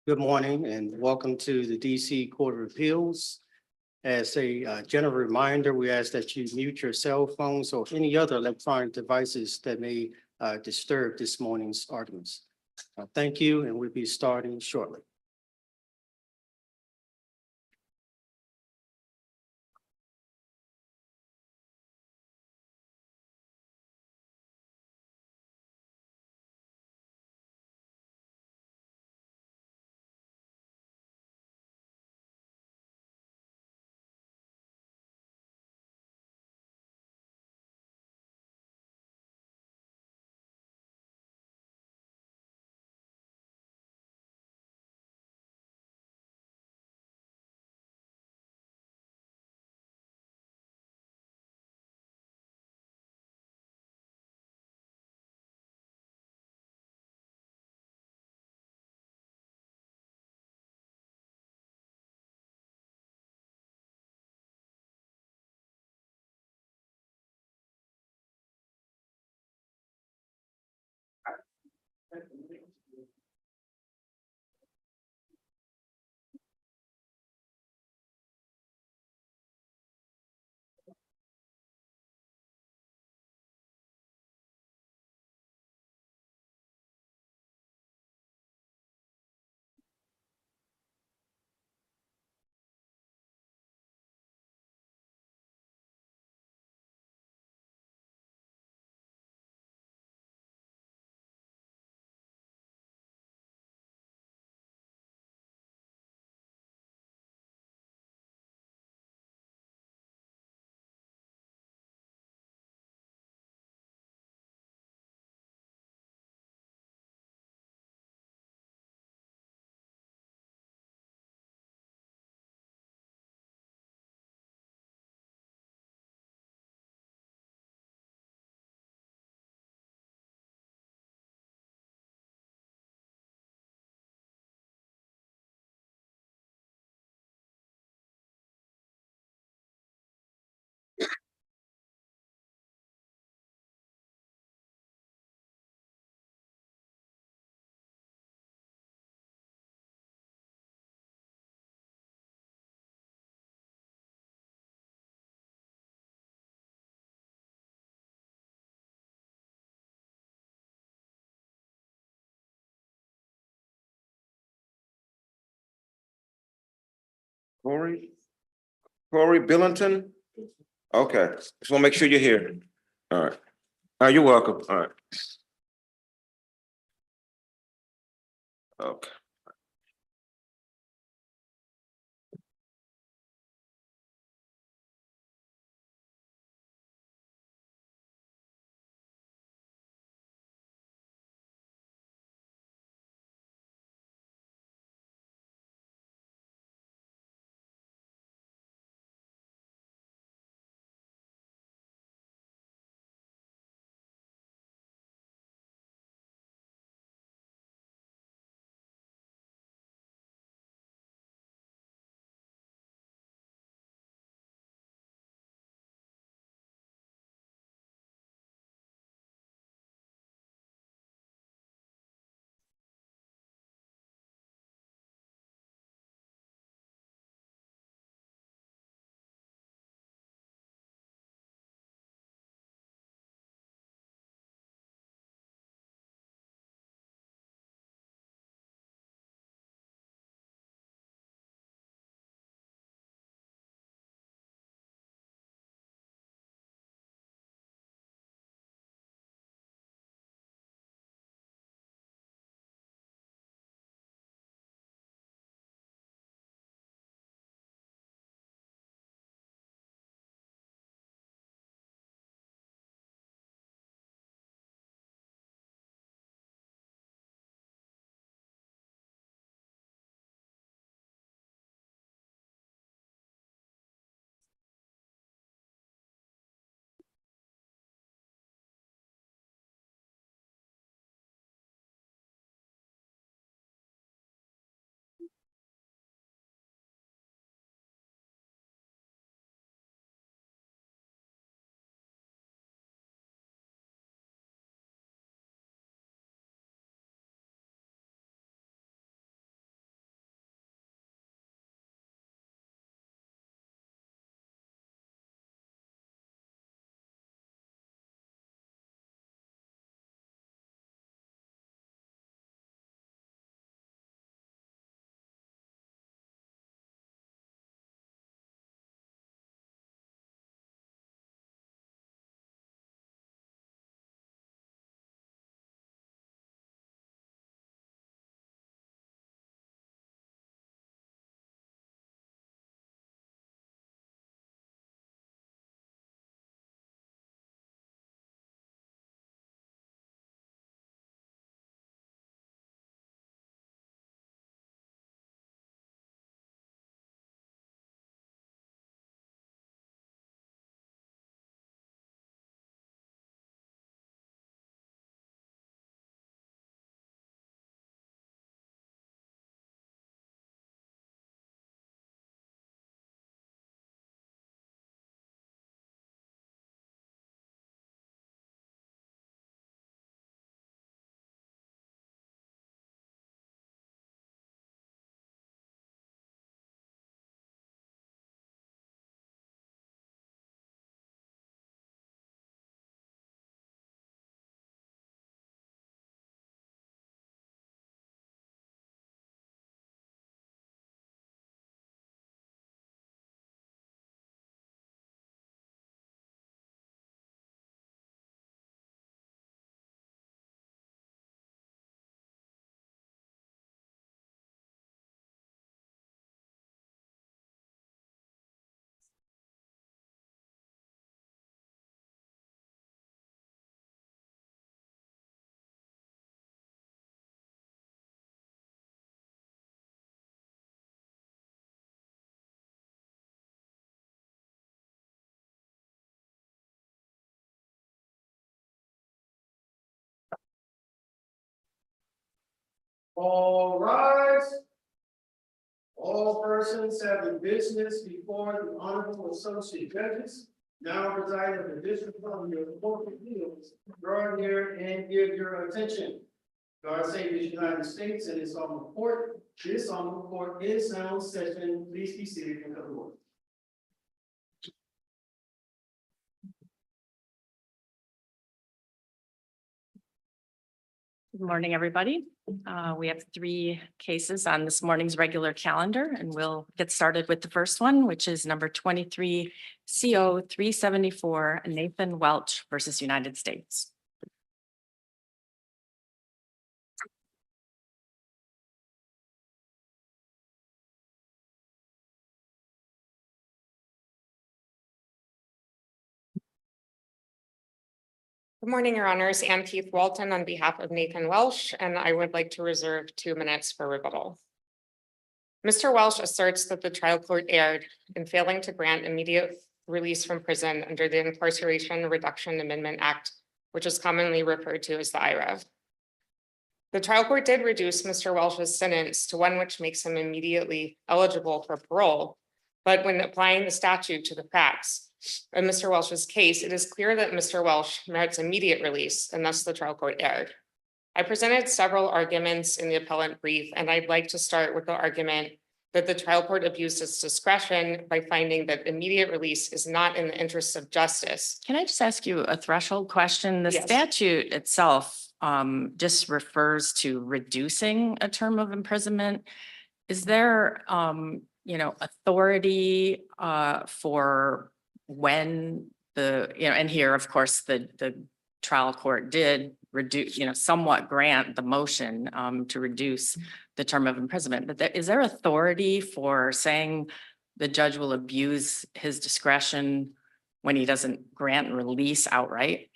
Good morning and welcome to the DC Court of Appeals. As a general reminder, we ask that you mute your cell phones or any other electronic devices that may disturb this morning's arguments. Thank you, and we'll be starting shortly. Corey Billington? Okay, just want to make sure you're here. All right. You're welcome. All right. Okay. All rise. All persons having business before the Honorable Associate Judges now reside in the District of your Court of Appeals, draw near and give your attention. God save the United States and His honorable court. This honorable court is now in session. Please be seated in the Lord. Good morning, everybody. We have 3 cases on this morning's regular calendar, and we'll get started with the first one, which is number 23 CO 374 Nathan Welch versus United States. Good morning, Your Honors. Ann Keith Walton on behalf of Nathan Welch, and I would like to reserve 2 minutes for rebuttal. Mr. Welch asserts that the trial court erred in failing to grant immediate release from prison under the Incarceration Reduction Amendment Act, which is commonly referred to as the IRA. The trial court did reduce Mr. Welch's sentence to one which makes him immediately eligible for parole, but when applying the statute to the facts, in Mr. Welch's case, it is clear that Mr. Welch merits immediate release, and thus the trial court erred. I presented several arguments in the appellant brief, and I'd like to start with the argument that the trial court abused its discretion by finding that immediate release is not in the interest of justice. Can I just ask you a threshold question? The Yes. statute itself just refers to reducing a term of imprisonment. Is there, authority for when and here, of course, the trial court did reduce, somewhat grant the motion to reduce the term of imprisonment. But is there authority for saying the judge will abuse his discretion when he doesn't grant release outright?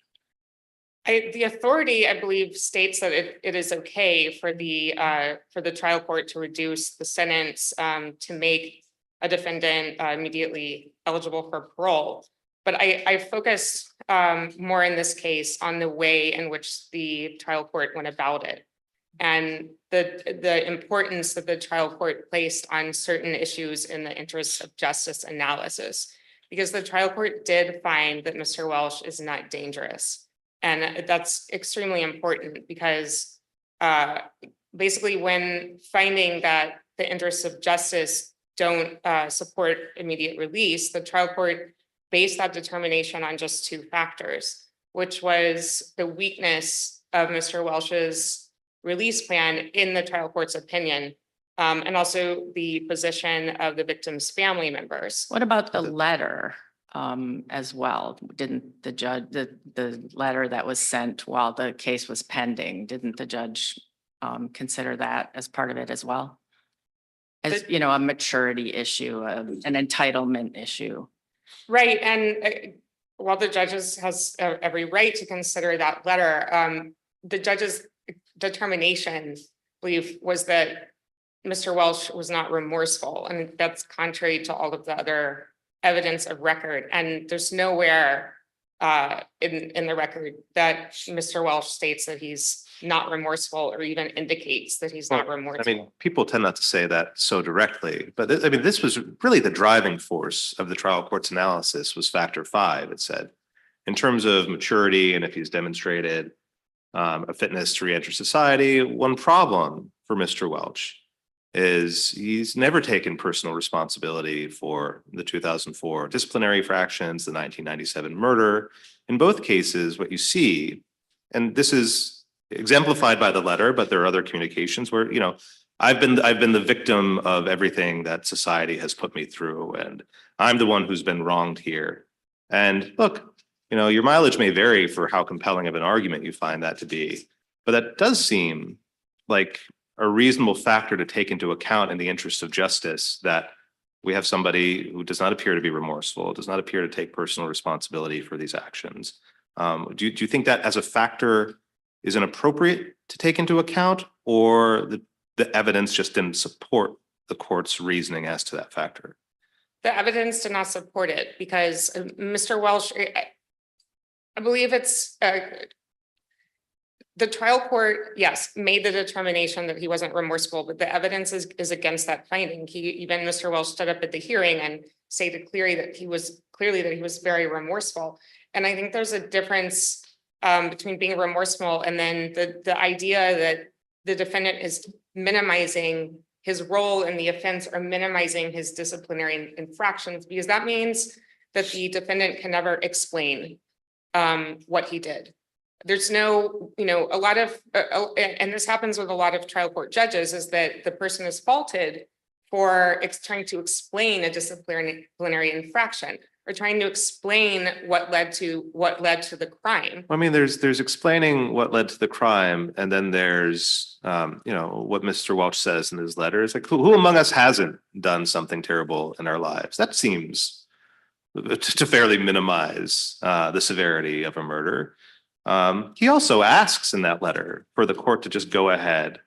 The authority, I believe, states that it is okay for the trial court to reduce the sentence to make a defendant immediately eligible for parole. But I focus more in this case on the way in which the trial court went about it and the importance that the trial court placed on certain issues in the interest of justice analysis, because the trial court did find that Mr. Welch is not dangerous. And that's extremely important because basically when finding that the interests of justice don't support immediate release, the trial court based that determination on just 2 factors, which was the weakness of Mr. Welch's release plan in the trial court's opinion, and also the position of the victim's family members. What about the letter as well? Didn't the judge, the letter that was sent while the case was pending, didn't the judge consider that as part of it as well? As, a maturity issue, an entitlement issue. Right, and while the judges has every right to consider that letter, the judge's determination, I believe, was that Mr. Welch was not remorseful, and that's contrary to all of the other evidence of record. And there's nowhere in the record that Mr. Welch states that he's not remorseful or even indicates that he's not remorseful. I mean, people tend not to say that so directly, but this was really the driving force of the trial court's analysis was factor 5. It said, in terms of maturity and if he's demonstrated a fitness to reenter society, one problem for Mr. Welch is he's never taken personal responsibility for the 2004 disciplinary infractions, the 1997 murder. In both cases, what you see, and this is exemplified by the letter, but there are other communications where, I've been the victim of everything that society has put me through, and I'm the one who's been wronged here. And look, your mileage may vary for how compelling of an argument you find that to be, but that does seem like a reasonable factor to take into account in the interest of justice, that we have somebody who does not appear to be remorseful, does not appear to take personal responsibility for these actions. Do you think that as a factor is inappropriate to take into account, or the evidence just didn't support the court's reasoning as to that factor? The evidence did not support it because Mr. Welch, I believe it's the trial court, yes, made the determination that he wasn't remorseful, but the evidence is against that finding. Even Mr. Welch stood up at the hearing and stated clearly that he was very remorseful. And I think there's a difference between being remorseful and then the idea that the defendant is minimizing his role in the offense or minimizing his disciplinary infractions, because that means that the defendant can never explain what he did. There's no, a lot of, and this happens with a lot of trial court judges, is that the person is faulted for trying to explain a disciplinary infraction or trying to explain what led to the crime. I mean, there's explaining what led to the crime, and then there's what Mr. Welch says in his letter. It's like, who among us hasn't done something terrible in our lives? That seems to fairly minimize the severity of a murder. He also asks in that letter for the court to just go ahead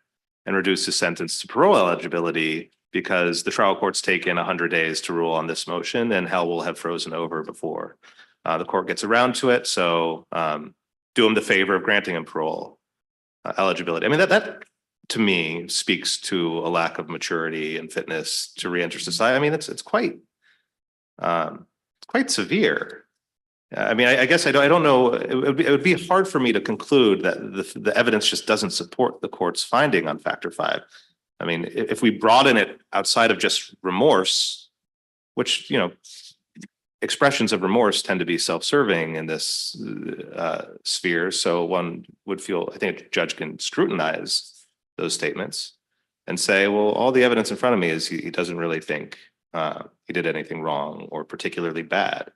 and reduce his sentence to parole eligibility because the trial court's taken 100 days to rule on this motion and hell will have frozen over before the court gets around to it. So do him the favor of granting him parole eligibility. I mean, that to me speaks to a lack of maturity and fitness to reenter society. I mean, it's quite severe. I mean, I guess I don't know. It would be hard for me to conclude that the evidence just doesn't support the court's finding on factor 5. I mean, if we broaden it outside of just remorse, which, expressions of remorse tend to be self-serving in this sphere. So one would feel, I think a judge can scrutinize those statements and say, well, all the evidence in front of me is he doesn't really think he did anything wrong or particularly bad.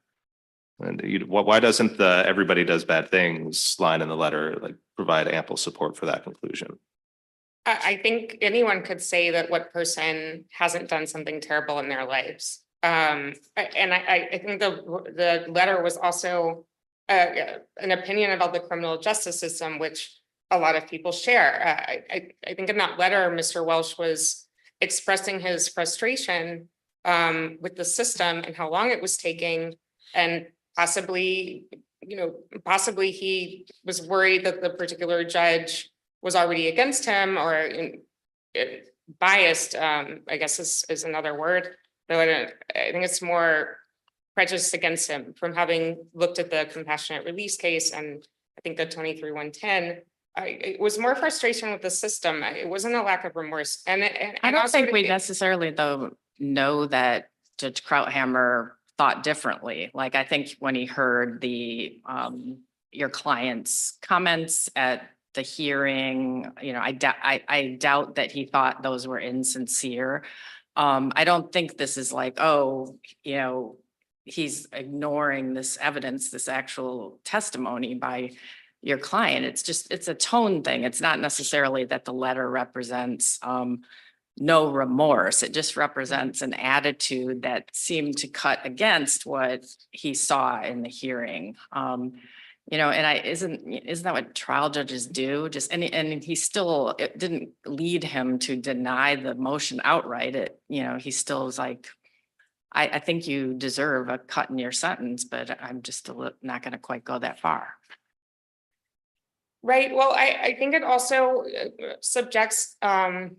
And why doesn't the everybody does bad things line in the letter provide ample support for that conclusion? I think anyone could say that what person hasn't done something terrible in their lives. And I think the letter was also an opinion about the criminal justice system, which a lot of people share. I think in that letter, Mr. Welch was expressing his frustration with the system and how long it was taking, and possibly he was worried that the particular judge was already against him or biased, I guess is another word. But I think it's more prejudiced against him from having looked at the compassionate release case. And I think the 23-110, it was more frustration with the system. It wasn't a lack of remorse. And I don't think we necessarily though know that Judge Krauthammer thought differently. Like, I think when he heard the your client's comments at the hearing, I doubt that he thought those were insincere. I don't think this is like, he's ignoring this evidence, this actual testimony by your client. It's a tone thing. It's not necessarily that the letter represents no remorse. It just represents an attitude that seemed to cut against what he saw in the hearing. And isn't that what trial judges do? And he still, it didn't lead him to deny the motion outright. He still was like, I think you deserve a cut in your sentence, but I'm just not going to quite go that far. Right. Well, I think it also subjects, the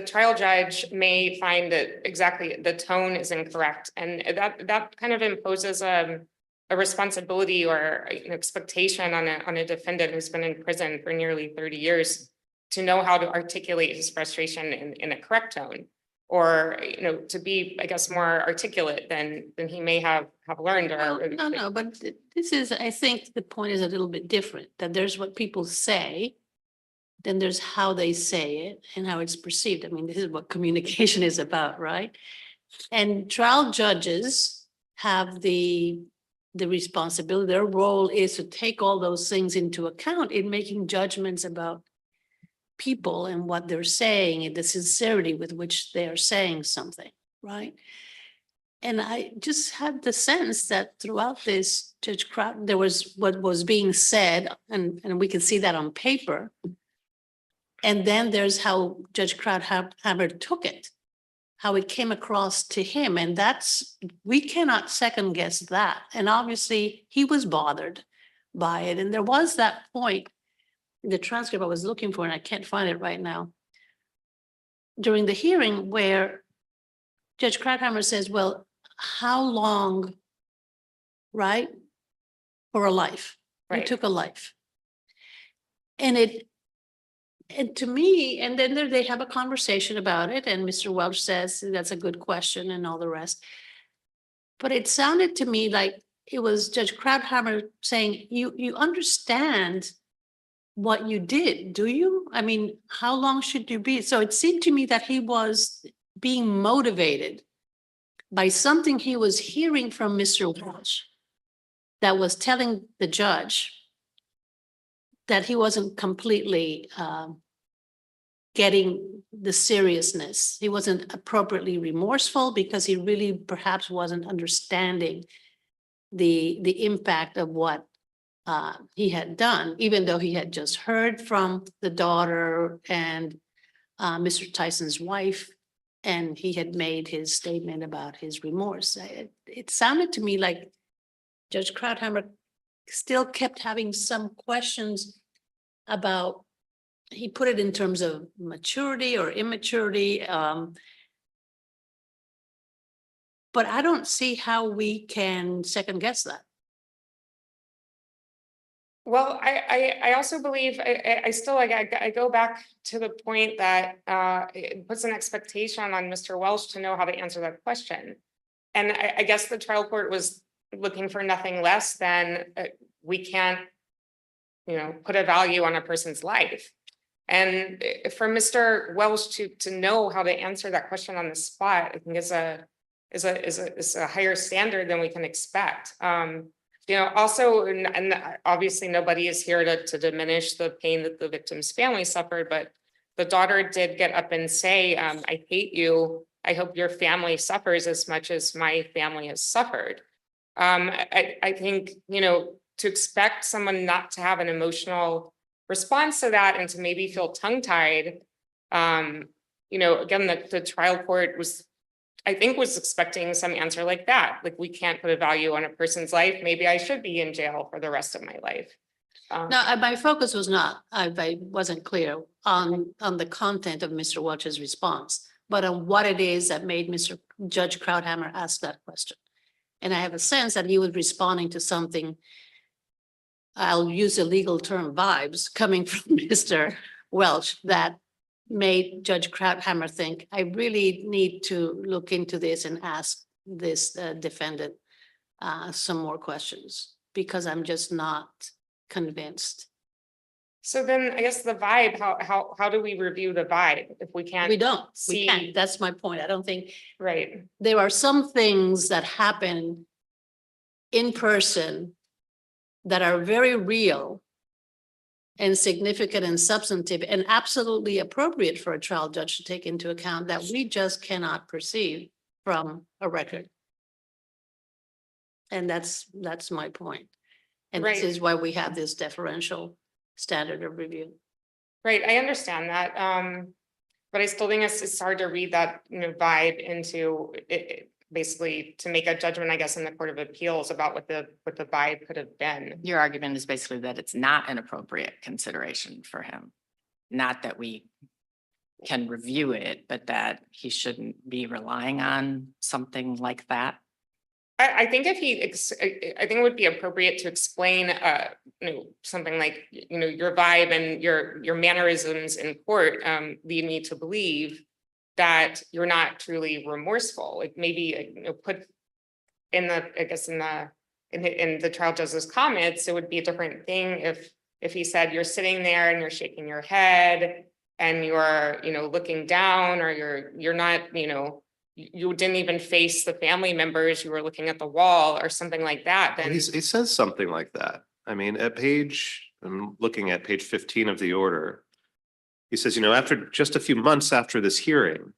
trial judge may find that exactly the tone is incorrect, and that kind of imposes a responsibility or an expectation on a defendant who's been in prison for nearly 30 years to know how to articulate his frustration in a correct tone, or to be, I guess, more articulate than he may have learned. No, but this is, I think the point is a little bit different, that there's what people say, then there's how they say it and how it's perceived. I mean, this is what communication is about, right? And trial judges have the responsibility, their role is to take all those things into account in making judgments about people and what they're saying and the sincerity with which they are saying something, right? And I just had the sense that throughout this, Judge Kraut, there was what was being said, and we can see that on paper. And then there's how Judge Krauthammer took it, how it came across to him. And we cannot second guess that. And obviously he was bothered by it. And there was that point in the transcript I was looking for, and I can't find it right now, during the hearing where Judge Krauthammer says, well, how long, right, for a life? You Right. took a life. And to me, and then they have a conversation about it, and Mr. Welch says, that's a good question and all the rest. But it sounded to me like it was Judge Krauthammer saying, you understand what you did, do you? I mean, how long should you be? So it seemed to me that he was being motivated by something he was hearing from Mr. Welch that was telling the judge that he wasn't completely getting the seriousness. He wasn't appropriately remorseful because he really perhaps wasn't understanding the impact of what he had done, even though he had just heard from the daughter and Mr. Tyson's wife, and he had made his statement about his remorse. It sounded to me like Judge Krauthammer still kept having some questions about, he put it in terms of maturity or immaturity. But I don't see how we can second guess that. Well, I also believe, I still, like, I go back to the point that it puts an expectation on Mr. Welch to know how to answer that question. And I guess the trial court was looking for nothing less than we can't, put a value on a person's life. And for Mr. Welch to know how to answer that question on the spot, I think is a higher standard than we can expect. Also, and obviously nobody is here to diminish the pain that the victim's family suffered, but the daughter did get up and say, I hate you. I hope your family suffers as much as my family has suffered. I think, to expect someone not to have an emotional response to that and to maybe feel tongue-tied, again, the trial court was expecting some answer like that. Like, we can't put a value on a person's life. Maybe I should be in jail for the rest of my life. No, my focus was not, I wasn't clear on the content of Mr. Welch's response, but on what it is that made Mr. Judge Krauthammer ask that question. And I have a sense that he was responding to something, I'll use a legal term, vibes coming from Mr. Welch that made Judge Krauthammer think, I really need to look into this and ask this defendant some more questions, because I'm just not convinced. So then I guess the vibe, how do we review the vibe if we can't? We don't, see- we can't. That's my point. I don't think Right. there are some things that happen in person that are very real and significant and substantive and absolutely appropriate for a trial judge to take into account that we just cannot perceive from a record. And that's my point. And this Right. is why we have this deferential standard of review. Right, I understand that. But I still think it's hard to read that, vibe into it, basically to make a judgment, I guess, in the Court of Appeals about what the vibe could have been. Your argument is basically that it's not an appropriate consideration for him. Not that we can review it, but that he shouldn't be relying on something like that. I think if I think it would be appropriate to explain, something like, your vibe and your mannerisms in court lead me to believe that you're not truly remorseful. Like, maybe, put in the trial judge's comments, it would be a different thing if he said you're sitting there and you're shaking your head and you're, looking down, or you're not, you didn't even face the family members, you were looking at the wall or something like that. Well, Then he says something like that. I mean, I'm looking at page 15 of the order. He says, after just a few months after this hearing,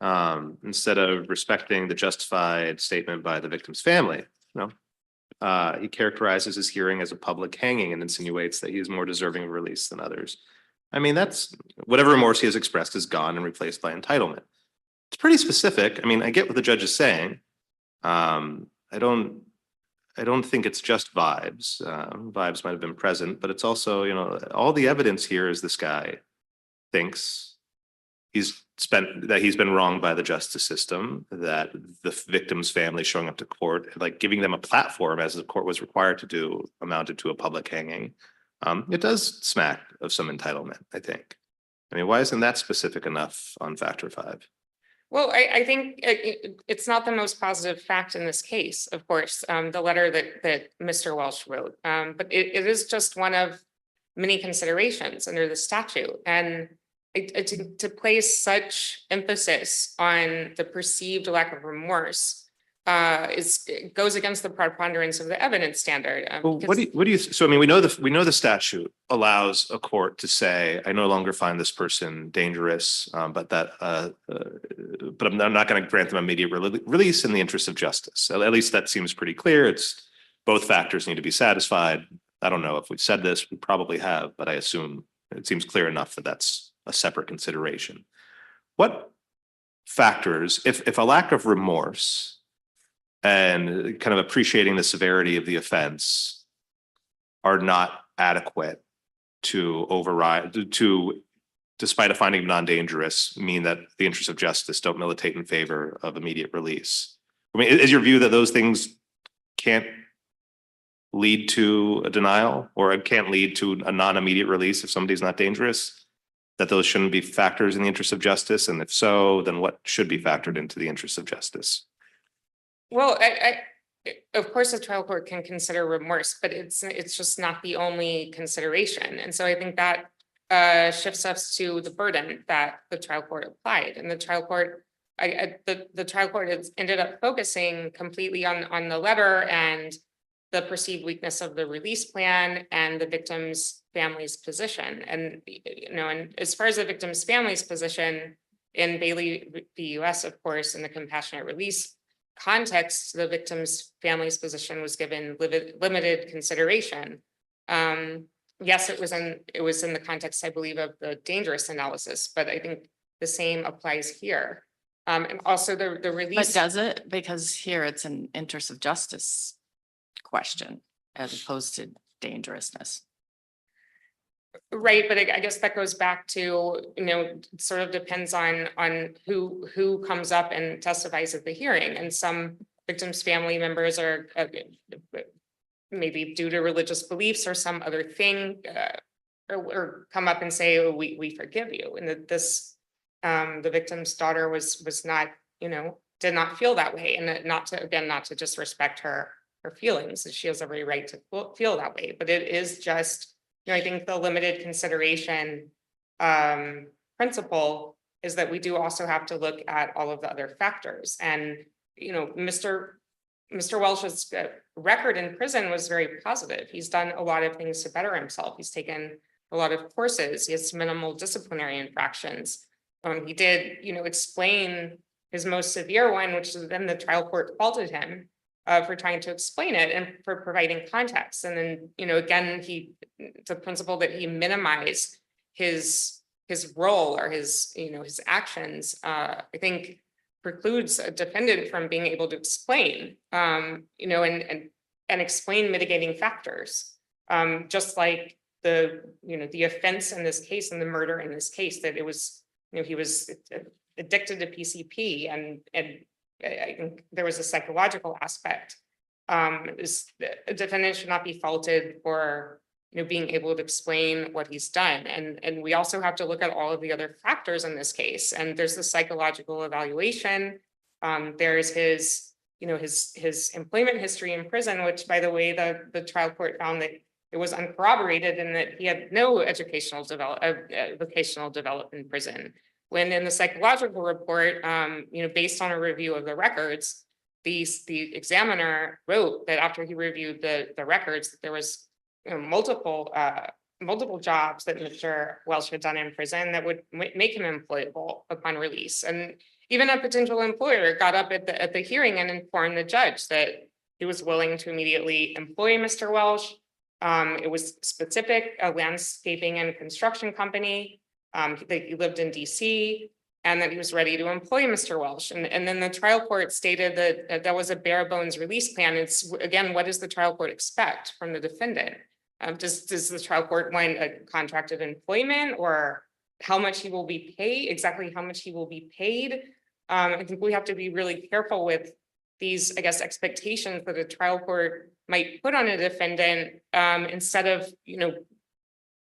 instead of respecting the justified statement by the victim's family, he characterizes his hearing as a public hanging and insinuates that he is more deserving of release than others. I mean, that's whatever remorse he has expressed is gone and replaced by entitlement. It's pretty specific. I mean, I get what the judge is saying. I I don't think it's just vibes. Vibes might have been present, but it's also, all the evidence here is this guy thinks he's been wronged by the justice system, that the victim's family showing up to court, like giving them a platform as the court was required to do, amounted to a public hanging. It does smack of some entitlement, I think. I mean, why isn't that specific enough on factor 5? Well, I think it's not the most positive fact in this case, of course, the letter that Mr. Welch wrote. But it is just one of many considerations under the statute. And to place such emphasis on the perceived lack of remorse it goes against the preponderance of the evidence standard. Well, what do you, so I mean, we know the statute allows a court to say, I no longer find this person dangerous, but I'm not going to grant them immediate release in the interest of justice. At least that seems pretty clear. It's both factors need to be satisfied. I don't know if we've said this, we probably have, but I assume it seems clear enough that that's a separate consideration. What factors, if a lack of remorse and kind of appreciating the severity of the offense are not adequate to override, despite a finding of non-dangerous, mean that the interests of justice don't militate in favor of immediate release? I mean, is your view that those things can't lead to a denial or it can't lead to a non-immediate release if somebody's not dangerous? That those shouldn't be factors in the interest of justice? And if so, then what should be factored into the interest of justice? Well, of course, the trial court can consider remorse, but it's just not the only consideration. And so I think that shifts us to the burden that the trial court applied. And the trial court, the trial court has ended up focusing completely on the letter and the perceived weakness of the release plan and the victim's family's position. And and as far as the victim's family's position in Bailey v. US, of course, in the compassionate release context, the victim's family's position was given limited consideration. Yes, it was in the context, I believe, of the dangerous analysis, but I think the same applies here. And also the release. But does it? Because here it's an interest of justice question as opposed to dangerousness. Right, but I guess that goes back to, sort of depends on who comes up and testifies at the hearing. And some victims' family members are maybe due to religious beliefs or some other thing, or come up and say, oh, we forgive you. And that the victim's daughter was not, did not feel that way. And not to disrespect her feelings, that she has every right to feel that way. But it is just, I think the limited consideration principle is that we do also have to look at all of the other factors. And, Mr. Welch's record in prison was very positive. He's done a lot of things to better himself. He's taken a lot of courses. He has minimal disciplinary infractions. He did, explain his most severe one, which is then the trial court faulted him for trying to explain it and for providing context. And then, again, the principle that he minimized his role or his actions, I think precludes a defendant from being able to explain, and explain mitigating factors. Just like the offense in this case and the murder in this case, that it was, he was addicted to PCP and I think there was a psychological aspect. A defendant should not be faulted for being able to explain what he's done. And we also have to look at all of the other factors in this case. And there's the psychological evaluation. There's his employment history in prison, which, by the way, the trial court found that it was uncorroborated and that he had no vocational development in prison. When in the psychological report, based on a review of the records, the examiner wrote that after he reviewed the records, that there was multiple jobs that Mr. Welch had done in prison that would make him employable upon release. And even a potential employer got up at the hearing and informed the judge that he was willing to immediately employ Mr. Welch. It was specific, a landscaping and construction company. He lived in DC. and that he was ready to employ Mr. Welch. And then the trial court stated that that was a bare bones release plan. It's, again, what does the trial court expect from the defendant? Does the trial court want a contracted employment, or how much he will be paid, exactly how much he will be paid? I think we have to be really careful with these, I guess, expectations that a trial court might put on a defendant, instead of,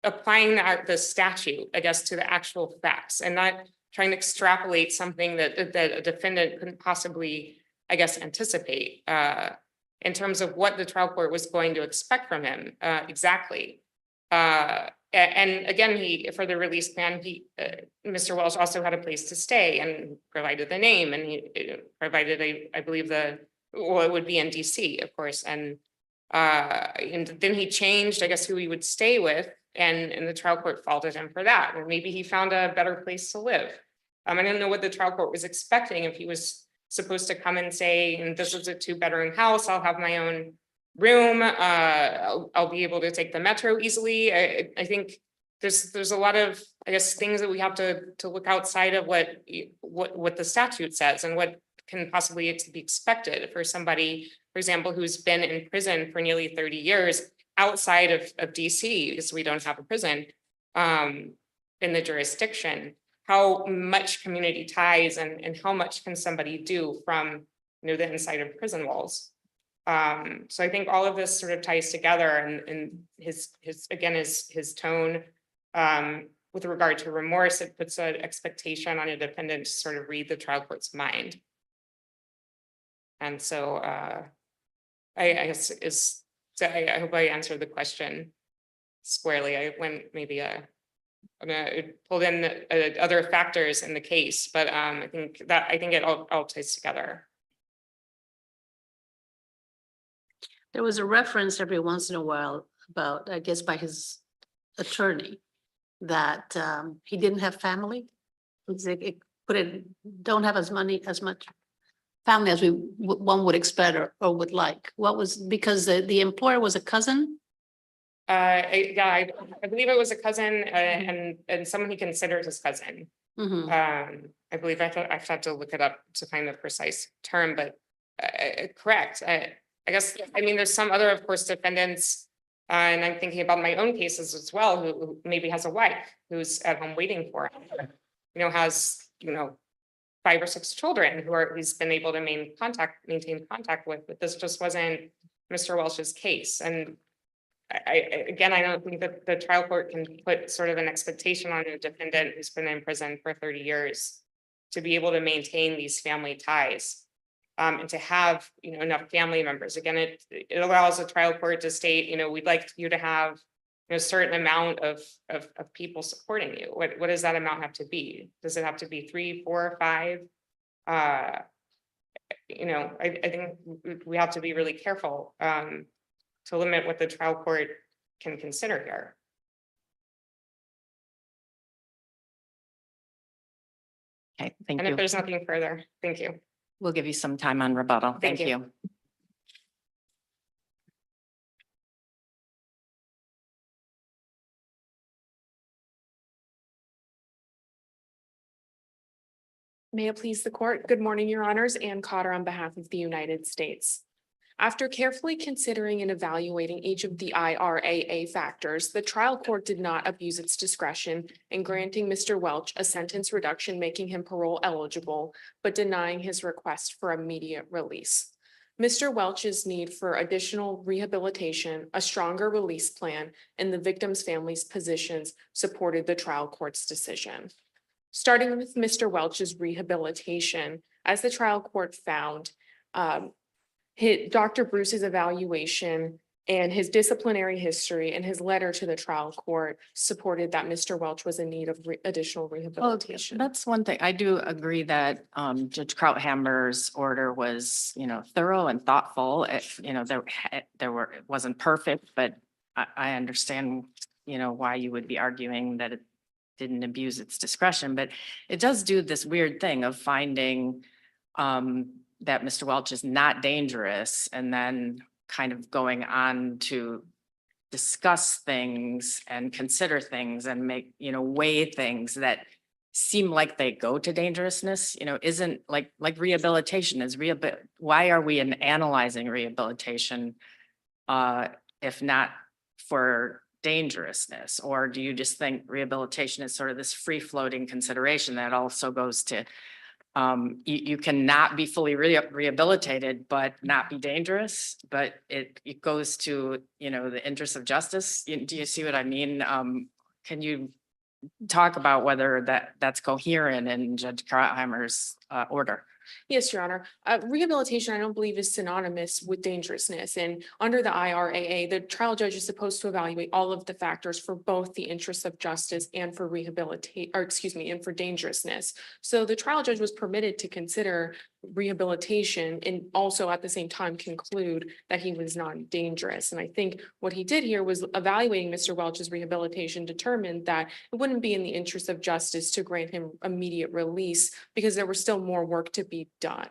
applying the statute, I guess, to the actual facts, and not trying to extrapolate something that a defendant couldn't possibly, I guess, anticipate, in terms of what the trial court was going to expect from him, exactly. And again, for the release plan, Mr. Welch also had a place to stay and provided the name, and he provided I believe it would be in DC, of course. And then he changed, I guess, who he would stay with, and the trial court faulted him for that. Or maybe he found a better place to live. I don't know what the trial court was expecting, if he was supposed to come and say, and this is a 2-bedroom house, I'll have my own room, I'll be able to take the metro easily. I think there's a lot of, I guess, things that we have to look outside of what the statute says, and what can possibly be expected for somebody, for example, who's been in prison for nearly 30 years outside of DC, because we don't have a prison in the jurisdiction. How much community ties and how much can somebody do from the inside of prison walls? So I think all of this sort of ties together, and his tone with regard to remorse, it puts an expectation on a defendant to sort of read the trial court's mind. And so I guess I hope I answered the question squarely. I went maybe pulled in other factors in the case, but I think it all ties together. There was a reference every once in a while about, I guess, by his attorney, that he didn't have family. Don't have as much family as one would expect or would like. What was, because the employer was a cousin? I believe it was a cousin, and someone he considered his cousin. I believe I have to look it up to find the precise term, but correct. I guess, there's some other, of course, defendants, and I'm thinking about my own cases as well, who maybe has a wife who's at home waiting for him, has, 5 or 6 children he's been able to maintain contact with, but this just wasn't Mr. Welch's case. And I don't think that the trial court can put sort of an expectation on a defendant who's been in prison for 30 years to be able to maintain these family ties, and to have, enough family members. Again, it allows the trial court to state, we'd like you to have a certain amount of people supporting you. What does that amount have to be? Does it have to be 3, 4, 5? I think we have to be really careful to limit what the trial court can consider here. Okay, thank And you. if there's nothing further, thank you. We'll give you some time on rebuttal. Thank Thank you. you. May it please the court. Good morning, Your Honors. Ann Cotter on behalf of the United States. After carefully considering and evaluating each of the IRAA factors, the trial court did not abuse its discretion in granting Mr. Welch a sentence reduction, making him parole eligible, but denying his request for immediate release. Mr. Welch's need for additional rehabilitation, a stronger release plan, and the victim's family's positions supported the trial court's decision. Starting with Mr. Welch's rehabilitation, as the trial court found, Dr. Bruce's evaluation and his disciplinary history and his letter to the trial court supported that Mr. Welch was in need of additional rehabilitation. That's one thing. I do agree that Judge Krauthammer's order was, thorough and thoughtful. It wasn't perfect, but I understand, why you would be arguing that it didn't abuse its discretion, but it does do this weird thing of finding that Mr. Welch is not dangerous, and then kind of going on to discuss things and consider things and make, weigh things that seem like they go to dangerousness, isn't like rehabilitation is why are we analyzing rehabilitation? If not for dangerousness, or do you just think rehabilitation is sort of this free floating consideration that also goes to you cannot be fully rehabilitated, but not be dangerous, but it goes to, the interest of justice. Do you see what I mean? Can you talk about whether that's coherent in Judge Krautheimer's order? Yes, Your Honor. Rehabilitation, I don't believe, is synonymous with dangerousness. And under the IRAA, the trial judge is supposed to evaluate all of the factors for both the interests of justice and for and for dangerousness. So the trial judge was permitted to consider rehabilitation and also at the same time conclude that he was not dangerous. And I think what he did here was evaluating Mr. Welch's rehabilitation, determined that it wouldn't be in the interest of justice to grant him immediate release because there was still more work to be done.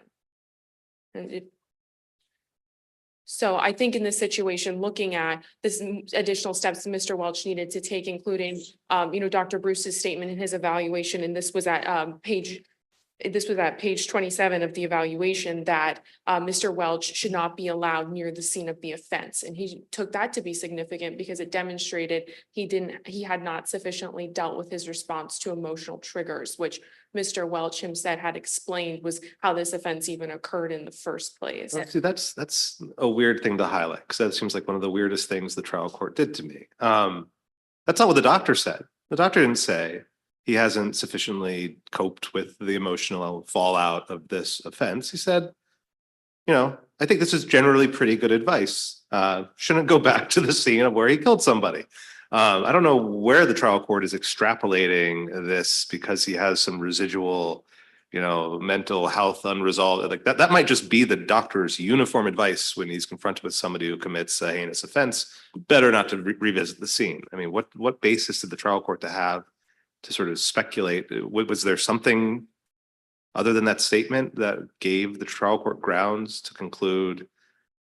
So I think in this situation, looking at this additional steps Mr. Welch needed to take, including, Dr. Bruce's statement in his evaluation, and this was at page 27 of the evaluation, that Mr. Welch should not be allowed near the scene of the offense. And he took that to be significant because it demonstrated he had not sufficiently dealt with his response to emotional triggers, which Mr. Welch himself had explained was how this offense even occurred in the first place. Well, see, that's a weird thing to highlight, because that seems like one of the weirdest things the trial court did to me. That's not what the doctor said. The doctor didn't say he hasn't sufficiently coped with the emotional fallout of this offense. He said, I think this is generally pretty good advice. Shouldn't go back to the scene of where he killed somebody. I don't know where the trial court is extrapolating this because he has some residual, mental health unresolved. Like that might just be the doctor's uniform advice when he's confronted with somebody who commits a heinous offense. Better not to revisit the scene. I mean, what basis did the trial court to have to sort of speculate? Was there something other than that statement that gave the trial court grounds to conclude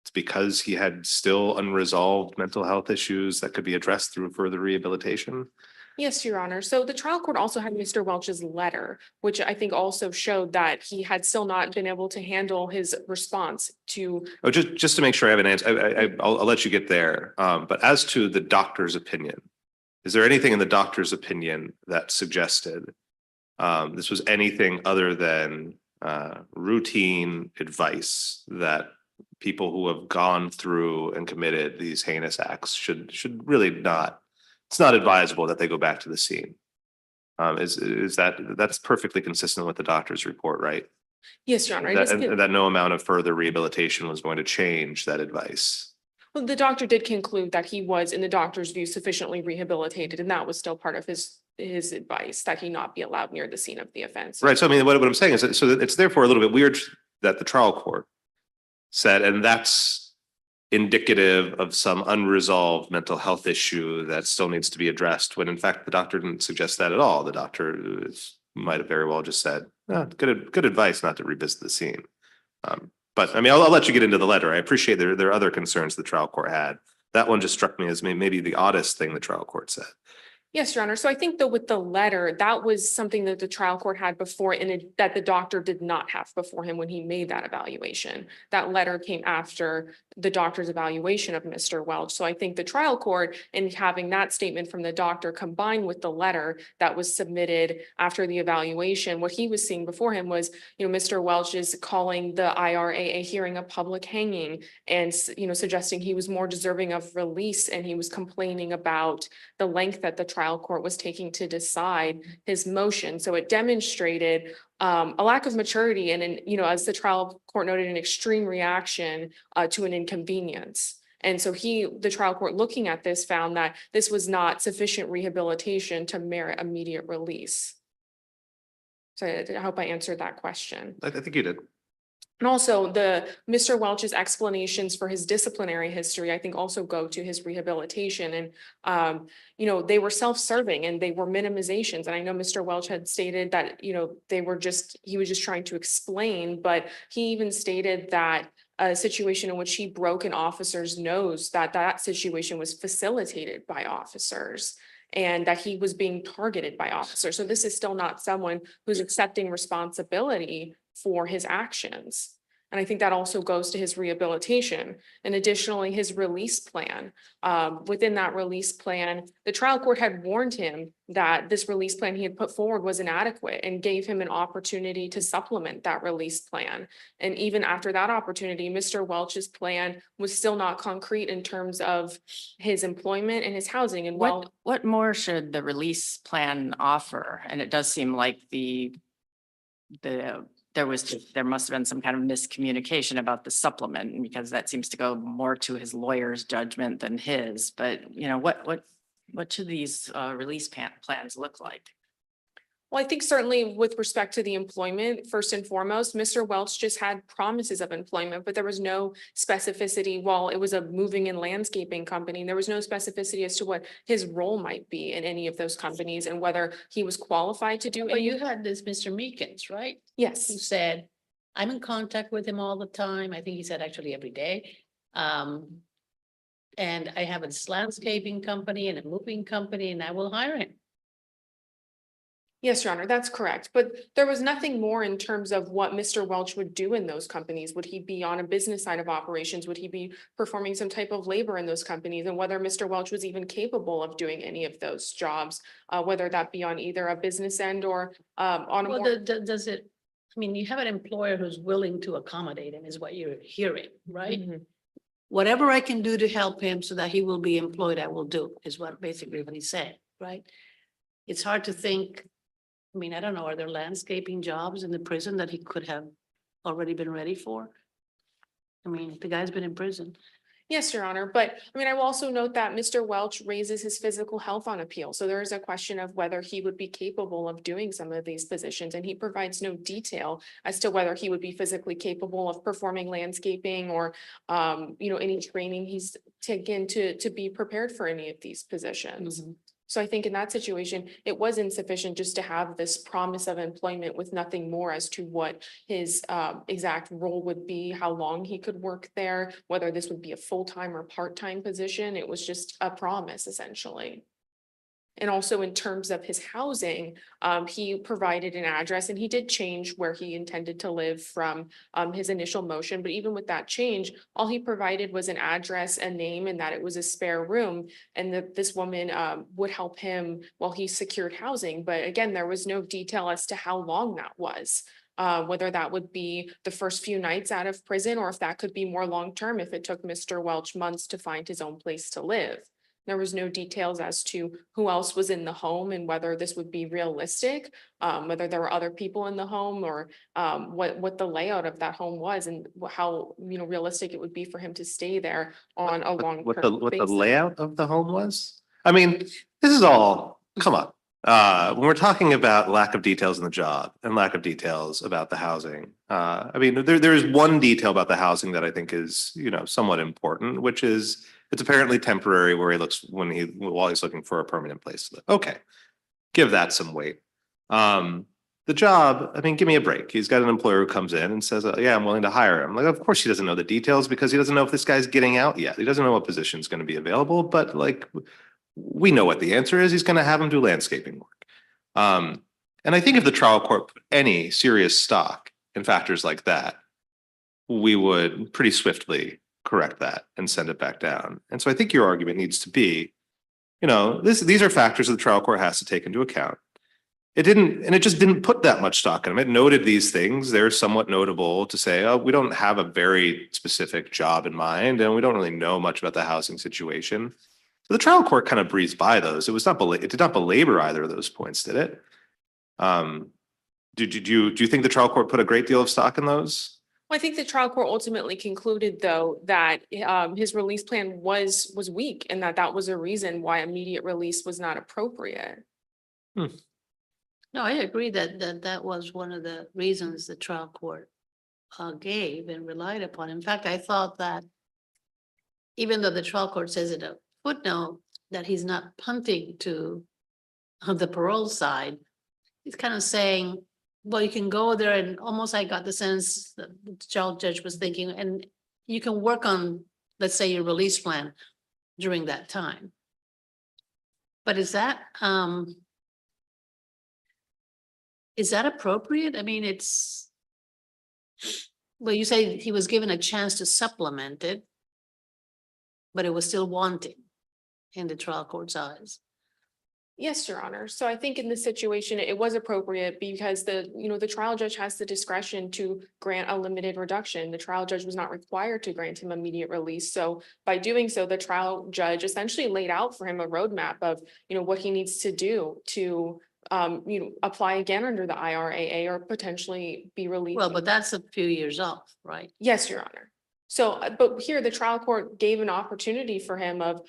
it's because he had still unresolved mental health issues that could be addressed through further rehabilitation? Yes, Your Honor. So the trial court also had Mr. Welch's letter, which I think also showed that he had still not been able to handle his response to. Oh, just to make sure I have an answer, I'll let you get there. But as to the doctor's opinion, is there anything in the doctor's opinion that suggested this was anything other than routine advice that people who have gone through and committed these heinous acts should really not? It's not advisable that they go back to the scene. That's perfectly consistent with the doctor's report, right? Yes, Your Honor. That no amount of further rehabilitation was going to change that advice. Well, the doctor did conclude that he was, in the doctor's view, sufficiently rehabilitated, and that was still part of his advice, that he not be allowed near the scene of the offense. Right. So I mean, what I'm saying is that, so it's therefore a little bit weird that the trial court said, and that's indicative of some unresolved mental health issue that still needs to be addressed, when in fact the doctor didn't suggest that at all. The doctor might have very well just said, good advice not to revisit the scene. But I mean, I'll let you get into the letter. I appreciate there are other concerns the trial court had. That one just struck me as maybe the oddest thing the trial court said. Yes, Your Honor. So I think though with the letter, that was something that the trial court had before, and that the doctor did not have before him when he made that evaluation. That letter came after the doctor's evaluation of Mr. Welch. So I think the trial court, and having that statement from the doctor combined with the letter that was submitted after the evaluation, what he was seeing before him was, Mr. Welch is calling the IRAA hearing a public hanging, and suggesting he was more deserving of release, and he was complaining about the length that the trial court was taking to decide his motion. So it demonstrated a lack of maturity and, as the trial court noted, an extreme reaction to an inconvenience. And so the trial court, looking at this, found that this was not sufficient rehabilitation to merit immediate release. So I hope I answered that question. I think you did. And also Mr. Welch's explanations for his disciplinary history, I think also go to his rehabilitation. And, they were self-serving and they were minimizations. And I know Mr. Welch had stated that, he was just trying to explain, but he even stated that a situation in which he broke an officer's nose, that situation was facilitated by officers. and that he was being targeted by officers. So this is still not someone who's accepting responsibility for his actions. And I think that also goes to his rehabilitation and additionally his release plan. Within that release plan, the trial court had warned him that this release plan he had put forward was inadequate and gave him an opportunity to supplement that release plan. And even after that opportunity, Mr. Welch's plan was still not concrete in terms of his employment and his housing. And What more should the release plan offer? And it does seem like there must have been some kind of miscommunication about the supplement, because that seems to go more to his lawyer's judgment than his. But, you know, what should these release plans look like? Well, I think certainly with respect to the employment, first and foremost, Mr. Welch just had promises of employment, but there was no specificity. While it was a moving and landscaping company, there was no specificity as to what his role might be in any of those companies and whether he was qualified to do But any. you had this Mr. Meekins, right? Who Yes, said, I'm in contact with him all the time. I think he said actually every day. And I have a landscaping company and a moving company and I will hire him. yes, Your Honor, that's correct. But there was nothing more in terms of what Mr. Welch would do in those companies. Would he be on a business side of operations? Would he be performing some type of labor in those companies? And whether Mr. Welch was even capable of doing any of those jobs, whether that be on either a business end or on a Well, more. does it, I mean, you have an employer who's willing to accommodate him is what you're hearing, right? Mhm. Whatever I can do to help him so that he will be employed, I will do, is what basically what he said, right? It's hard to think, I mean, I don't know, are there landscaping jobs in the prison that he could have already been ready for? I mean, the guy's been in prison. Yes, Your Honor, but I mean, I will also note that Mr. Welch raises his physical health on appeal. So there is a question of whether he would be capable of doing some of these positions, and he provides no detail as to whether he would be physically capable of performing landscaping or any training he's taken to be prepared for any of these positions. So I think in that situation, it was insufficient just to have this promise of employment with nothing more as to what his exact role would be, how long he could work there, whether this would be a full-time or part-time position. It was just a promise essentially. And also in terms of his housing, he provided an address and he did change where he intended to live from his initial motion. But even with that change, all he provided was an address, a name, and that it was a spare room. And that this woman would help him while he secured housing. But again, there was no detail as to how long that was. Whether that would be the first few nights out of prison or if that could be more long-term if it took Mr. Welch months to find his own place to live. There was no details as to who else was in the home and whether this would be realistic, whether there were other people in the home or what the layout of that home was and how realistic it would be for him to stay there on a long. What the layout of the home was? I mean, this is all, come on. When we're talking about lack of details in the job and lack of details about the housing, I mean, there is one detail about the housing that I think is, somewhat important, which is it's apparently temporary where he looks while he's looking for a permanent place to live. Okay, give that some weight. The job, I mean, give me a break. He's got an employer who comes in and says, yeah, I'm willing to hire him. Like, of course he doesn't know the details because he doesn't know if this guy's getting out yet. He doesn't know what position is going to be available, but like, we know what the answer is. He's going to have him do landscaping work. And I think if the trial court put any serious stock in factors like that, we would pretty swiftly correct that and send it back down. And so I think your argument needs to be, these are factors that the trial court has to take into account. It just didn't put that much stock in them. It noted these things. They're somewhat notable to say, oh, we don't have a very specific job in mind, and we don't really know much about the housing situation. So the trial court kind of breezed by those. It did not belabor either of those points, did it? Do you think the trial court put a great deal of stock in those? Well, I think the trial court ultimately concluded, though, that his release plan was weak and that was a reason why immediate release was not appropriate. No, I agree that was one of the reasons the trial court gave and relied upon. In fact, I thought that even though the trial court says in a footnote that he's not punting to the parole side, he's kind of saying, well, you can go there and almost I got the sense that the judge was thinking, and you can work on, let's say, your release plan during that time. But is that appropriate? I mean, well, you say he was given a chance to supplement it, but it was still wanting in the trial court's eyes. Yes, Your Honor. So I think in this situation, it was appropriate because the trial judge has the discretion to grant a limited reduction. The trial judge was not required to grant him immediate release. So by doing so, the trial judge essentially laid out for him a roadmap of, what he needs to do to, apply again under the IRAA or potentially be released. Well, but that's a few years off, right? Yes, Your Honor. So, but here the trial court gave an opportunity for him of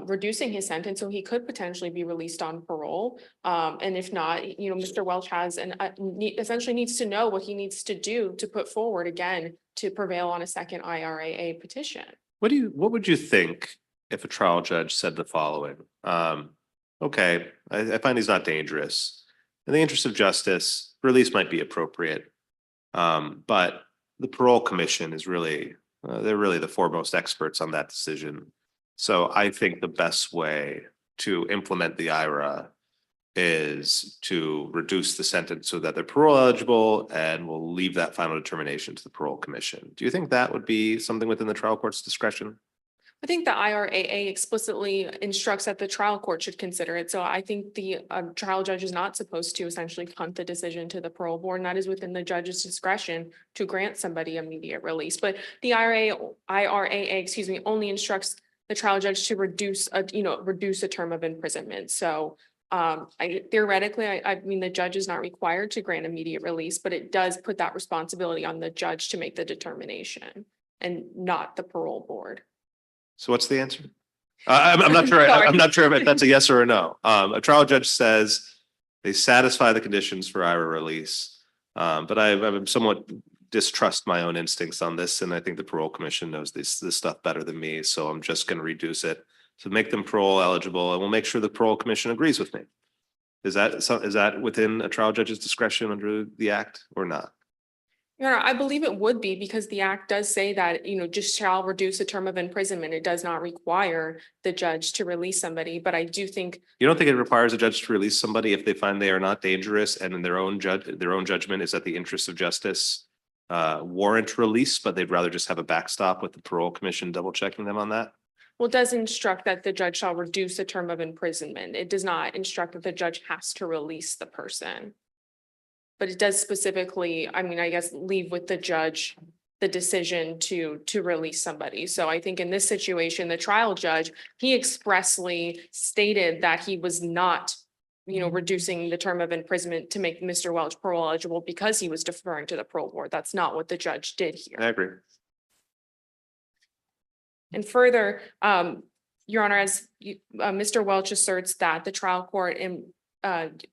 reducing his sentence, so he could potentially be released on parole. And if not, Mr. Welch has essentially needs to know what he needs to do to put forward again to prevail on a second IRAA petition. What would you think if a trial judge said the following? Okay, I find he's not dangerous. In the interest of justice, release might be appropriate. But the parole commission is really, they're really the foremost experts on that decision. So I think the best way to implement the IRA is to reduce the sentence so that they're parole eligible, and we'll leave that final determination to the parole commission. Do you think that would be something within the trial court's discretion? I think the IRAA explicitly instructs that the trial court should consider it. So I think the trial judge is not supposed to essentially punt the decision to the parole board, and that is within the judge's discretion to grant somebody immediate release. But the IRAA, only instructs the trial judge to reduce a term of imprisonment. So theoretically, I mean, the judge is not required to grant immediate release, but it does put that responsibility on the judge to make the determination and not the parole board. So what's the answer? I'm not sure. I'm not sure if that's a yes or a no. A trial judge says they satisfy the conditions for IRA release. But I somewhat distrust my own instincts on this, and I think the parole commission knows this stuff better than me. So I'm just going to reduce it to make them parole eligible, and we'll make sure the parole commission agrees with me. Is that within a trial judge's discretion under the act or not? Your Honor, I believe it would be, because the act does say that, just shall reduce a term of imprisonment. It does not require the judge to release somebody, but I do think. You don't think it requires a judge to release somebody if they find they are not dangerous and in their own judgment is that the interest of justice warrant release, but they'd rather just have a backstop with the parole commission double checking them on that? Well, it does instruct that the judge shall reduce a term of imprisonment. It does not instruct that the judge has to release the person. But it does specifically, I guess, leave with the judge the decision to release somebody. So I think in this situation, the trial judge, he expressly stated that he was not, reducing the term of imprisonment to make Mr. Welch parole eligible because he was deferring to the parole board. That's not what the judge did here. I agree. And further, Your Honor, as Mr. Welch asserts that the trial court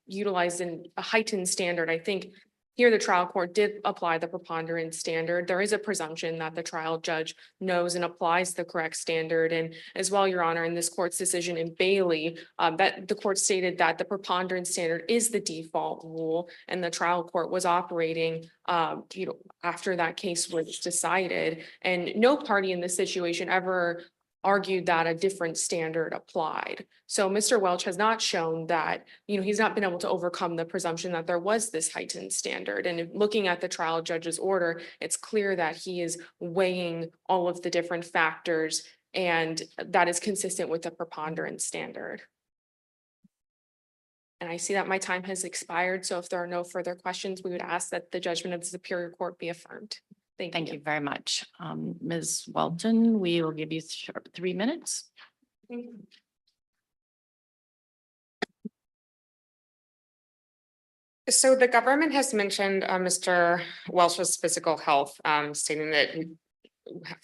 utilized a heightened standard. I think here the trial court did apply the preponderance standard. There is a presumption that the trial judge knows and applies the correct standard. And as well, Your Honor, in this court's decision in Bailey, that the court stated that the preponderance standard is the default rule, and the trial court was operating, after that case was decided. And no party in this situation ever argued that a different standard applied. So Mr. Welch has not shown that, he's not been able to overcome the presumption that there was this heightened standard. And looking at the trial judge's order, it's clear that he is weighing all of the different factors, and that is consistent with the preponderance standard. And I see that my time has expired. So if there are no further questions, we would ask that the judgment of the Superior Court be affirmed. Thank you very much. Ms. Walton, we will give you 3 minutes. So the government has mentioned Mr. Welch's physical health, stating that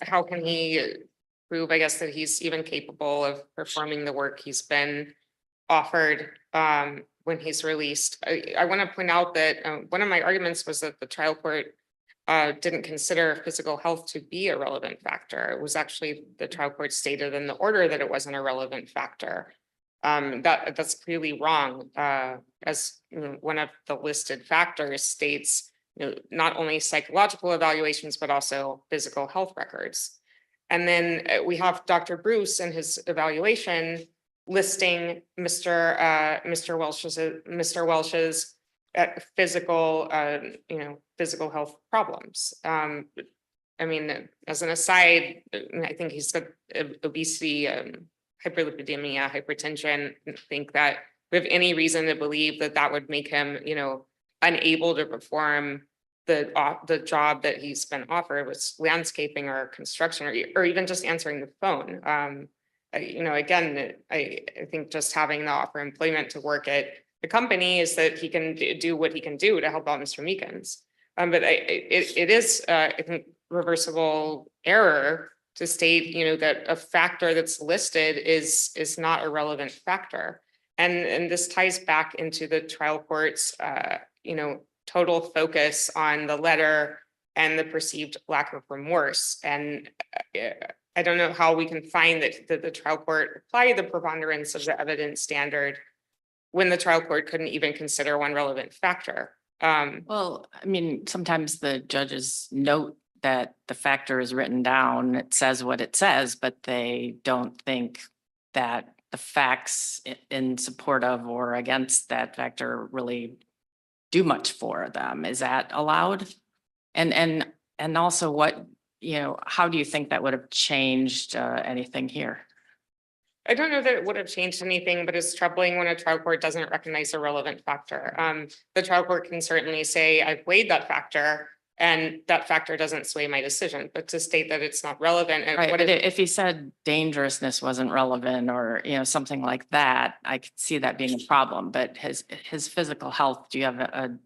how can he prove, I guess, that he's even capable of performing the work he's been offered when he's released. I want to point out that one of my arguments was that the trial court didn't consider physical health to be a relevant factor. It was actually the trial court stated in the order that it wasn't a relevant factor. That's clearly wrong. As one of the listed factors states, not only psychological evaluations, but also physical health records. And then we have Dr. Bruce in his evaluation listing Mr. Welch's physical, physical health problems. I mean, as an aside, I think he's got obesity, hyperlipidemia, hypertension. I think that we have any reason to believe that that would make him, unable to perform the job that he's been offered, with landscaping or construction, or even just answering the phone. Again, I think just having the offer of employment to work at the company is that he can do what he can do to help out Mr. Meekins. But it is, I think, reversible error to state, that a factor that's listed is not a relevant factor. And this ties back into the trial court's, total focus on the letter and the perceived lack of remorse. And I don't know how we can find that the trial court applied the preponderance of the evidence standard when the trial court couldn't even consider one relevant factor. Well, I mean, sometimes the judges note that the factor is written down, it says what it says, but they don't think that the facts in support of or against that factor really do much for them. Is that allowed? And also what, how do you think that would have changed anything here? I don't know that it would have changed anything, but it's troubling when a trial court doesn't recognize a relevant factor. The trial court can certainly say, I've weighed that factor and that factor doesn't sway my decision, but to state that it's not relevant. And Right, what but if he said dangerousness wasn't relevant or, something like that, I could see that being a problem. But his physical health, do you have an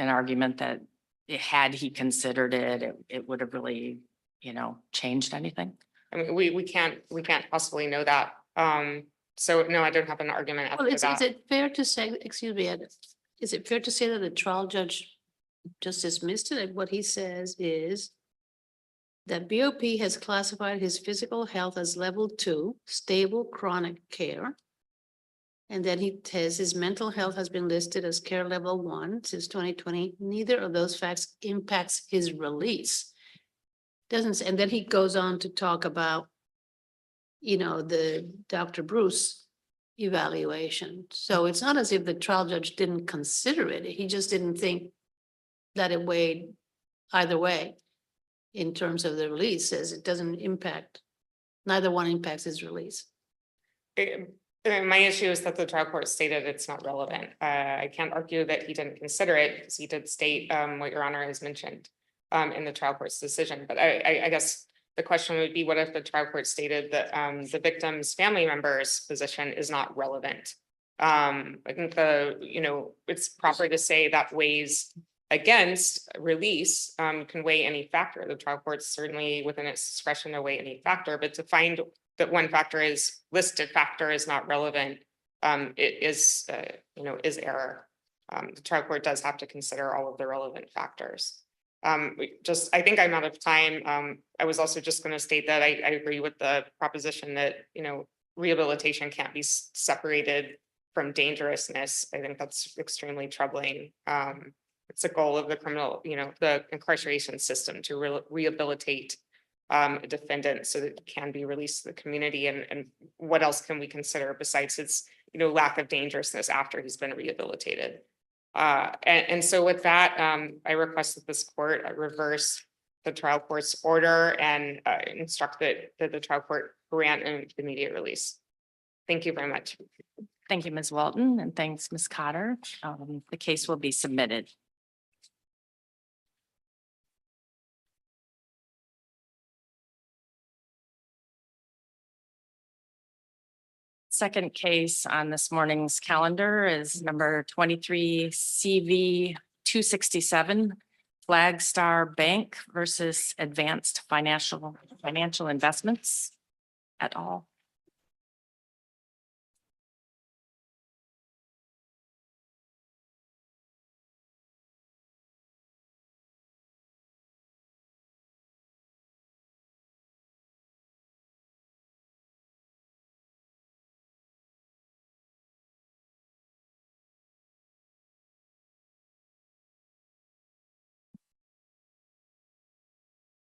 argument that had he considered it, it would have really, changed anything? I mean, we can't possibly know that. So no, I don't have an argument Well, after is that. it fair to say, excuse me, Ed, is it fair to say that the trial judge just dismissed it? And what he says is that BOP has classified his physical health as level 2, stable chronic care. And then he says his mental health has been listed as care level 1 since 2020. Neither of those facts impacts his release. And then he goes on to talk about, the Dr. Bruce evaluation. So it's not as if the trial judge didn't consider it. He just didn't think that it weighed either way in terms of the release, says it doesn't impact, neither one impacts his release. My issue is that the trial court stated it's not relevant. I can't argue that he didn't consider it because he did state what Your Honor has mentioned in the trial court's decision. But I guess the question would be, what if the trial court stated that the victim's family member's position is not relevant? I think it's proper to say that weighs against release, can weigh any factor. The trial court's certainly within its discretion to weigh any factor, but to find that one factor is listed factor is not relevant, it is, is error. The trial court does have to consider all of the relevant factors. I think I'm out of time. I was also just going to state that I agree with the proposition that, rehabilitation can't be separated from dangerousness. I think that's extremely troubling. It's a goal of the criminal, the incarceration system to rehabilitate a defendant so that it can be released to the community. And what else can we consider besides its, lack of dangerousness after he's been rehabilitated? And so with that, I request that this court reverse the trial court's order and instruct that the trial court grant an immediate release. Thank you very much. Thank you, Ms. Walton, and thanks, Ms. Cotter. The case will be submitted. Second case on this morning's calendar is number 23 CV 267, FLAGSTAR Bank versus Advanced Financial Investments et al.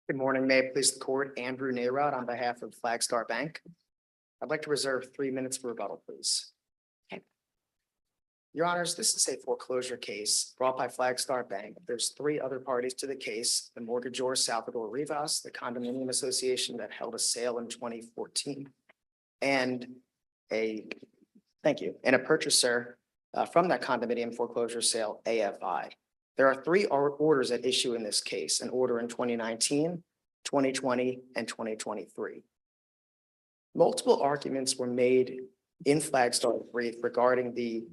Good morning, may it please the court, Andrew Nayrod on behalf of FLAGSTAR Bank. I'd like to reserve 3 minutes for rebuttal, please. Okay. Your Honors, this is a foreclosure case brought by FLAGSTAR Bank. There's 3 other parties to the case: the mortgagor Salvador Rivas, the condominium association that held a sale in 2014, and a purchaser from that condominium foreclosure sale, AFI. There are 3 orders at issue in this case: an order in 2019, 2020, and 2023. Multiple arguments were made in FLAGSTAR's brief regarding the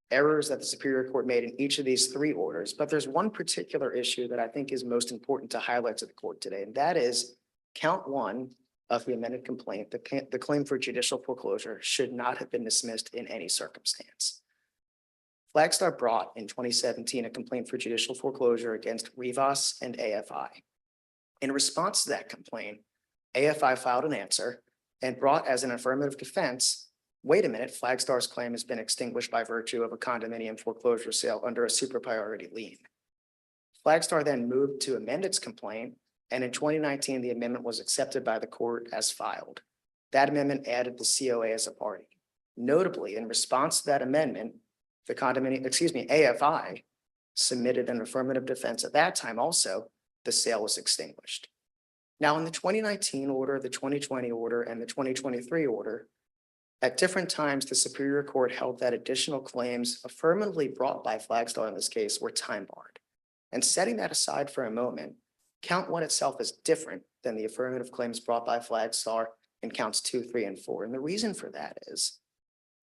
errors that the Superior Court made in each of these 3 orders, but there's one particular issue that I think is most important to highlight to the court today, and that is count 1 of the amended complaint. The claim for judicial foreclosure should not have been dismissed in any circumstance. FLAGSTAR brought in 2017 a complaint for judicial foreclosure against Rivas and AFI. In response to that complaint, AFI filed an answer and brought as an affirmative defense, wait a minute, FLAGSTAR's claim has been extinguished by virtue of a condominium foreclosure sale under a super priority lien. FLAGSTAR then moved to amend its complaint, and in 2019, the amendment was accepted by the court as filed. That amendment added the COA as a party. Notably, in response to that amendment, AFI submitted an affirmative defense at that time also. The sale was extinguished. Now, in the 2019 order, the 2020 order, and the 2023 order, at different times, the Superior Court held that additional claims affirmatively brought by FLAGSTAR in this case were time barred. And setting that aside for a moment, count 1 itself is different than the affirmative claims brought by FLAGSTAR in counts 2, 3, and 4. And the reason for that is,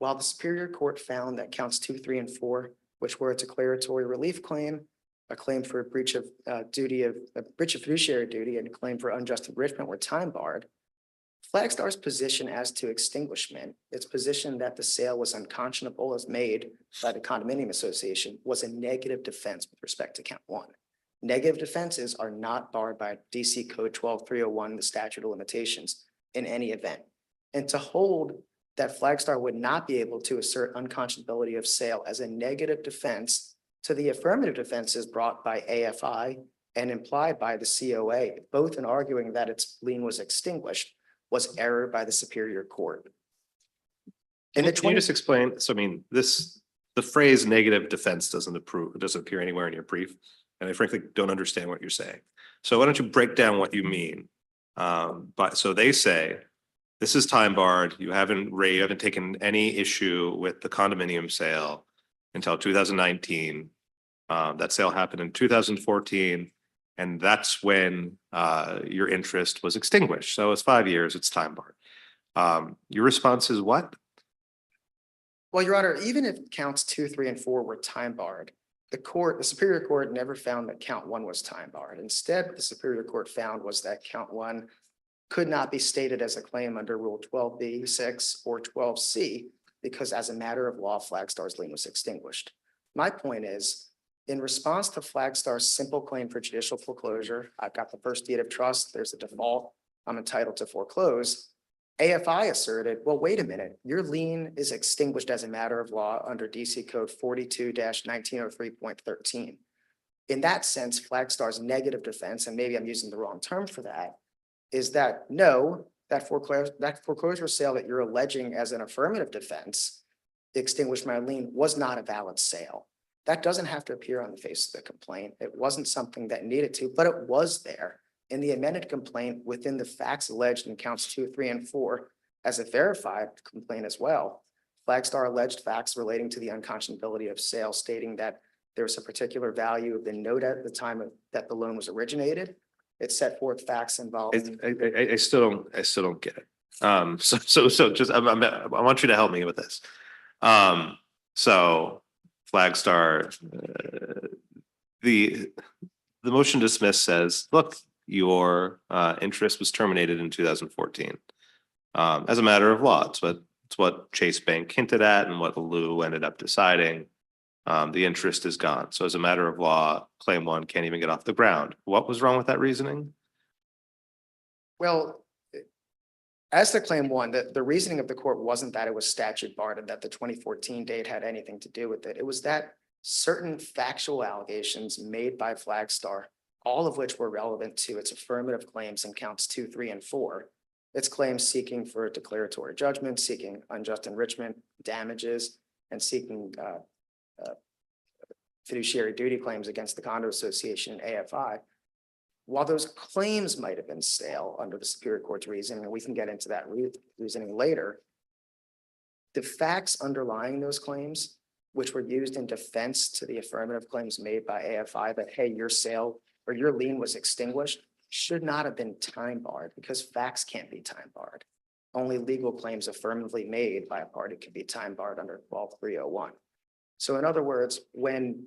while the Superior Court found that counts 2, 3, and 4, which were a declaratory relief claim, a claim for a breach of fiduciary duty, and a claim for unjust enrichment were time barred, FLAGSTAR's position as to extinguishment, its position that the sale was unconscionable as made by the condominium association, was a negative defense with respect to count 1. Negative defenses are not barred by DC Code 12301, the statute of limitations, in any event. And to hold that FLAGSTAR would not be able to assert unconscionability of sale as a negative defense to the affirmative defenses brought by AFI and implied by the COA, both in arguing that its lien was extinguished, was error by the Superior Court. In the Can you just explain? So I mean, the phrase negative defense doesn't appear anywhere in your brief, and I frankly don't understand what you're saying. So why don't you break down what you mean? But so they say this is time barred. You haven't taken any issue with the condominium sale until 2019. That sale happened in 2014. And that's when your interest was extinguished. So it's 5 years, it's time barred. Your response is what? Well, Your Honor, even if counts 2, 3, and 4 were time barred, the Superior Court never found that count 1 was time barred. Instead, what the Superior Court found was that count 1 could not be stated as a claim under Rule 12b-6 or 12c because as a matter of law, FLAGSTAR's lien was extinguished. My point is, in response to FLAGSTAR's simple claim for judicial foreclosure, I've got the first deed of trust, there's a default, I'm entitled to foreclose. AFI asserted, well, wait a minute, your lien is extinguished as a matter of law under DC Code 42-1903.13. In that sense, FLAGSTAR's negative defense, and maybe I'm using the wrong term for that, is that no, that foreclosure sale that you're alleging as an affirmative defense extinguished my lien was not a valid sale. That doesn't have to appear on the face of the complaint. It wasn't something that needed to, but it was there in the amended complaint within the facts alleged in counts 2, 3, and 4 as a verified complaint as well. FLAGSTAR alleged facts relating to the unconscionability of sale, stating that there was a particular value of the note at the time that the loan was originated. It set forth facts involving. I still don't get it. So just I want you to help me with this. So FLAGSTAR, the motion to dismiss says, look, your interest was terminated in 2014. As a matter of law, it's what Chase Bank hinted at and what Lou ended up deciding. The interest is gone. So as a matter of law, claim 1 can't even get off the ground. What was wrong with that reasoning? Well, as to claim 1, the reasoning of the court wasn't that it was statute barred and that the 2014 date had anything to do with it. It was that certain factual allegations made by FLAGSTAR, all of which were relevant to its affirmative claims in counts 2, 3, and 4, its claims seeking for a declaratory judgment, seeking unjust enrichment, damages, and seeking fiduciary duty claims against the condo association and AFI. While those claims might have been stale under the Superior Court's reasoning, and we can get into that reasoning later, the facts underlying those claims, which were used in defense to the affirmative claims made by AFI that, hey, your sale or your lien was extinguished, should not have been time barred because facts can't be time barred. Only legal claims affirmatively made by a party can be time barred under 12301. So in other words, when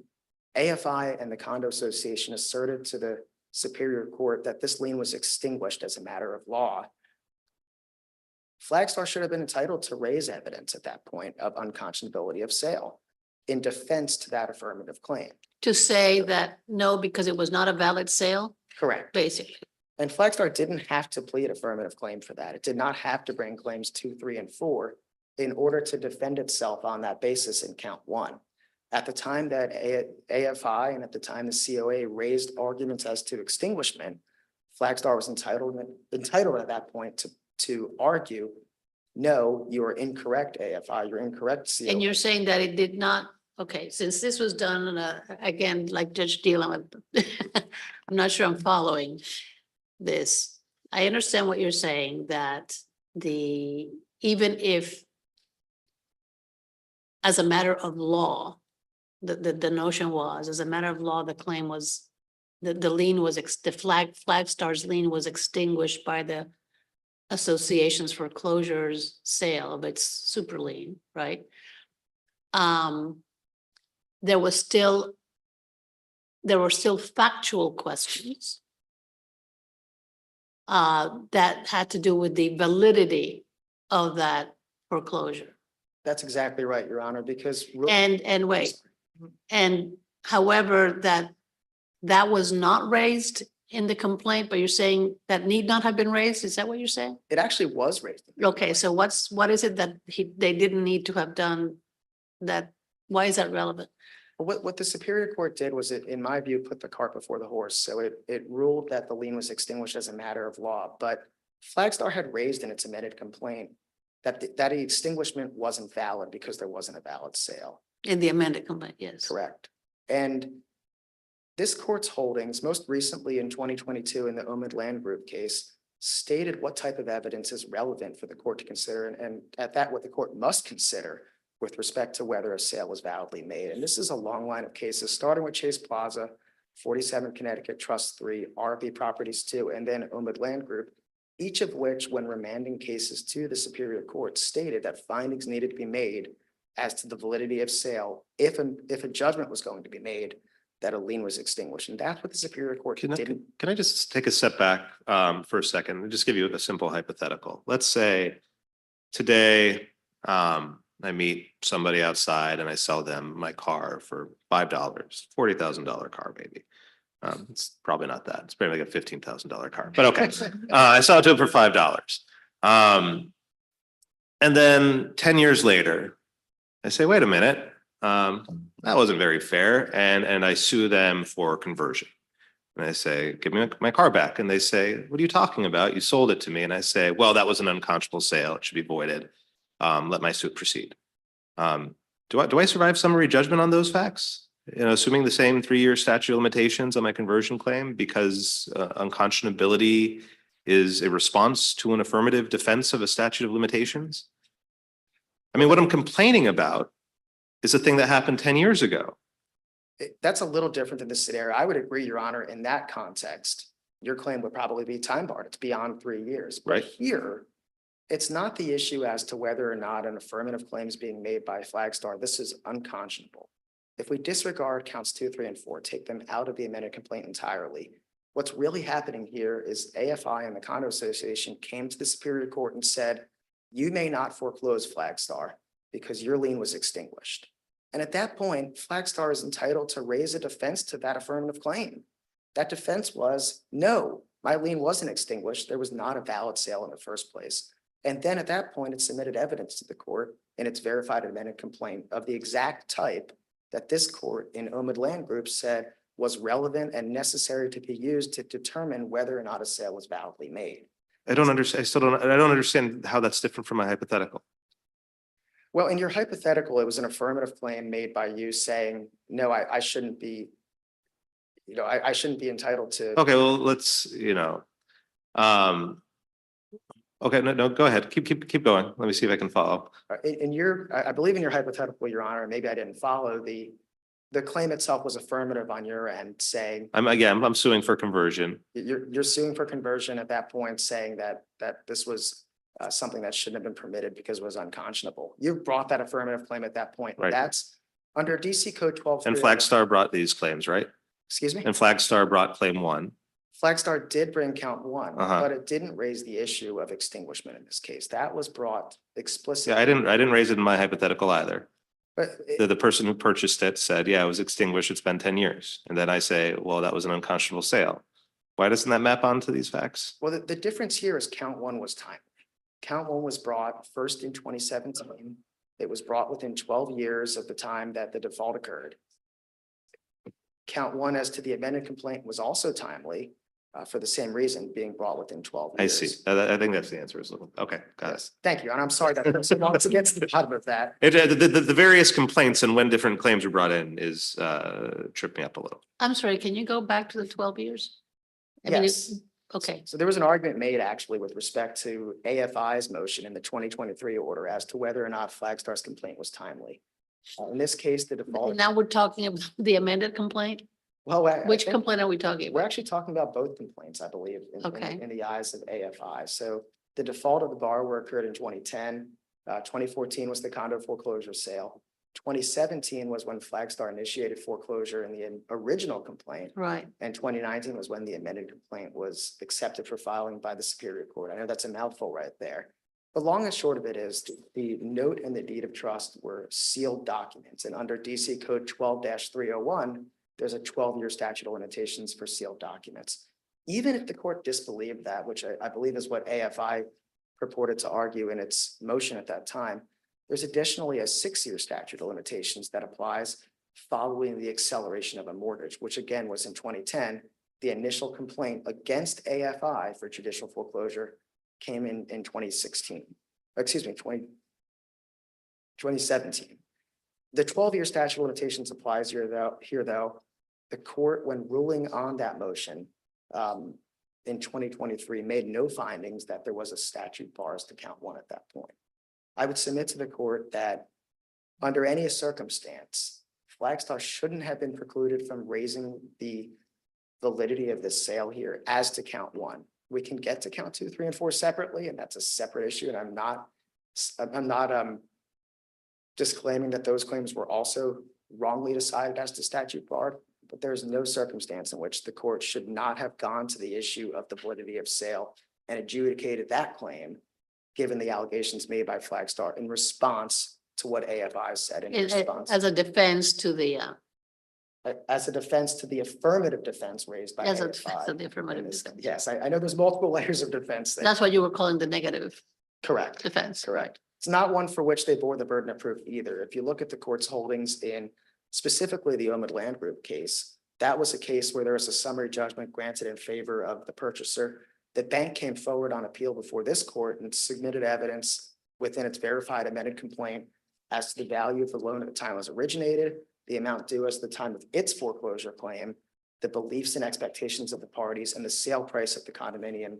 AFI and the condo association asserted to the Superior Court that this lien was extinguished as a matter of law, FLAGSTAR should have been entitled to raise evidence at that point of unconscionability of sale in defense to that affirmative claim. To say that no, because it was not a valid sale, Correct. basically. And FLAGSTAR didn't have to plead affirmative claim for that. It did not have to bring claims 2, 3, and 4 in order to defend itself on that basis in count 1. At the time that AFI and at the time the COA raised arguments as to extinguishment, FLAGSTAR was entitled at that point to argue, no, you are incorrect, AFI, you're incorrect, COA. And you're saying that it did not, okay, since this was done, again, like Judge Deal, I'm not sure I'm following this. I understand what you're saying, that even if as a matter of law, the notion was, as a matter of law, the claim was, the lien was, FLAGSTAR's lien was extinguished by the association's foreclosures sale of its super lien, right? There were still factual questions that had to do with the validity of that foreclosure. That's exactly right, Your Honor, because. And wait, and however, that was not raised in the complaint, but you're saying that need not have been raised? Is that what you're saying? It actually was raised. Okay, so what is it that they didn't need to have done that? Why is that relevant? What the Superior Court did was, it, in my view, put the cart before the horse. So it ruled that the lien was extinguished as a matter of law, but FLAGSTAR had raised in its amended complaint that the extinguishment wasn't valid because there wasn't a valid sale. In the amended complaint, yes. Correct. And this court's holdings, most recently in 2022 in the Omid Land Group case, stated what type of evidence is relevant for the court to consider, and at that, what the court must consider with respect to whether a sale was validly made. And this is a long line of cases, starting with Chase Plaza, 47 Connecticut Trust 3, RV Properties 2, and then Omid Land Group, each of which, when remanding cases to the Superior Court, stated that findings needed to be made as to the validity of sale if a judgment was going to be made that a lien was extinguished. And that's what the Superior Court didn't. Can I just take a step back for a second and just give you a simple hypothetical? Let's say today I meet somebody outside and I sell them my car for $5, $40,000 car maybe. It's probably not that. It's probably like a $15,000 car, but okay. I sell it to them for $5. And then 10 years later, I say, wait a minute, that wasn't very fair. And I sue them for conversion. And I say, give me my car back. And they say, what are you talking about? You sold it to me. And I say, well, that was an unconscionable sale. It should be voided. Let my suit proceed. Do I survive summary judgment on those facts? You know, assuming the same 3-year statute of limitations on my conversion claim because unconscionability is a response to an affirmative defense of a statute of limitations? I mean, what I'm complaining about is a thing that happened 10 years ago. That's a little different than this scenario. I would agree, Your Honor, in that context, your claim would probably be time barred. It's beyond 3 years. But Right. here, it's not the issue as to whether or not an affirmative claim is being made by FLAGSTAR. This is unconscionable. If we disregard counts 2, 3, and 4, take them out of the amended complaint entirely, what's really happening here is AFI and the Condo Association came to the Superior Court and said, you may not foreclose FLAGSTAR because your lien was extinguished. And at that point, FLAGSTAR is entitled to raise a defense to that affirmative claim. That defense was, no, my lien wasn't extinguished. There was not a valid sale in the first place. And then at that point, it submitted evidence to the court in its verified amended complaint of the exact type that this court in Omid Land Group said was relevant and necessary to be used to determine whether or not a sale was validly made. I don't understand, I don't understand how that's different from my hypothetical. Well, in your hypothetical, it was an affirmative claim made by you saying, no, I shouldn't be, I shouldn't be entitled to. Okay, well, let's, okay, no, go ahead. Keep going. Let me see if I can follow. I believe in your hypothetical, Your Honor, maybe I didn't follow the claim itself was affirmative on your end saying I'm suing for conversion. you're suing for conversion at that point, saying that this was something that shouldn't have been permitted because it was unconscionable. You brought that affirmative claim at that point. Right. That's under DC Code 12. And FLAGSTAR brought these claims, right? Excuse me? And FLAGSTAR brought claim 1. FLAGSTAR did bring count 1, Uh-huh. but it didn't raise the issue of extinguishment in this case. That was brought explicitly. Yeah, I didn't raise it in my hypothetical either. But The person who purchased it said, yeah, it was extinguished. It's been 10 years. And then I say, well, that was an unconscionable sale. Why doesn't that map onto these facts? well, the difference here is count 1 was timely. Count 1 was brought first in 2017. It was brought within 12 years of the time that the default occurred. Count 1 as to the amended complaint was also timely for the same reason, being brought within 12 I years. see. I think that's the answer. Okay, got it. Yes, thank you. And I'm sorry that took so long to get to the bottom of that. The various complaints and when different claims were brought in is tripped me up a little. I'm sorry, can you go back to the 12 years? I mean, Yes. Okay, So there was an argument made actually with respect to AFI's motion in the 2023 order as to whether or not FLAGSTAR's complaint was timely. In this case, the default, now we're talking about the amended complaint. well, I Which think complaint are we talking we're about? actually talking about both complaints, I believe, Okay. in the eyes of AFI. So the default of the borrower occurred in 2010. 2014 was the condo foreclosure sale. 2017 was when FLAGSTAR initiated foreclosure in the original complaint. Right, And 2019 was when the amended complaint was accepted for filing by the Superior Court. I know that's a mouthful right there. The long and short of it is the note and the deed of trust were sealed documents. And under DC Code 12-301, there's a 12-year statute of limitations for sealed documents. Even if the court disbelieved that, which I believe is what AFI purported to argue in its motion at that time, there's additionally a 6-year statute of limitations that applies following the acceleration of a mortgage, which again was in 2010. The initial complaint against AFI for judicial foreclosure came in 2016, excuse me, 2017. The 12-year statute of limitations applies here though. The court, when ruling on that motion in 2023, made no findings that there was a statute bars to count 1 at that point. I would submit to the court that under any circumstance, FLAGSTAR shouldn't have been precluded from raising the validity of this sale here as to count 1. We can get to count 2, 3, and 4 separately, and that's a separate issue. And I'm not disclaiming that those claims were also wrongly decided as to statute barred, but there's no circumstance in which the court should not have gone to the issue of the validity of sale and adjudicated that claim, given the allegations made by FLAGSTAR in response to what AFI said in response. as a defense to the, As a defense to the affirmative defense raised by as a defense AFI. of the affirmative in this- defense. Yes, I know there's multiple layers of defense there. That's what you were calling the negative Correct. defense. Correct. It's not one for which they bore the burden of proof either. If you look at the court's holdings in specifically the Omid Land Group case, that was a case where there was a summary judgment granted in favor of the purchaser. The bank came forward on appeal before this court and submitted evidence within its verified amended complaint as to the value of the loan at the time it was originated, the amount due as the time of its foreclosure claim, the beliefs and expectations of the parties, and the sale price of the condominium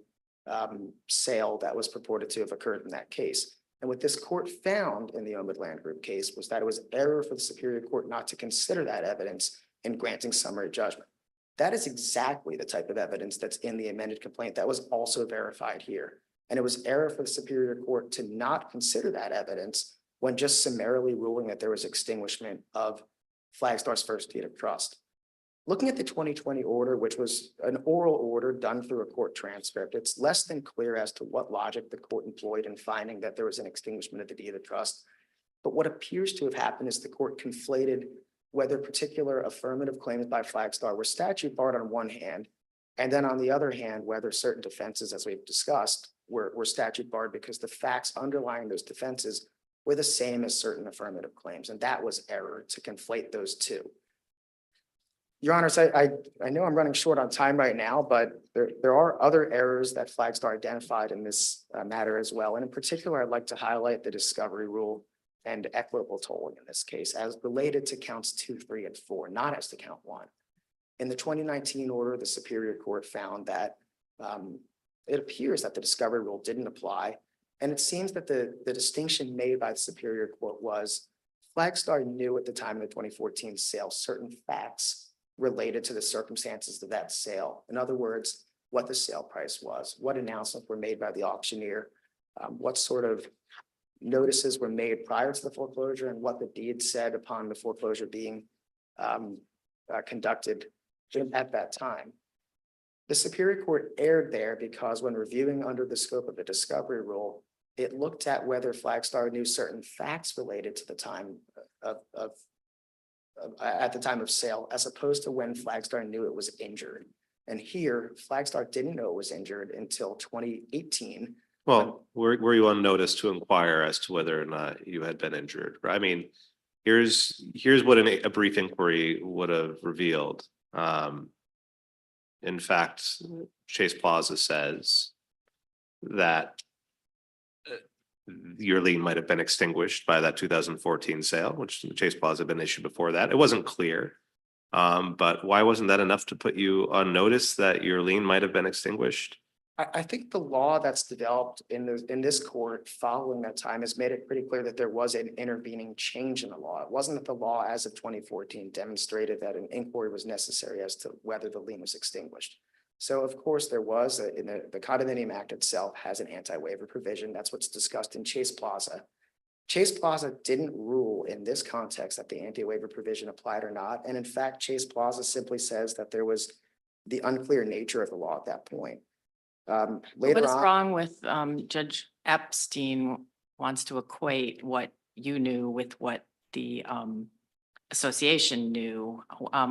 sale that was purported to have occurred in that case. And what this court found in the Omid Land Group case was that it was error for the Superior Court not to consider that evidence in granting summary judgment. That is exactly the type of evidence that's in the amended complaint that was also verified here. And it was error for the Superior Court to not consider that evidence when just summarily ruling that there was extinguishment of FLAGSTAR's first deed of trust. Looking at the 2020 order, which was an oral order done through a court transcript, it's less than clear as to what logic the court employed in finding that there was an extinguishment of the deed of trust. But what appears to have happened is the court conflated whether particular affirmative claims by FLAGSTAR were statute barred on one hand, and then on the other hand, whether certain defenses, as we've discussed, were statute barred because the facts underlying those defenses were the same as certain affirmative claims. And that was error to conflate those two. Your Honors, I know I'm running short on time right now, but there are other errors that FLAGSTAR identified in this matter as well. And in particular, I'd like to highlight the discovery rule and equitable tolling in this case as related to counts 2, 3, and 4, not as to count 1. In the 2019 order, the Superior Court found that it appears that the discovery rule didn't apply. And it seems that the distinction made by the Superior Court was FLAGSTAR knew at the time of the 2014 sale certain facts related to the circumstances of that sale. In other words, what the sale price was, what announcements were made by the auctioneer, what sort of notices were made prior to the foreclosure, and what the deed said upon the foreclosure being conducted at that time. The Superior Court erred there because when reviewing under the scope of the discovery rule, it looked at whether FLAGSTAR knew certain facts related to the time at the time of sale, as opposed to when FLAGSTAR knew it was injured. And here, FLAGSTAR didn't know it was injured until 2018. Well, were you on notice to inquire as to whether or not you had been injured? I mean, here's what a brief inquiry would have revealed. In fact, Chase Plaza says that your lien might have been extinguished by that 2014 sale, which Chase Plaza had been issued before that. It wasn't clear. But why wasn't that enough to put you on notice that your lien might have been extinguished? I think the law that's developed in this court following that time has made it pretty clear that there was an intervening change in the law. It wasn't that the law as of 2014 demonstrated that an inquiry was necessary as to whether the lien was extinguished. So of course there was in the Condominium Act itself has an anti-waiver provision. That's what's discussed in Chase Plaza. Chase Plaza didn't rule in this context that the anti-waiver provision applied or not. And in fact, Chase Plaza simply says that there was the unclear nature of the law at that point. What Later is on, wrong with Judge Epstein wants to equate what you knew with what the association knew?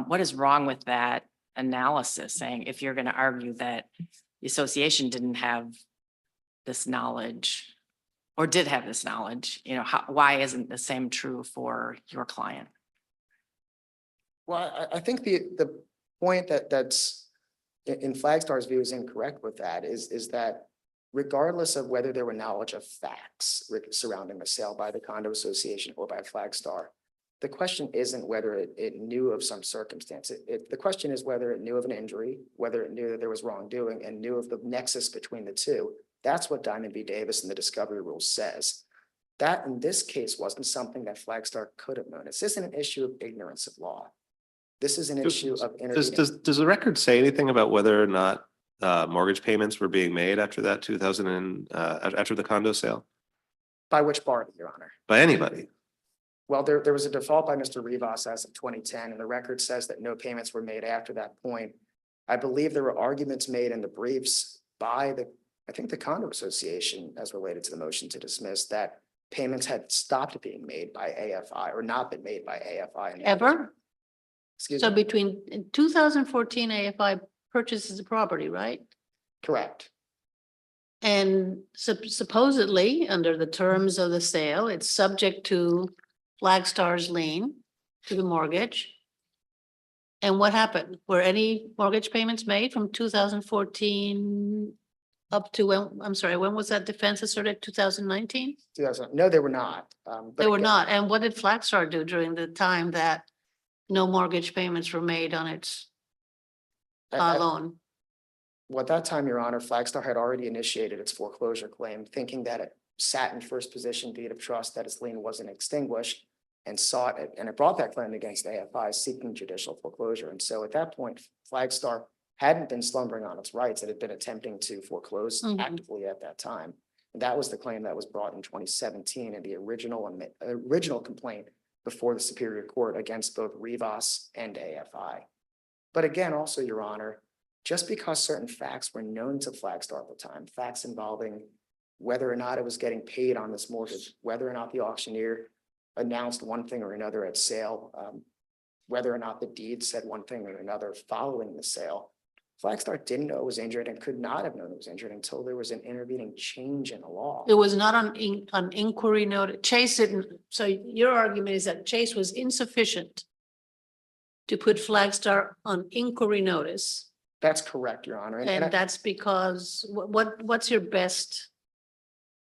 What is wrong with that analysis, saying if you're going to argue that the association didn't have this knowledge or did have this knowledge, you know, why isn't the same true for your client? well, I think the point that's in FLAGSTAR's view is incorrect with that is that regardless of whether there were knowledge of facts surrounding the sale by the condo association or by FLAGSTAR, the question isn't whether it knew of some circumstance. The question is whether it knew of an injury, whether it knew that there was wrongdoing and knew of the nexus between the two. That's what Diamond v. Davis and the discovery rule says. That in this case wasn't something that FLAGSTAR could have known. This isn't an issue of ignorance of law. This is an issue of intervening. Does the record say anything about whether or not mortgage payments were being made after that after the condo sale? By which party, Your Honor? By anybody? Well, there was a default by Mr. Rivas as of 2010, and the record says that no payments were made after that point. I believe there were arguments made in the briefs by I think the condo association as related to the motion to dismiss that payments had stopped being made by AFI or not been made by AFI. Ever? Excuse So me? between in 2014, AFI purchases the property, right? Correct. And supposedly, under the terms of the sale, it's subject to FLAGSTAR's lien to the mortgage. And what happened? Were any mortgage payments made from 2014 up to when, I'm sorry, when was that defense asserted? 2019? No, they were not. But They were again, not. And what did FLAGSTAR do during the time that no mortgage payments were made on its loan? Well, at that time, Your Honor, FLAGSTAR had already initiated its foreclosure claim, thinking that it sat in first position deed of trust, that its lien wasn't extinguished, and sought it, and it brought that claim against AFI seeking judicial foreclosure. And so at that point, FLAGSTAR hadn't been slumbering on its rights. It had been attempting to foreclose Mhm. actively at that time. And that was the claim that was brought in 2017 in the original complaint before the Superior Court against both Rivas and AFI. But again, also, Your Honor, just because certain facts were known to FLAGSTAR at the time, facts involving whether or not it was getting paid on this mortgage, whether or not the auctioneer announced one thing or another at sale, whether or not the deed said one thing or another following the sale, FLAGSTAR didn't know it was injured and could not have known it was injured until there was an intervening change in the law. It was not on inquiry note. Chase didn't, so your argument is that Chase was insufficient to put FLAGSTAR on inquiry notice. That's correct, Your Honor. And I- And that's because, what's your best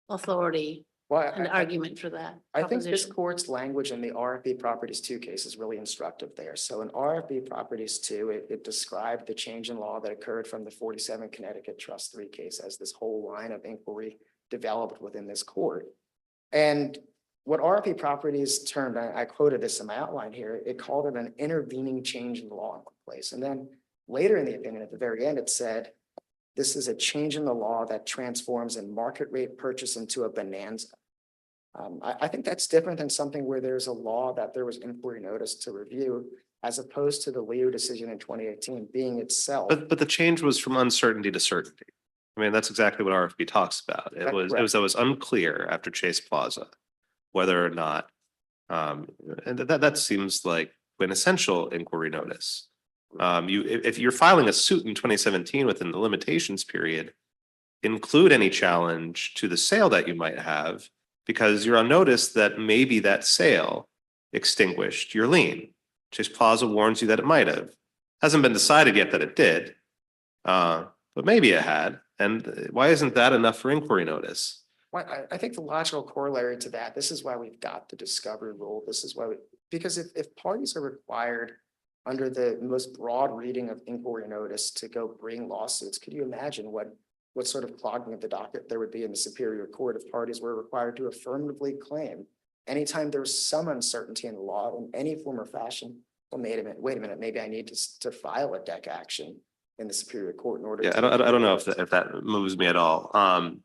authority well, and argument for that? I think this proposition? court's language in the RFB Properties 2 case is really instructive there. So in RFB Properties 2, it described the change in law that occurred from the 47 Connecticut Trust 3 case as this whole line of inquiry developed within this court. And what RFB Properties termed, I quoted this in my outline here, it called it an intervening change in the law in one place. And then later in the opinion, at the very end, it said, this is a change in the law that transforms a market rate purchase into a bonanza. I think that's different than something where there's a law that there was inquiry notice to review, as opposed to the Leo decision in 2018 being itself. But the change was from uncertainty to certainty. I mean, that's exactly what RFB talks about. It was, it was unclear after Chase Plaza whether or not, and that seems like an essential inquiry notice. If you're filing a suit in 2017 within the limitations period, include any challenge to the sale that you might have, because you're on notice that maybe that sale extinguished your lien. Chase Plaza warns you that it might have. Hasn't been decided yet that it did, but maybe it had. And why isn't that enough for inquiry notice? Well, I think the logical corollary to that, this is why we've got the discovery rule. This is why because if parties are required under the most broad reading of inquiry notice to go bring lawsuits, could you imagine what sort of clogging of the docket there would be in the Superior Court if parties were required to affirmatively claim anytime there was some uncertainty in the law in any form or fashion? Well, wait a minute, maybe I need to file a deck action in the Superior Court in order. Yeah, I don't know if that moves me at all.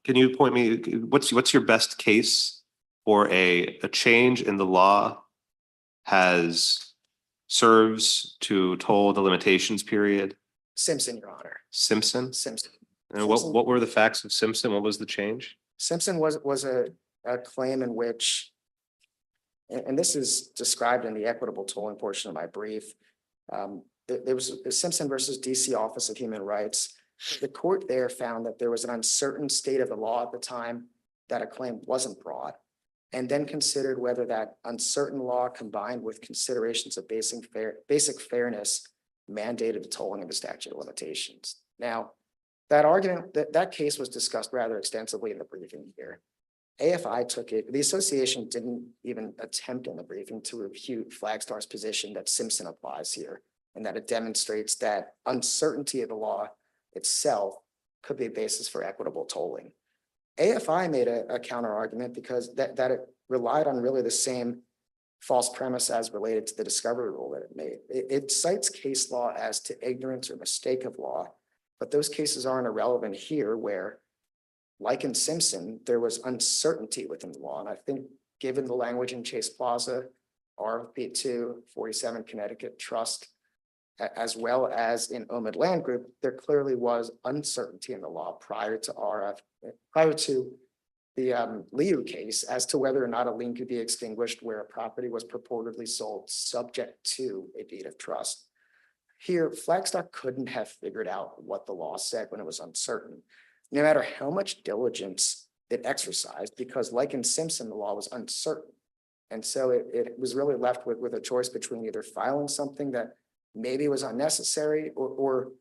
Can you point me, what's your best case for a change in the law serves to toll the limitations period? Simpson, Your Honor. Simpson? Simpson. And what were the facts of Simpson? What was the change? Simpson was a claim in which, and this is described in the equitable tolling portion of my brief. There was Simpson versus DC Office of Human Rights. The court there found that there was an uncertain state of the law at the time that a claim wasn't brought, and then considered whether that uncertain law combined with considerations of basic fairness mandated the tolling of the statute of limitations. Now, that argument, that case was discussed rather extensively in the briefing here. AFI took it, the association didn't even attempt in the briefing to refute FLAGSTAR's position that Simpson applies here, and that it demonstrates that uncertainty of the law itself could be a basis for equitable tolling. AFI made a counter argument because that it relied on really the same false premise as related to the discovery rule that it made. It cites case law as to ignorance or mistake of law, but those cases aren't irrelevant here where, like in Simpson, there was uncertainty within the law. And I think given the language in Chase Plaza, RFP 2, 47 Connecticut Trust, as well as in Omid Land Group, there clearly was uncertainty in the law prior to the Liu case as to whether or not a lien could be extinguished where a property was purportedly sold subject to a deed of trust. Here, FLAGSTAR couldn't have figured out what the law said when it was uncertain, no matter how much diligence it exercised, because like in Simpson, the law was uncertain. And so it was really left with a choice between either filing something that maybe was unnecessary or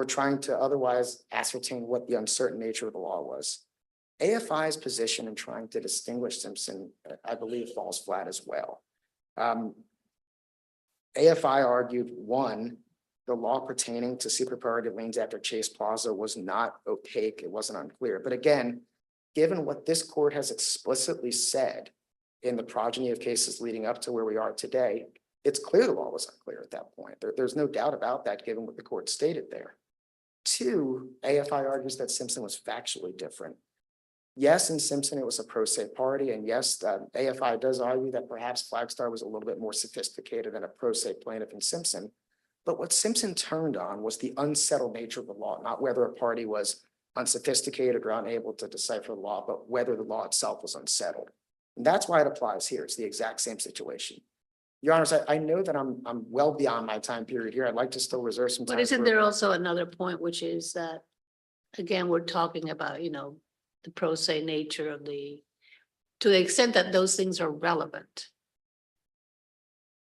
trying to otherwise ascertain what the uncertain nature of the law was. AFI's position in trying to distinguish Simpson, I believe, falls flat as well. AFI argued, one, the law pertaining to super priority liens after Chase Plaza was not opaque, it wasn't unclear. But again, given what this court has explicitly said in the progeny of cases leading up to where we are today, it's clear the law was unclear at that point. There's no doubt about that, given what the court stated there. Two, AFI argues that Simpson was factually different. Yes, in Simpson, it was a pro se party, and yes, AFI does argue that perhaps FLAGSTAR was a little bit more sophisticated than a pro se plaintiff in Simpson. But what Simpson turned on was the unsettled nature of the law, not whether a party was unsophisticated or unable to decipher the law, but whether the law itself was unsettled. And that's why it applies here. It's the exact same situation. Your Honors, I know that I'm well beyond my time period here. I'd like to still reserve some time. But isn't there also another point, which is that, again, we're talking about, the pro se nature of to the extent that those things are relevant.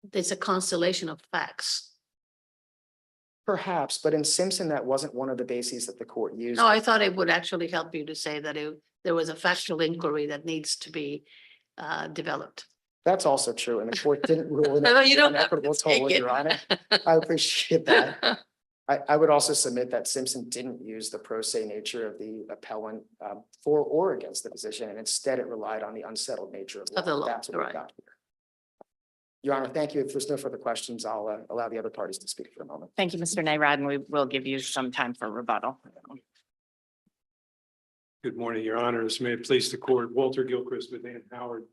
there's a constellation of facts. Perhaps, but in Simpson, that wasn't one of the bases that the court used. No, I thought it would actually help you to say that there was a factual inquiry that needs to be developed. That's also true, and the court didn't rule in No, you don't have equitable to take toll, it. Your Honor. I appreciate that. I would also submit that Simpson didn't use the pro se nature of the appellant for or against the position, and instead it relied on the unsettled nature Of the law, That's what we right. got here. Your Honor, thank you. If there's no further questions, I'll allow the other parties to speak for a moment. Thank you, Mr. Nayrad, and we will give you some time for rebuttal. Good morning, your honors. May it please the court, Walter Gilchrist with Ann Howard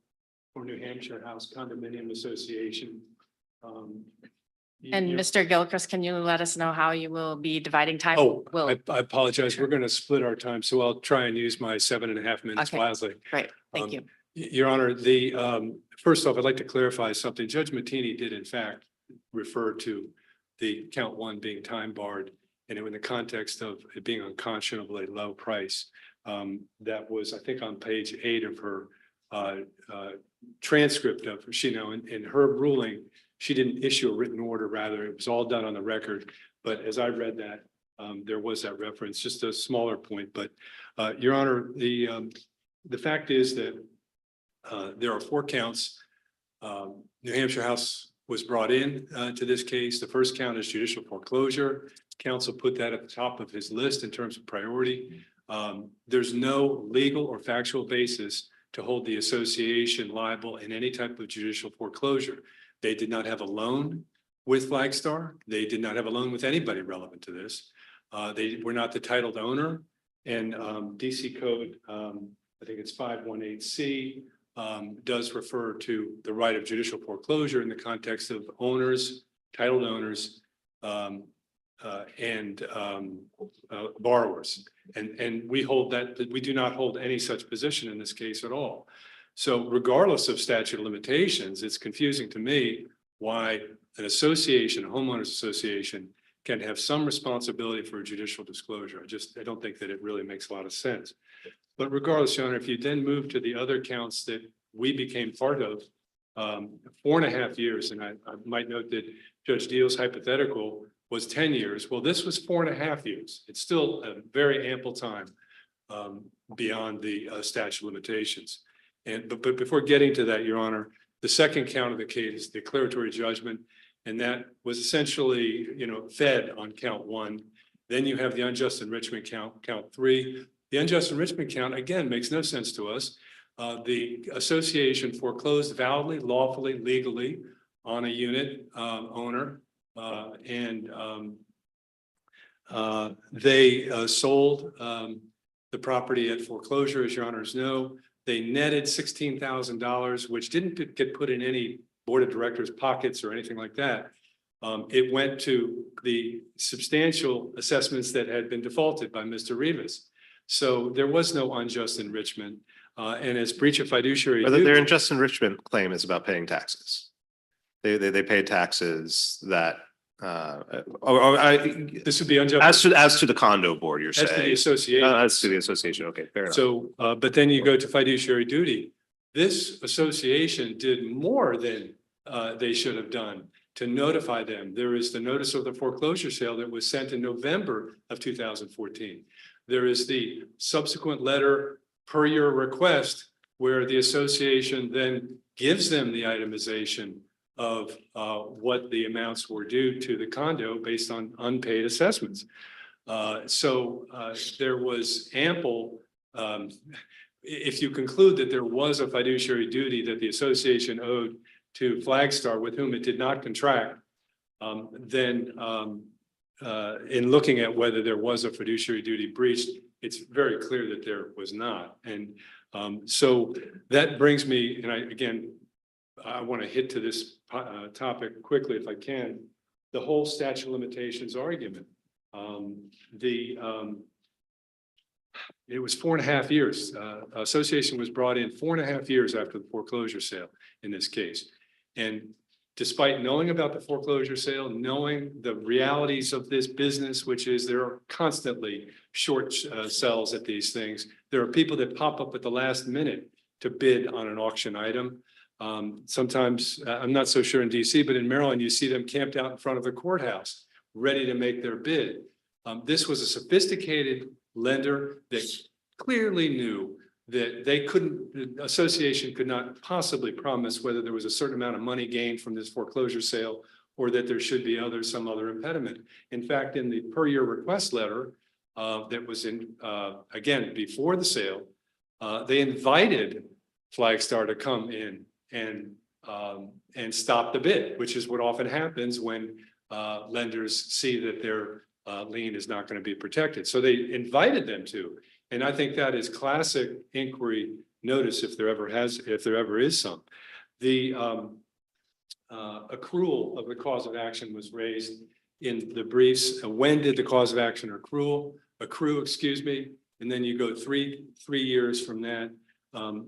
for New Hampshire House Condominium Association. And you- Mr. Gilchrist, can you let us know how you will be dividing time? Oh, Will, I apologize. We're going to split our time, so I'll try and use my 7.5 minutes Okay. wisely. great, thank um, you. Your Honor, first off, I'd like to clarify something. Judge Matini did in fact refer to the count one being time barred, and in the context of it being unconscionably low price. That was, I think, on page 8 of her transcript of, in her ruling, she didn't issue a written order, rather it was all done on the record. But as I read that, there was that reference, just a smaller point. But Your Honor, the fact is that there are 4 counts. New Hampshire House was brought in to this case. The first count is judicial foreclosure. Counsel put that at the top of his list in terms of priority. There's no legal or factual basis to hold the association liable in any type of judicial foreclosure. They did not have a loan with FLAGSTAR. They did not have a loan with anybody relevant to this. They were not the titled owner. And DC code, I think it's 518C, does refer to the right of judicial foreclosure in the context of owners, titled owners, and borrowers. And we hold that we do not hold any such position in this case at all. So regardless of statute of limitations, it's confusing to me why an association, a homeowners association, can have some responsibility for a judicial disclosure. I don't think that it really makes a lot of sense. But regardless, Your Honor, if you then move to the other counts that we became part of, 4.5 years, and I might note that Judge Deal's hypothetical was 10 years. Well, this was 4.5 years. It's still a very ample time beyond the statute of limitations. But before getting to that, Your Honor, the second count of the case is declaratory judgment, and that was essentially, fed on count 1. Then you have the unjust enrichment count 3. The unjust enrichment count, again, makes no sense to us. The association foreclosed validly, lawfully, legally on a unit owner, and they sold the property at foreclosure, as Your Honors know. They netted $16,000, which didn't get put in any board of directors' pockets or anything like that. It went to the substantial assessments that had been defaulted by Mr. Rivas. So there was no unjust enrichment. And as breach of fiduciary But duty- their unjust enrichment claim is about paying taxes. They paid taxes that, this would be unjust. as to the condo board, you're As to the saying. association. As to the association, okay, fair enough. So, but then you go to fiduciary duty. This association did more than they should have done to notify them. There is the notice of the foreclosure sale that was sent in November of 2014. There is the subsequent letter per your request where the association then gives them the itemization of what the amounts were due to the condo based on unpaid assessments. So there was ample, if you conclude that there was a fiduciary duty that the association owed to FLAGSTAR with whom it did not contract, then in looking at whether there was a fiduciary duty breached, it's very clear that there was not. And so that brings me, and I want to hit to this topic quickly if I can, the whole statute of limitations argument. It was 4.5 years. Association was brought in 4.5 years after the foreclosure sale in this case. And despite knowing about the foreclosure sale, knowing the realities of this business, which is there are constantly short sells at these things. There are people that pop up at the last minute to bid on an auction item. Sometimes, I'm not so sure in DC, but in Maryland, you see them camped out in front of the courthouse, ready to make their bid. This was a sophisticated lender that clearly knew that the association could not possibly promise whether there was a certain amount of money gained from this foreclosure sale or that there should be some other impediment. In fact, in the per year request letter that was again, before the sale, they invited FLAGSTAR to come in and stop the bid, which is what often happens when lenders see that their lien is not going to be protected. So they invited them to, and I think that is classic inquiry notice if there ever is some. The accrual of the cause of action was raised in the briefs. When did the cause of action accrue, excuse me, and then you go three years from that.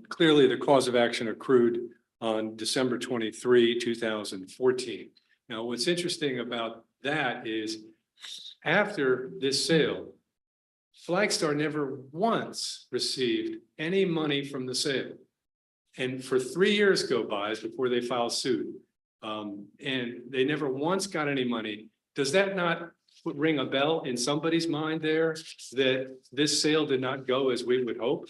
Clearly the cause of action accrued on December 23, 2014. Now, what's interesting about that is after this sale, FLAGSTAR never once received any money from the sale. And for 3 years go by before they filed suit. And they never once got any money. Does that not ring a bell in somebody's mind there that this sale did not go as we would hope?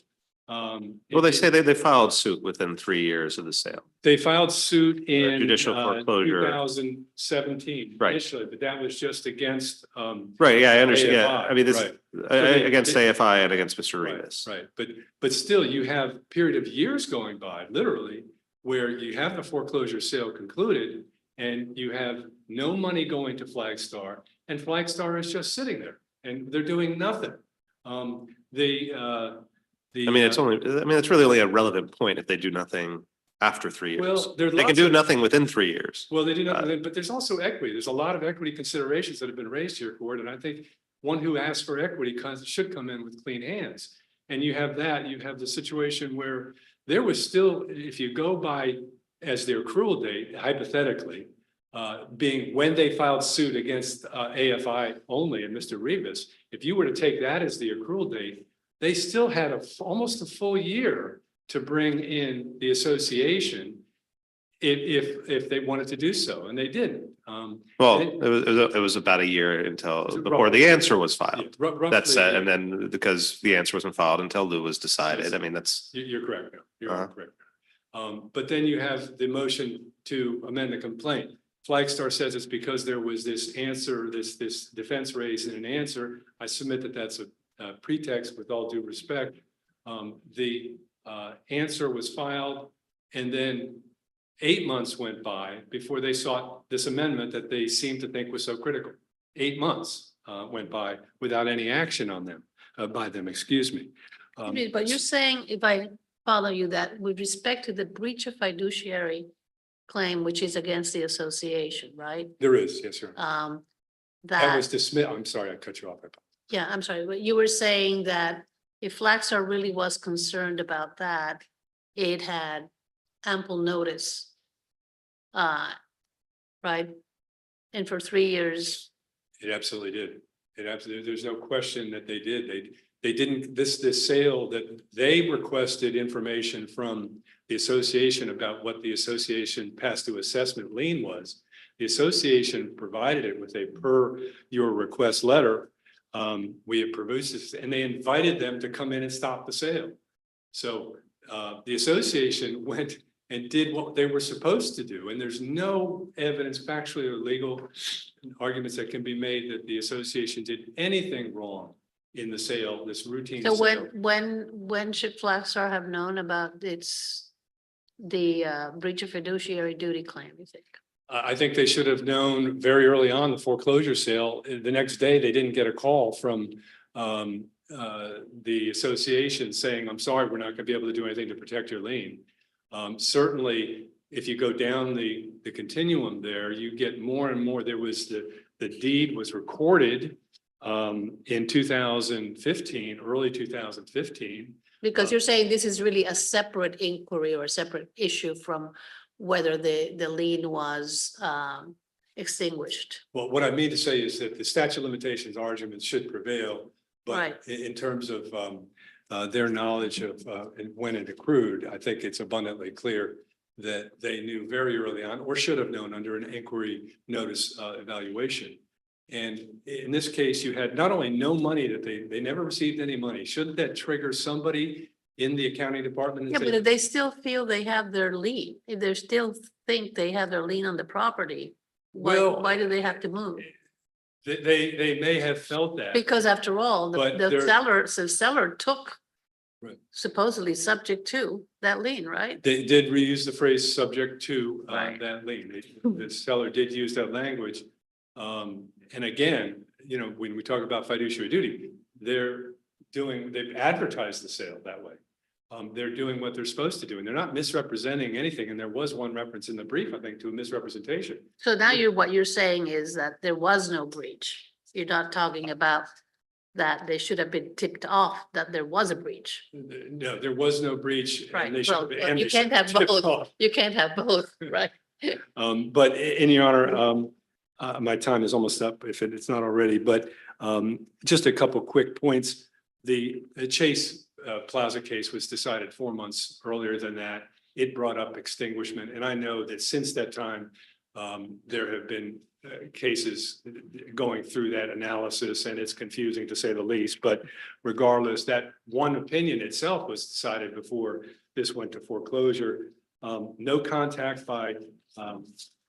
Well, they say they filed suit within 3 years of the sale. They filed suit in Judicial foreclosure. 2017 Right. initially, but that was just against Right, yeah, I understand. Yeah, AFI, I mean, this, right. against AFI and against Mr. Right, Rivas. right. But still you have a period of years going by, literally, where you have the foreclosure sale concluded and you have no money going to FLAGSTAR and FLAGSTAR is just sitting there and they're doing nothing. I mean, it's really only a relevant point if they do nothing after 3 years. Well, there's They can lots do of- nothing within 3 years. Well, they do not, but there's also equity. There's a lot of equity considerations that have been raised here, Court, and I think one who asks for equity should come in with clean hands. And you have the situation where there was still, if you go by as their accrual date, hypothetically, being when they filed suit against AFI only and Mr. Rivas, if you were to take that as the accrual date, they still had almost a full year to bring in the association if they wanted to do so, and they didn't. Well, they- it was about a year before Roughly. the answer was filed. Roughly, That's and then because the answer wasn't filed until Lou was decided. I mean, that's You're correct. You're Uh-huh. correct. But then you have the motion to amend the complaint. FLAGSTAR says it's because there was this answer, this defense raised in an answer. I submit that that's a pretext with all due respect. The answer was filed and then 8 months went by before they sought this amendment that they seemed to think was so critical. 8 months went by without any action on them, by them, excuse me. But you're saying, if I follow you, that with respect to the breach of fiduciary claim, which is against the association, right? There is, yes, sir. That was That, dismissed. I'm sorry, I cut you off. yeah, I'm sorry, but you were saying that if FLAGSTAR really was concerned about that, it had ample notice. Right? And for 3 years, It absolutely did. There's no question that they did. They didn't, this sale that they requested information from the association about what the association past due assessment lien was. The association provided it with a per your request letter. We have produced this and they invited them to come in and stop the sale. So the association went and did what they were supposed to do. And there's no evidence, factually or legal arguments that can be made that the association did anything wrong in the sale, this routine so sale. when should FLAGSTAR have known about the breach of fiduciary duty claim, you think? I think they should have known very early on the foreclosure sale. The next day, they didn't get a call from the association saying, I'm sorry, we're not gonna be able to do anything to protect your lien. Certainly, if you go down the continuum there, you get more and more. There was the deed was recorded in 2015, early 2015. Because you're saying this is really a separate inquiry or a separate issue from whether the lien was extinguished. Well, what I mean to say is that the statute of limitations arguments should prevail, but Right. in terms of their knowledge of when it accrued, I think it's abundantly clear that they knew very early on or should have known under an inquiry notice evaluation. And in this case, you had not only no money that they never received any money. Shouldn't that trigger somebody in the accounting department? and Yeah, say, but if they still feel they have their lien, if they still think they have their lien on the property, Well- why do they have to move? They may have felt that. Because after all, But the there- seller took Right. supposedly subject to that lien, right? They did reuse the phrase subject to Right. that lien. The seller did use that language. And again, when we talk about fiduciary duty, they've advertised the sale that way. They're doing what they're supposed to do, and they're not misrepresenting anything. And there was one reference in the brief, I think, to a misrepresentation. So now what you're saying is that there was no breach. You're not talking about that they should have been tipped off that there was a breach. No, there was no breach. and Right, they should well, have- and you they should can't have tipped both. off. You can't have both, right? But in your honor, my time is almost up if it's not already, but just a couple quick points. The Chase Plaza case was decided 4 months earlier than that. It brought up extinguishment. And I know that since that time, there have been cases going through that analysis, and it's confusing to say the least. But regardless, that one opinion itself was decided before this went to foreclosure. No contact by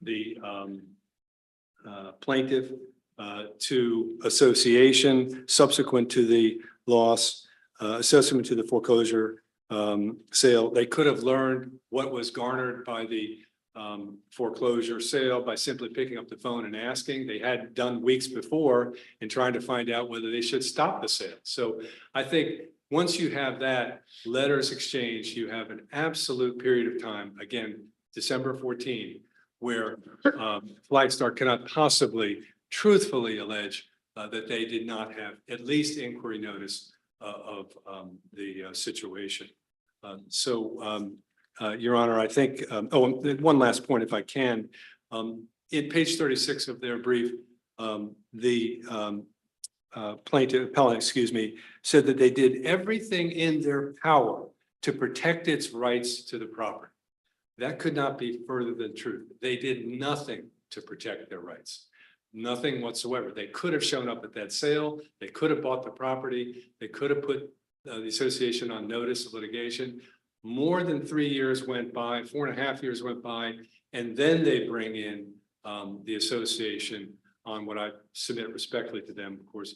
the plaintiff to association subsequent to the loss, subsequent to the foreclosure sale. They could have learned what was garnered by the foreclosure sale by simply picking up the phone and asking. They had done weeks before and trying to find out whether they should stop the sale. So I think once you have that letters exchanged, you have an absolute period of time, again, December 14, where FLAGSTAR cannot possibly truthfully allege that they did not have at least inquiry notice of the situation. Your Honor, I think, and one last point, if I can. In page 36 of their brief, the appellant, said that they did everything in their power to protect its rights to the property. That could not be further than true. They did nothing to protect their rights. Nothing whatsoever. They could have shown up at that sale. They could have bought the property. They could have put the association on notice of litigation. More than 3 years went by, 4.5 years went by, and then they bring in the association on what I submit respectfully to them, of course,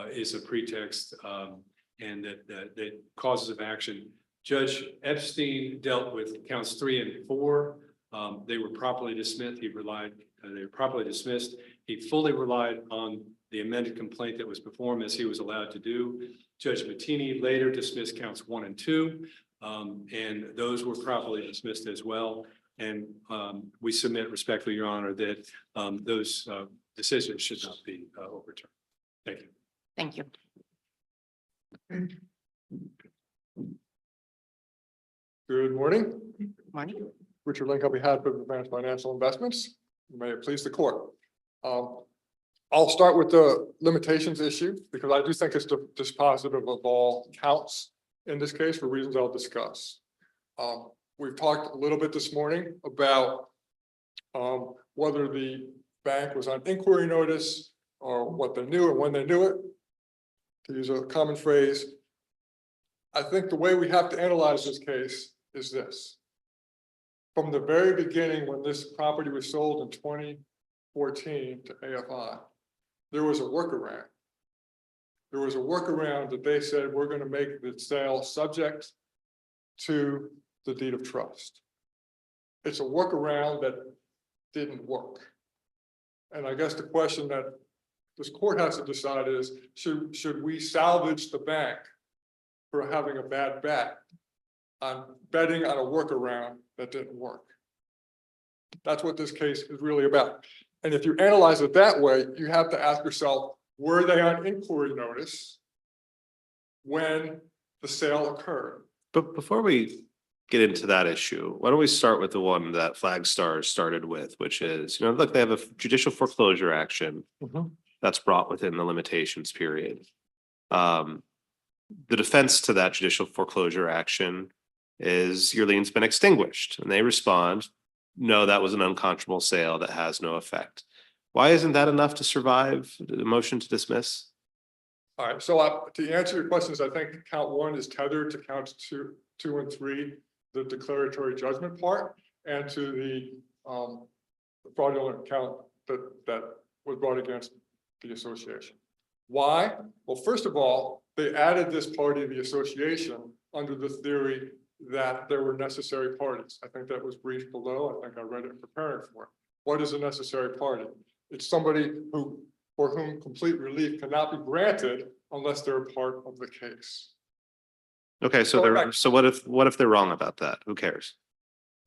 is a pretext and that causes of action. Judge Epstein dealt with counts 3 and 4. They were properly dismissed. They were properly dismissed. He fully relied on the amended complaint that was performed as he was allowed to do. Judge Mattini later dismissed counts 1 and 2. And those were properly dismissed as well. And we submit respectfully, Your Honor, that those decisions should not be overturned. Thank you. Thank you. Good morning. Morning. Richard Link on behalf of Advanced Financial Investments. May it please the court. I'll start with the limitations issue because I do think it's dispositive of all counts in this case for reasons I'll discuss. We've talked a little bit this morning about whether the bank was on inquiry notice or what they knew and when they knew it. To use a common phrase, I think the way we have to analyze this case is this. From the very beginning, when this property was sold in 2014 to AFI, there was a workaround. There was a workaround that they said, we're going to make the sale subject to the deed of trust. It's a workaround that didn't work. And I guess the question that this court has to decide is, should we salvage the bank for having a bad bet on betting on a workaround that didn't work? That's what this case is really about. And if you analyze it that way, you have to ask yourself, were they on inquiry notice when the sale occurred? But before we get into that issue, why don't we start with the one that FLAGSTAR started with, which is, look, they have a judicial foreclosure action that's brought within the limitations period. The defense to that judicial foreclosure action is your lien's been extinguished. And they respond, no, that was an unconscionable sale that has no effect. Why isn't that enough to survive the motion to dismiss? All right, so to answer your questions, I think count one is tethered to counts two and three, the declaratory judgment part, and to the fraudulent count that was brought against the association. Why? Well, first of all, they added this party of the association under the theory that there were necessary parties. I think that was briefed below. I think I read it preparing for it. What is a necessary party? It's somebody for whom complete relief cannot be granted unless they're a part of the case. Okay, so what if they're wrong about that? Who cares?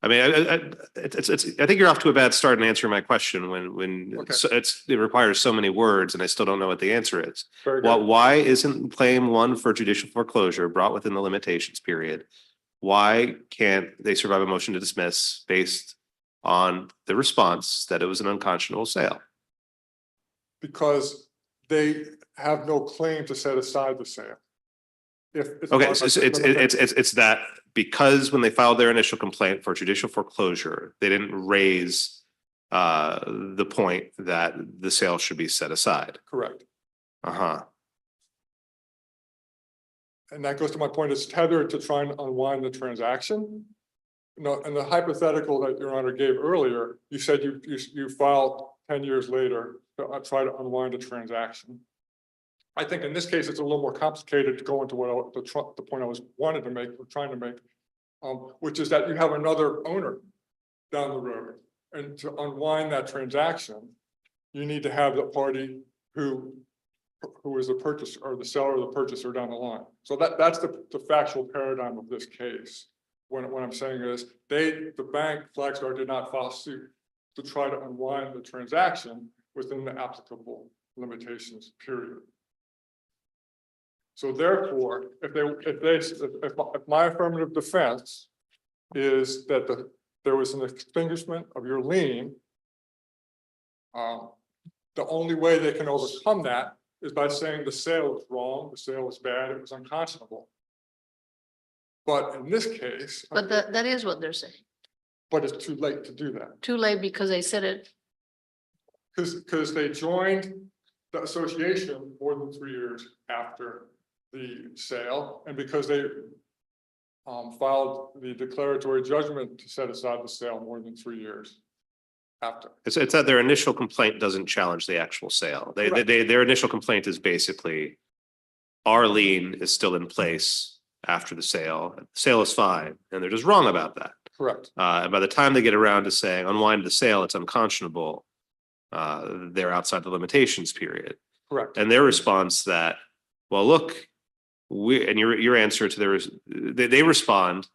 I mean, I think you're off to a bad start in answering my question when Okay. it requires so many words and I still don't know what the answer is. Very good. Why isn't claim one for judicial foreclosure brought within the limitations period? Why can't they survive a motion to dismiss based on the response that it was an unconscionable sale? Because they have no claim to set aside the sale. Okay, so it's that because when they filed their initial complaint for judicial foreclosure, they didn't raise the point that the sale should be set aside. Correct. Uh-huh. And that goes to my point, it's tethered to try and unwind the transaction. No, and the hypothetical that Your Honor gave earlier, you said you filed 10 years later to try to unwind a transaction. I think in this case, it's a little more complicated to go into what the point I was trying to make, which is that you have another owner down the road. And to unwind that transaction, you need to have the party who is the purchaser or the seller or the purchaser down the line. So that's the factual paradigm of this case. What I'm saying is the bank, FLAGSTAR, did not file suit to try to unwind the transaction within the applicable limitations period. So therefore, if my affirmative defense is that there was an extinguishment of your lien, the only way they can overcome that is by saying the sale was wrong, the sale was bad, it was unconscionable. But in this case. But that is what they're saying. But it's too late to do that. Too late because they said it. Because they joined the association more than 3 years after the sale, and because they filed the declaratory judgment to set aside the sale more than 3 years after. It's that their initial complaint doesn't challenge the actual sale. Their initial complaint is basically our lien is still in place after the sale. The sale is fine, and they're just wrong about that. Correct. And by the time they get around to saying unwind the sale, it's unconscionable. They're outside the limitations period. Correct. And their response that, well, look, and your answer to theirs, they respond,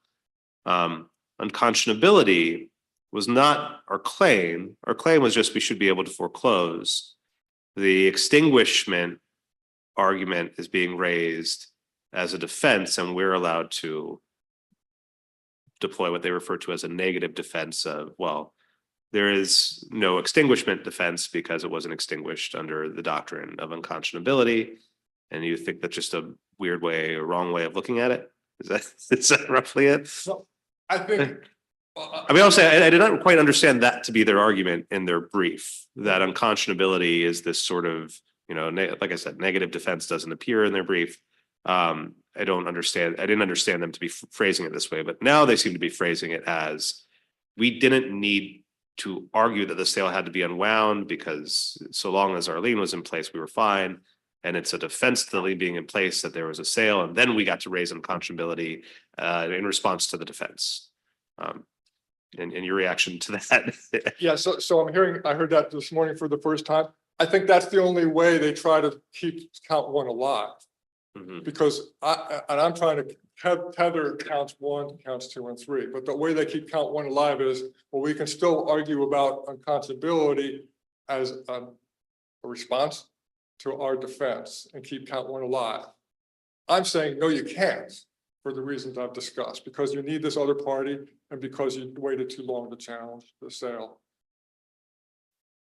unconscionability was not our claim. Our claim was just we should be able to foreclose. The extinguishment argument is being raised as a defense, and we're allowed to deploy what they refer to as a negative defense of, well, there is no extinguishment defense because it wasn't extinguished under the doctrine of unconscionability. And you think that's just a weird way, a wrong way of looking at it? Is that roughly it? So I think. I mean, I'll say I did not quite understand that to be their argument in their brief, that unconscionability is this sort of, like I said, negative defense doesn't appear in their brief. I didn't understand them to be phrasing it this way, but now they seem to be phrasing it as we didn't need to argue that the sale had to be unwound because so long as our lien was in place, we were fine. And it's a defense to the lien being in place that there was a sale, and then we got to raise unconscionability in response to the defense. And your reaction to that? Yeah, so I heard that this morning for the first time. I think that's the only way they try to keep count one alive. Mm-hmm. Because I'm trying to tether counts 1, counts 2, and 3. But the way they keep count one alive is, well, we can still argue about unconscionability as a response to our defense and keep count one alive. I'm saying, no, you can't, for the reasons I've discussed, because you need this other party and because you waited too long to challenge the sale.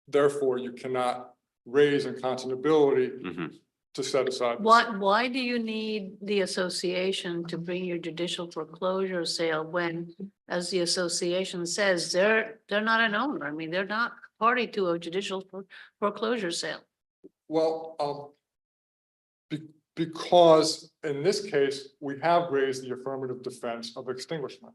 Therefore, you cannot raise unconscionability to set aside. the Why do you need the association to bring your judicial foreclosure sale when, as the association says, they're not an owner? I mean, they're not party to a judicial foreclosure sale. Well, because in this case, we have raised the affirmative defense of extinguishment.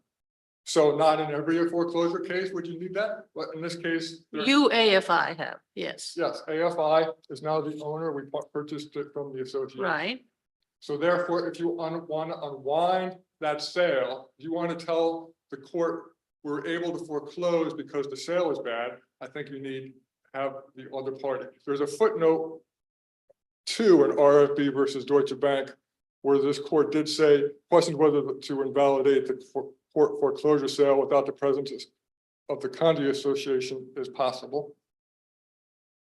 So not in every foreclosure case would you need that, but in this case. You AFI have, yes, Yes, AFI is now the owner. We purchased it from the association. right? So therefore, if you want to unwind that sale, you want to tell the court, we're able to foreclose because the sale is bad, I think you need to have the other party. There's a footnote 2 in RFB versus Deutsche Bank, where this court did say, questions whether to invalidate the court foreclosure sale without the presence of the condo association is possible.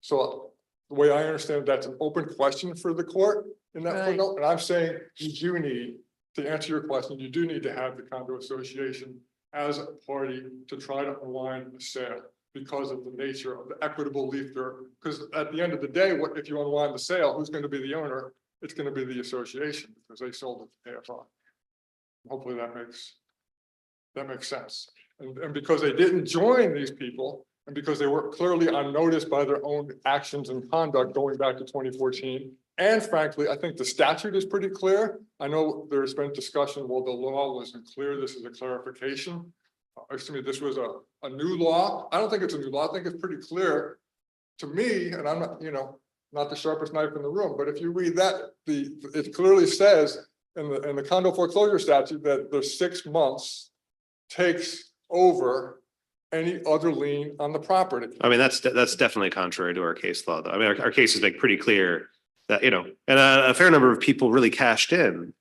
So the way I understand, that's an open question for the court in that Right. footnote, and I'm saying you do need, to answer your question, you do need to have the condo association as a party to try to unwind the sale because of the nature of the equitable relief there. Because at the end of the day, what if you unwind the sale, who's going to be the owner? It's going to be the association because they sold it to AFI. Hopefully that makes sense. And because they didn't join these people, and because they were clearly unnoticed by their own actions and conduct going back to 2014. And frankly, I think the statute is pretty clear. I know there's been discussion, well, the law wasn't clear. This is a clarification. Excuse me, this was a new law. I don't think it's a new law. I think it's pretty clear to me, and I'm not, not the sharpest knife in the room, but if you read that, it clearly says in the condo foreclosure statute that the 6 months takes over any other lien on the property. I mean, that's definitely contrary to our case law, though. I mean, our cases make pretty clear that, and a fair number of people really cashed in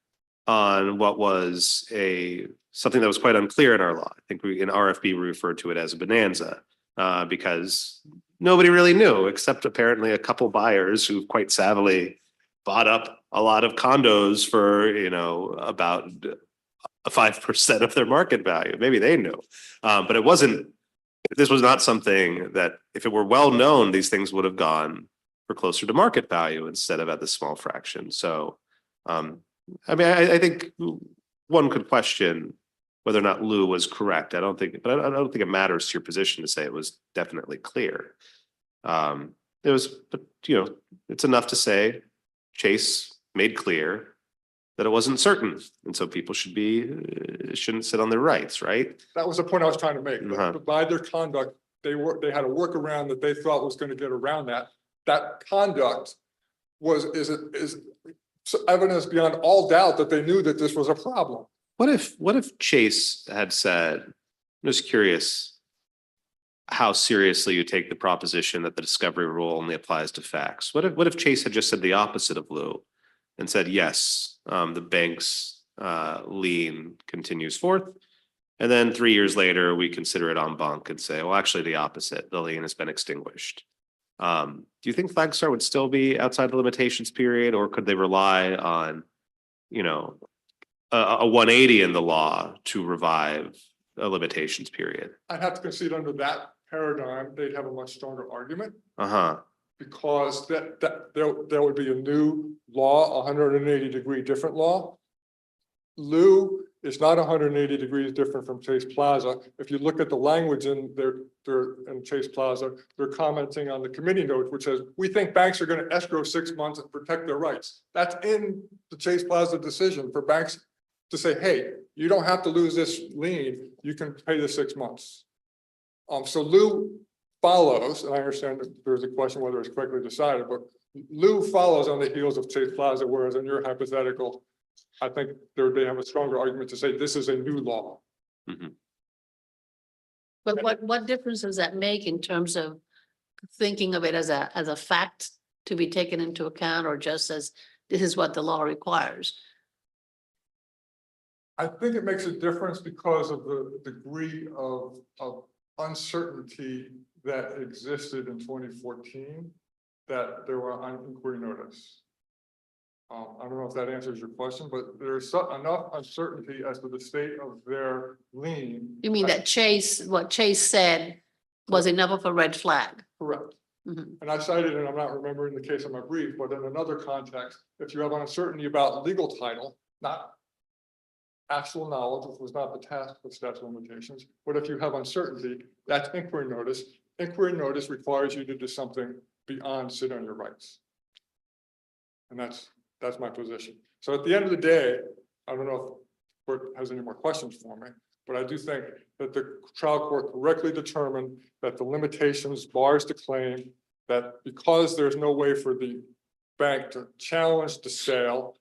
on what was something that was quite unclear in our law. I think in RFB, we referred to it as a bonanza because nobody really knew, except apparently a couple buyers who quite savvily bought up a lot of condos for, about 5% of their market value. Maybe they knew, but this was not something that if it were well known, these things would have gone for closer to market value instead of at the small fraction. So, I think one could question whether or not Lou was correct. I don't think it matters to your position to say it was definitely clear. It's enough to say Chase made clear that it wasn't certain, and so people shouldn't sit on their rights, right? That was the point I was trying to make. But by their conduct, they had a workaround that they thought was going to get around that. That conduct is evidence beyond all doubt that they knew that this was a problem. What if Chase had said, I'm just curious how seriously you take the proposition that the discovery rule only applies to facts? What if Chase had just said the opposite of Lou and said, yes, the bank's lien continues forth. And then 3 years later, we consider it en banc and say, well, actually the opposite, the lien has been extinguished. Do you think FLAGSTAR would still be outside the limitations period, or could they rely on, a 180 in the law to revive a limitations period? I'd have to concede under that paradigm, they'd have a much stronger argument. Because there would be a new law, 180-degree different law. Lou is not 180 degrees different from Chase Plaza. If you look at the language in in Chase Plaza, they're commenting on the committee note, which says, we think banks are going to escrow 6 months and protect their rights. That's in the Chase Plaza decision for banks to say, hey, you don't have to lose this lien. You can pay the 6 months. So Lou follows, and I understand that there's a question whether it's correctly decided, but Lou follows on the heels of Chase Plaza, whereas in your hypothetical, I think they have a stronger argument to say this is a new law. Mm-hmm. But what difference does that make in terms of thinking of it as a fact to be taken into account, or just as this is what the law requires? I think it makes a difference because of the degree of uncertainty that existed in 2014 that there were on inquiry notice. I don't know if that answers your question, but there's enough uncertainty as to the state of their lien. You mean that what Chase said was enough of a red flag? Correct. Mhm. And I cited, and I'm not remembering the case of my brief, but in another context, if you have uncertainty about legal title, not actual knowledge, which was not the task of statute of limitations, but if you have uncertainty, that's inquiry notice. Inquiry notice requires you to do something beyond sit on your rights. And that's my position. So at the end of the day, I don't know if the court has any more questions for me, but I do think that the trial court correctly determined that the limitations bars the claim, that because there's no way for the bank to challenge the sale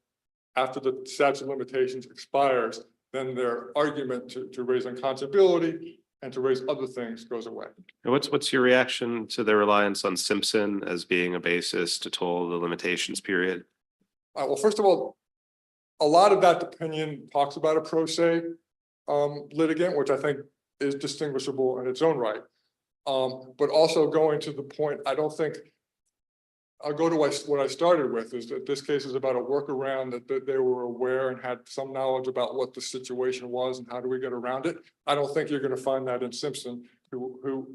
after the statute of limitations expires, then their argument to raise unconscionability and to raise other things goes away. And what's your reaction to their reliance on Simpson as being a basis to toll the limitations period? Well, first of all, a lot of that opinion talks about a pro se litigant, which I think is distinguishable in its own right. But also going to the point, I don't think, I'll go to what I started with, is that this case is about a workaround that they were aware and had some knowledge about what the situation was and how do we get around it. I don't think you're going to find that in Simpson, who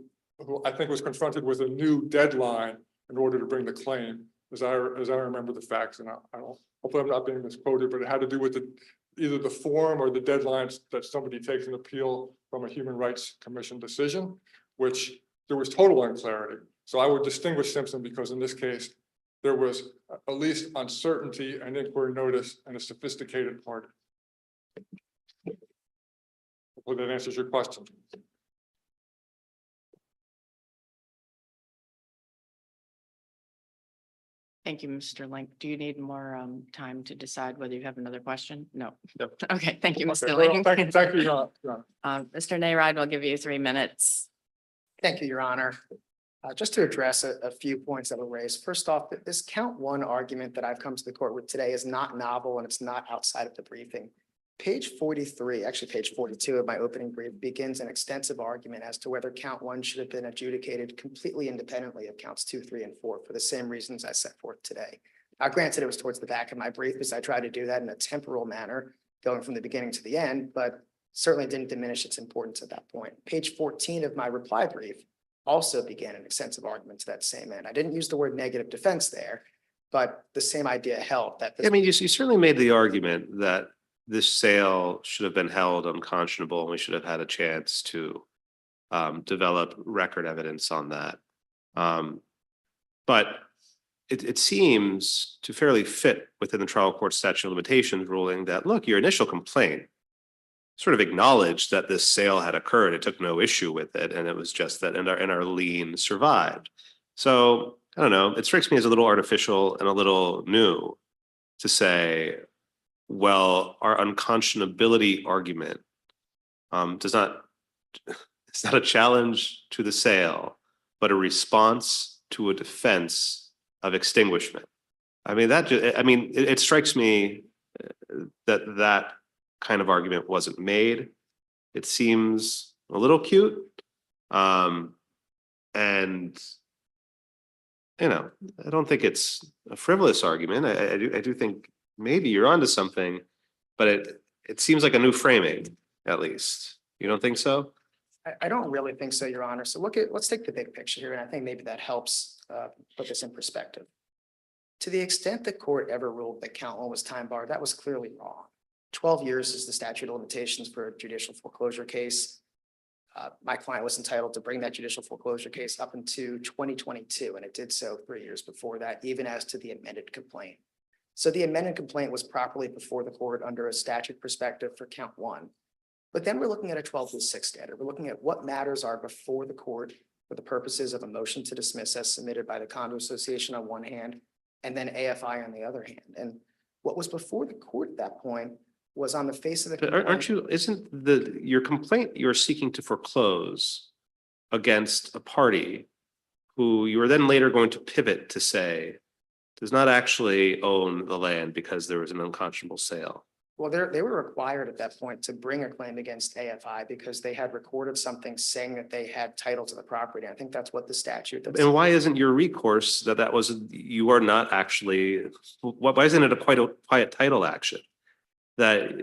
I think was confronted with a new deadline in order to bring the claim, as I remember the facts, and I don't, hopefully I'm not being misquoted, but it had to do with either the form or the deadlines that somebody takes an appeal from a Human Rights Commission decision, which there was total unclarity. So I would distinguish Simpson because in this case, there was at least uncertainty and inquiry notice and a sophisticated party. Hopefully that answers your question. Thank you, Mr. Link. Do you need more time to decide whether you have another question? No. Yep. Okay, thank you, Okay, Mr. well, Link. thank you, Your Honor. Mr. Nayride will give you 3 minutes. Thank you, Your Honor. Just to address a few points that were raised. First off, this count one argument that I've come to the court with today is not novel and it's not outside of the briefing. Page 43, actually page 42 of my opening brief begins an extensive argument as to whether count one should have been adjudicated completely independently of counts 2, 3, and 4 for the same reasons I set forth today. Now, granted, it was towards the back of my brief because I tried to do that in a temporal manner, going from the beginning to the end, but certainly didn't diminish its importance at that point. Page 14 of my reply brief also began an extensive argument to that same end. I didn't use the word negative defense there, but the same idea held that. I mean, you certainly made the argument that this sale should have been held unconscionable and we should have had a chance to develop record evidence on that. But it seems to fairly fit within the trial court statute of limitations ruling that, look, your initial complaint sort of acknowledged that this sale had occurred. It took no issue with it. And it was just that and our lien survived. So I don't know, it strikes me as a little artificial and a little new to say, well, our unconscionability argument it's not a challenge to the sale, but a response to a defense of extinguishment. I mean, it strikes me that kind of argument wasn't made. It seems a little cute. And, you know, I don't think it's a frivolous argument. I do think maybe you're onto something, but it seems like a new framing, at least. You don't think so? I don't really think so, Your Honor. So let's take the big picture here, and I think maybe that helps put this in perspective. To the extent the court ever ruled that count one was time barred, that was clearly wrong. 12 years is the statute of limitations for a judicial foreclosure case. My client was entitled to bring that judicial foreclosure case up into 2022, and it did so 3 years before that, even as to the amended complaint. So the amended complaint was properly before the court under a statute perspective for count one. But then we're looking at a 12-6 standard. We're looking at what matters are before the court for the purposes of a motion to dismiss as submitted by the Condo Association on one hand, and then AFI on the other hand. And what was before the court at that point was on the face of the But isn't your complaint you're seeking to foreclose against a party who you are then later going to pivot to say does not actually own the land because there was an unconscionable sale? Well, they were required at that point to bring a claim against AFI because they had recorded something saying that they had title to the property. I think that's what the statute. And why isn't your recourse that was you are not actually? Why isn't it a quiet title action? That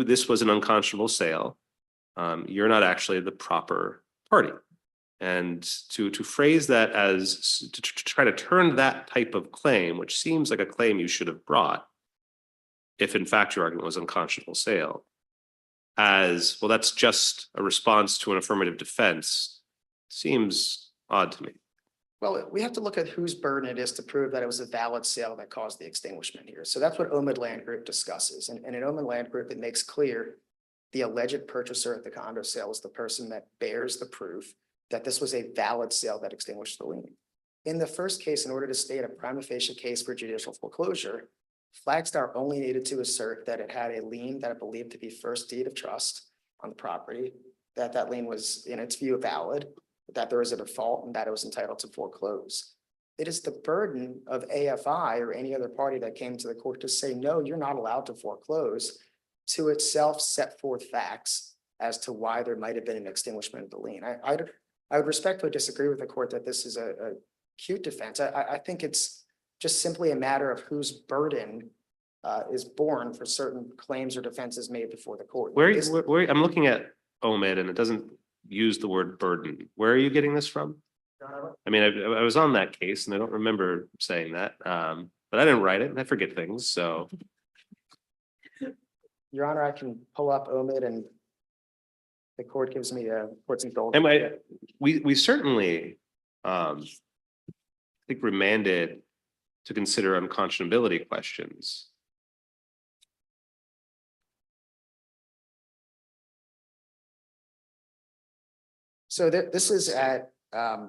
this was an unconscionable sale. You're not actually the proper party. And to phrase that as, to try to turn that type of claim, which seems like a claim you should have brought, if in fact your argument was unconscionable sale, as, well, that's just a response to an affirmative defense, seems odd to me. Well, we have to look at whose burden it is to prove that it was a valid sale that caused the extinguishment here. So that's what OMID Land Group discusses. And in OMID Land Group, it makes clear the alleged purchaser at the condo sale is the person that bears the proof that this was a valid sale that extinguished the lien. In the first case, in order to state a prima facie case for judicial foreclosure, FLAGSTAR only needed to assert that it had a lien that it believed to be first deed of trust on the property, that that lien was, in its view, valid, that there was a default, and that it was entitled to foreclose. It is the burden of AFI or any other party that came to the court to say, no, you're not allowed to foreclose, to itself set forth facts as to why there might have been an extinguishment of the lien. I would respectfully disagree with the court that this is a cute defense. I think it's just simply a matter of whose burden is borne for certain claims or defenses made before the court. Where I'm looking at OMID and it doesn't use the word burden. Where are you getting this from? I mean, I was on that case and I don't remember saying that, but I didn't write it and I forget things, so. Your Honor, I can pull up OMID and the court gives me a court's indulgence. And we certainly, I think, remanded to consider unconscionability questions. So this is at, let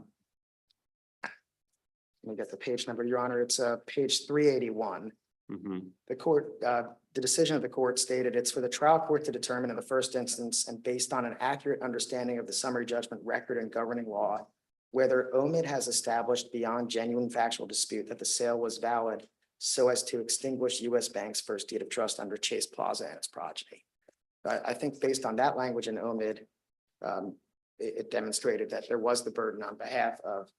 me get the page number, Your Honor. It's page 381. Mhm. The court, the decision of the court stated it's for the trial court to determine in the first instance and based on an accurate understanding of the summary judgment record and governing law, whether OMID has established beyond genuine factual dispute that the sale was valid so as to extinguish U.S. Bank's first deed of trust under Chase Plaza and its progeny. I think based on that language in OMID, it demonstrated that there was the burden on behalf of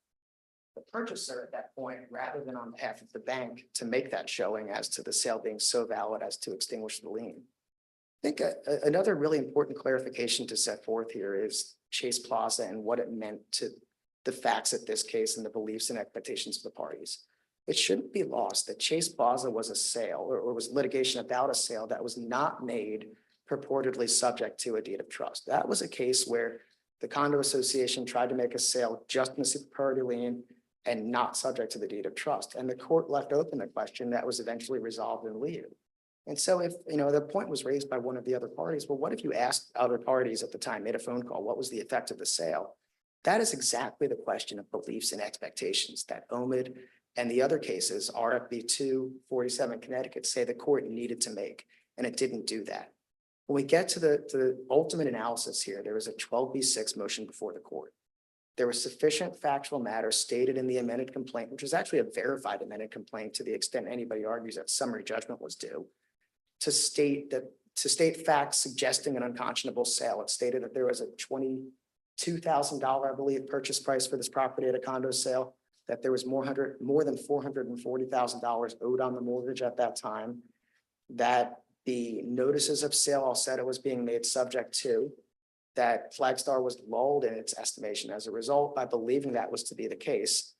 the purchaser at that point, rather than on behalf of the bank to make that showing as to the sale being so valid as to extinguish the lien. I think another really important clarification to set forth here is Chase Plaza and what it meant to the facts of this case and the beliefs and expectations of the parties. It shouldn't be lost that Chase Plaza was a sale or was litigation about a sale that was not made purportedly subject to a deed of trust. That was a case where the condo association tried to make a sale just in the superiority lien and not subject to the deed of trust. And the court left open the question that was eventually resolved in lieu. And so if, the point was raised by one of the other parties, well, what if you asked other parties at the time, made a phone call, what was the effect of the sale? That is exactly the question of beliefs and expectations that OMID and the other cases, RFB 247 Connecticut, say the court needed to make, and it didn't do that. When we get to the ultimate analysis here, there was a 12B6 motion before the court. There was sufficient factual matter stated in the amended complaint, which was actually a verified amended complaint to the extent anybody argues that summary judgment was due, to state facts suggesting an unconscionable sale. It stated that there was a $22,000, I believe, purchase price for this property at a condo sale, that there was more than $440,000 owed on the mortgage at that time, that the notices of sale all said it was being made subject to, that FLAGSTAR was lulled in its estimation as a result by believing that was to be the case.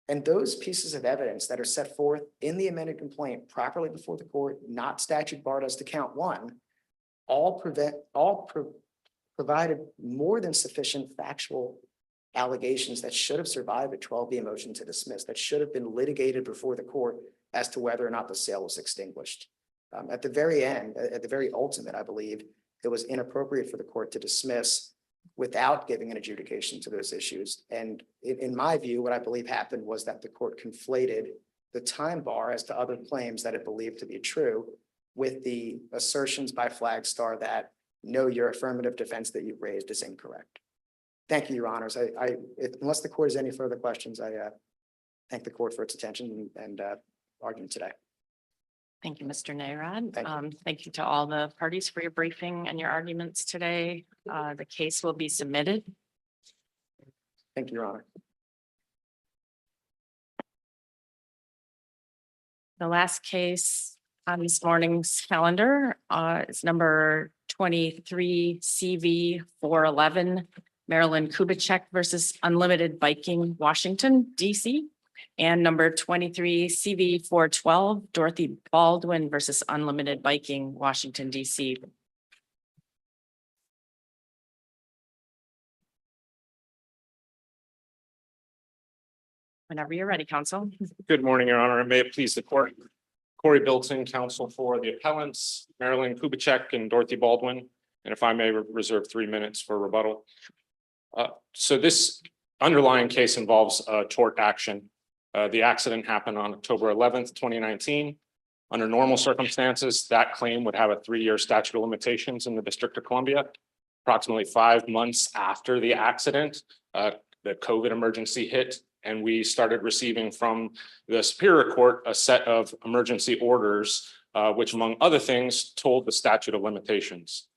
And those pieces of evidence that are set forth in the amended complaint properly before the court, not statute barred as to count one, provided more than sufficient factual allegations that should have survived a 12B motion to dismiss, that should have been litigated before the court as to whether or not the sale was extinguished. At the very end, at the very ultimate, I believe, it was inappropriate for the court to dismiss without giving an adjudication to those issues. And in my view, what I believe happened was that the court conflated the time bar as to other claims that it believed to be true with the assertions by FLAGSTAR that no, your affirmative defense that you've raised is incorrect. Thank you, Your Honors. Unless the court has any further questions, I thank the court for its attention and argument today. Thank you, Mr. Nayrod. Thank you. Thank you to all the parties for your briefing and your arguments today. The case will be submitted. Thank you, Your Honor. The last case on this morning's calendar is number 23 CV 411 MARILYN KUBICHEK versus Unlimited Biking, Washington, DC. And number 23 CV 412, Dorothy Baldwin versus Unlimited Biking, Washington, DC. Whenever you're ready, counsel. Good morning, Your Honor, and may it please the court. Corey Bilton, counsel for the appellants, MARILYN KUBICHEK and Dorothy Baldwin. And if I may reserve 3 minutes for rebuttal. So this underlying case involves a tort action. The accident happened on October 11th, 2019. Under normal circumstances, that claim would have a 3-year statute of limitations in the District of Columbia. Approximately 5 months after the accident, the COVID emergency hit, and we started receiving from the Superior Court a set of emergency orders, which among other things told the statute of limitations.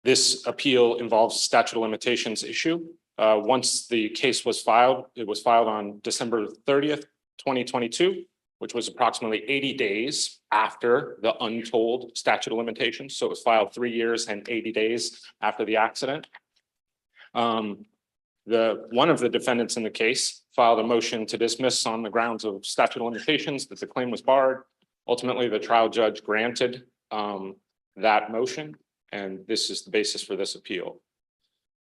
This appeal involves statute of limitations issue. Once the case was filed, it was filed on December 30th, 2022, which was approximately 80 days after the untold statute of limitations. So it was filed 3 years and 80 days after the accident. One of the defendants in the case filed a motion to dismiss on the grounds of statute of limitations that the claim was barred. Ultimately, the trial judge granted that motion, and this is the basis for this appeal.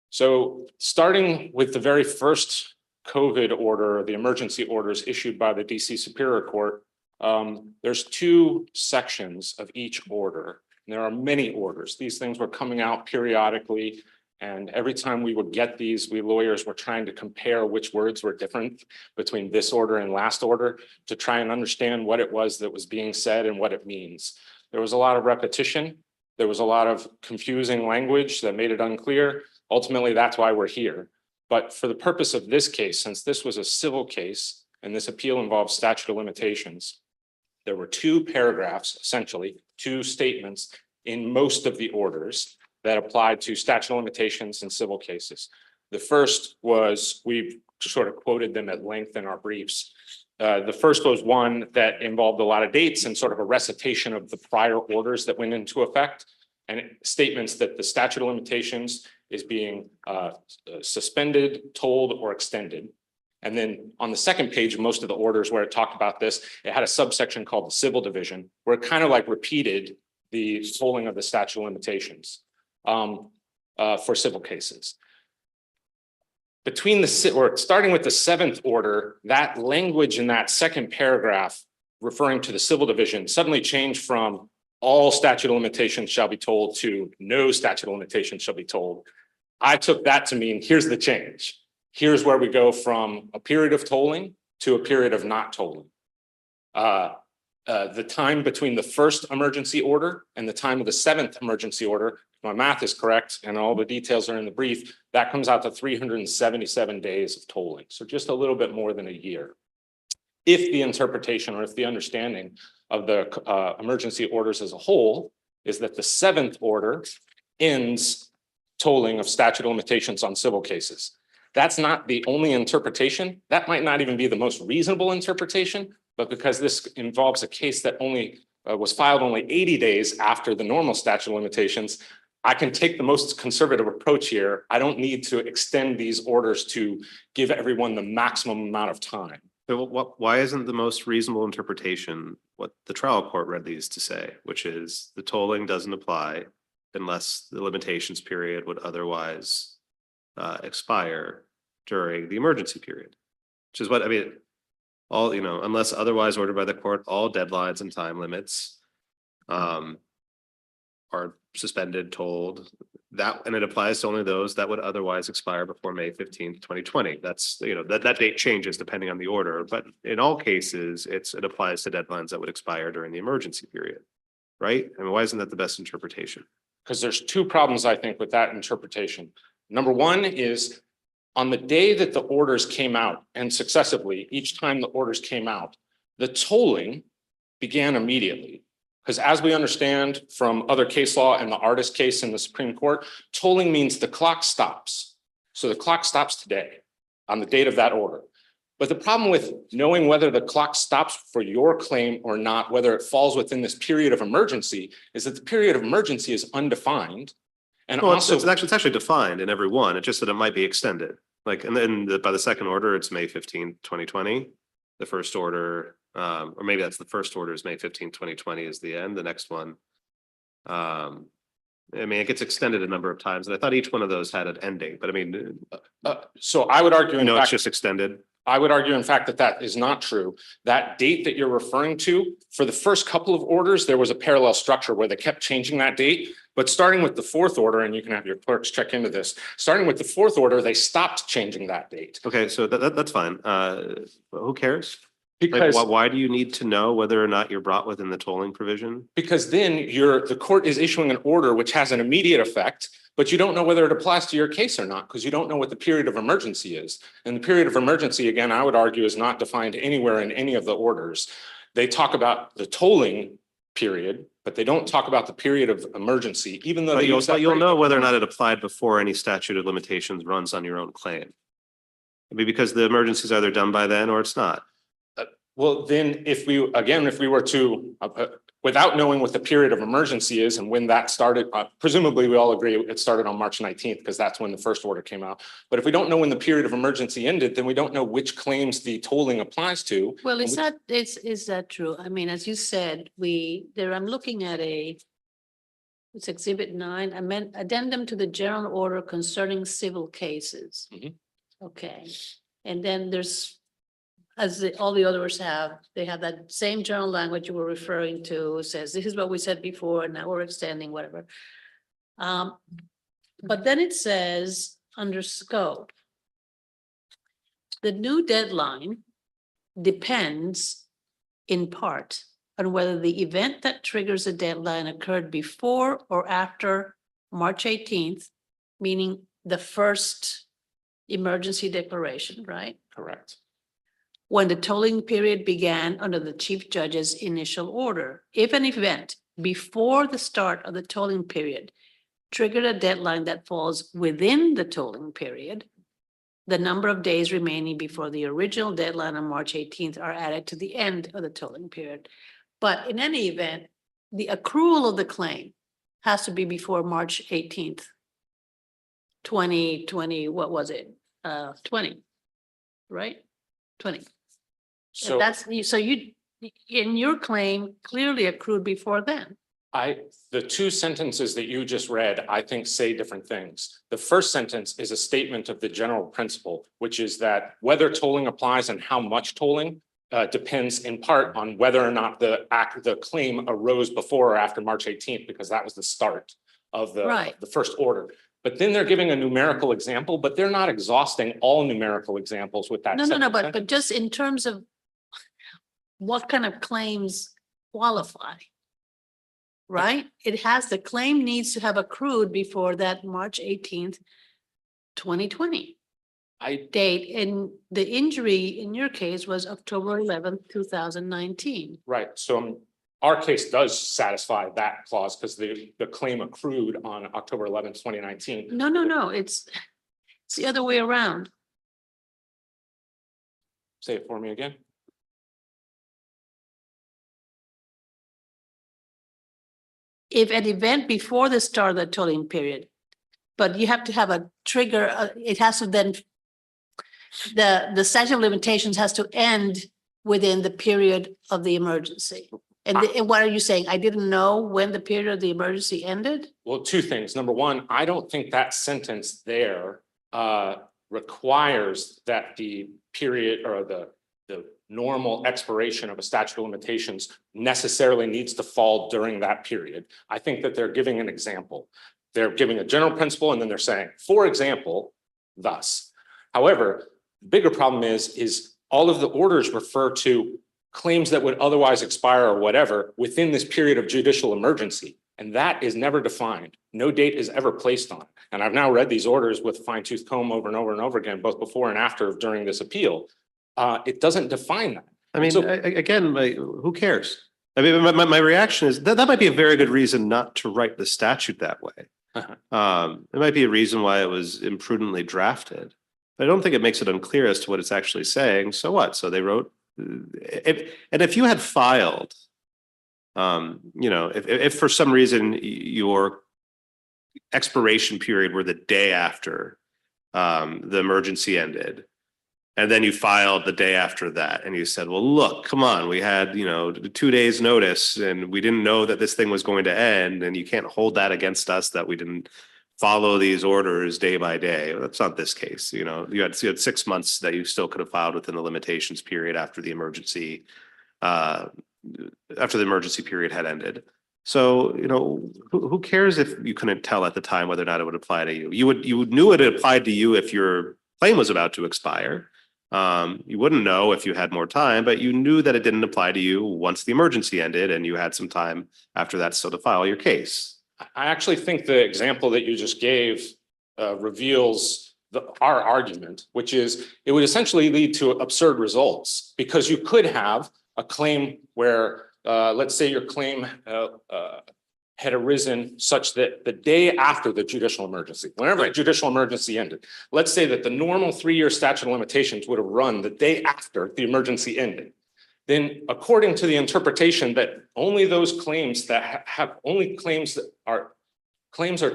So starting with the very first COVID order, the emergency orders issued by the DC Superior Court, there's 2 sections of each order. And there are many orders. These things were coming out periodically. And every time we would get these, we lawyers were trying to compare which words were different between this order and last order to try and understand what it was that was being said and what it means. There was a lot of repetition. There was a lot of confusing language that made it unclear. Ultimately, that's why we're here. But for the purpose of this case, since this was a civil case and this appeal involves statute of limitations, there were 2 paragraphs, essentially 2 statements in most of the orders that applied to statute of limitations in civil cases. The first was, we've sort of quoted them at length in our briefs. The first was one that involved a lot of dates and sort of a recitation of the prior orders that went into effect, and statements that the statute of limitations is being suspended, told, or extended. And then on the second page, most of the orders where it talked about this, it had a subsection called the civil division, where it kind of like repeated the tolling of the statute of limitations for civil cases. Starting with the 7th order, that language in that second paragraph referring to the civil division suddenly changed from all statute of limitations shall be told to no statute of limitations shall be told. I took that to mean here's the change. Here's where we go from a period of tolling to a period of not tolling. The time between the first emergency order and the time of the 7th emergency order, if my math is correct and all the details are in the brief, that comes out to 377 days of tolling. So just a little bit more than a year. If the interpretation or if the understanding of the emergency orders as a whole is that the 7th order ends tolling of statute of limitations on civil cases. That's not the only interpretation. That might not even be the most reasonable interpretation, but because this involves a case that only was filed only 80 days after the normal statute of limitations, I can take the most conservative approach here. I don't need to extend these orders to give everyone the maximum amount of time. So why isn't the most reasonable interpretation what the trial court read these to say, which is the tolling doesn't apply unless the limitations period would otherwise expire during the emergency period, which is what I mean. All, unless otherwise ordered by the court, all deadlines and time limits are suspended, tolled. And it applies to only those that would otherwise expire before May 15th, 2020. That's, that date changes depending on the order, but in all cases, it applies to deadlines that would expire during the emergency period, right? I mean, why isn't that the best interpretation? Because there's 2 problems, I think, with that interpretation. Number one is on the day that the orders came out, and successively, each time the orders came out, the tolling began immediately. Because as we understand from other case law and the Artist case in the Supreme Court, tolling means the clock stops. So the clock stops today on the date of that order. But the problem with knowing whether the clock stops for your claim or not, whether it falls within this period of emergency, is that the period of emergency is undefined. And Well, also, it's actually defined in every one. It's just that it might be extended. Like, and then by the second order, it's May 15, 2020. The first order, or maybe that's the first order is May 15, 2020 is the end. The next one. I mean, it gets extended a number of times, and I thought each one of those had an ending, but I mean, so I would argue, in no, it's fact, just extended. I would argue, in fact, that that is not true. That date that you're referring to, for the first couple of orders, there was a parallel structure where they kept changing that date. But starting with the fourth order, and you can have your clerks check into this, starting with the fourth order, they stopped changing that date. Okay, so that's fine. Who cares? Like, Because why do you need to know whether or not you're brought within the tolling provision? then the court is issuing an order which has an immediate effect, but you don't know whether it applies to your case or not, because you don't know what the period of emergency is. And the period of emergency, again, I would argue, is not defined anywhere in any of the orders. They talk about the tolling period, but they don't talk about the period of emergency, even though But they use that you'll phrase. know whether or not it applied before any statute of limitations runs on your own claim. I mean, because the emergency is either done by then or it's not. Well, then if we were to, without knowing what the period of emergency is and when that started, presumably we all agree it started on March 19th because that's when the first order came out. But if we don't know when the period of emergency ended, then we don't know which claims the tolling applies to. Well, is that true? I mean, as you said, I'm looking at it's Exhibit 9, addendum to the general order concerning civil cases. Mhm. Okay, and then there's, all the others they have that same general language you were referring to, says this is what we said before, and now we're extending whatever. But then it says under scope, the new deadline depends in part on whether the event that triggers a deadline occurred before or after March 18th, meaning the first emergency declaration, right? Correct. When the tolling period began under the chief judge's initial order. If an event before the start of the tolling period triggered a deadline that falls within the tolling period, the number of days remaining before the original deadline on March 18th are added to the end of the tolling period. But in any event, the accrual of the claim has to be before March 18th, 2020, what was it? 20, right? 20. So So you, in your claim, clearly accrued before then. the two sentences that you just read, I think say different things. The first sentence is a statement of the general principle, which is that whether tolling applies and how much tolling depends in part on whether or not the claim arose before or after March 18th, because that was the start of the first order. But then they're giving a numerical example, but they're not exhausting all numerical examples with that. No, but just in terms of what kind of claims qualify, right? It has, the claim needs to have accrued before that March 18th, 2020 date. And the injury in your case was October 11th, 2019. Right, so our case does satisfy that clause because the claim accrued on October 11th, 2019. No, it's the other way around. Say it for me again. If an event before the start of the tolling period, but you have to have a trigger, it has to then, the statute of limitations has to end within the period of the emergency. And what are you saying? I didn't know when the period of the emergency ended? Well, two things. Number one, I don't think that sentence there requires that the period or the normal expiration of a statute of limitations necessarily needs to fall during that period. I think that they're giving an example. They're giving a general principle and then they're saying, for example, thus. However, the bigger problem is all of the orders refer to claims that would otherwise expire or whatever within this period of judicial emergency. And that is never defined. No date is ever placed on it. And I've now read these orders with a fine-tooth comb over and over and over again, both before and after during this appeal. It doesn't define that. I mean, So- again, who cares? I mean, my reaction is that might be a very good reason not to write the statute that way. It might be a reason why it was imprudently drafted. But I don't think it makes it unclear as to what it's actually saying. So what? So they wrote, if you had filed, if for some reason your expiration period were the day after the emergency ended. And then you filed the day after that and you said, well, look, come on, we had, 2 days notice and we didn't know that this thing was going to end, and you can't hold that against us that we didn't follow these orders day by day. That's not this case. You had 6 months that you still could have filed within the limitations period after the emergency period had ended. So, who cares if you couldn't tell at the time whether or not it would apply to you? You knew it applied to you if your claim was about to expire. You wouldn't know if you had more time, but you knew that it didn't apply to you once the emergency ended, and you had some time after that still to file your case. I actually think the example that you just gave reveals our argument, which is it would essentially lead to absurd results, because you could have a claim where, let's say your claim had arisen such that the day after the judicial emergency, whenever the judicial emergency ended, let's say that the normal 3-year statute of limitations would have run the day after the emergency ended. Then, according to the interpretation that only those claims that have only claims are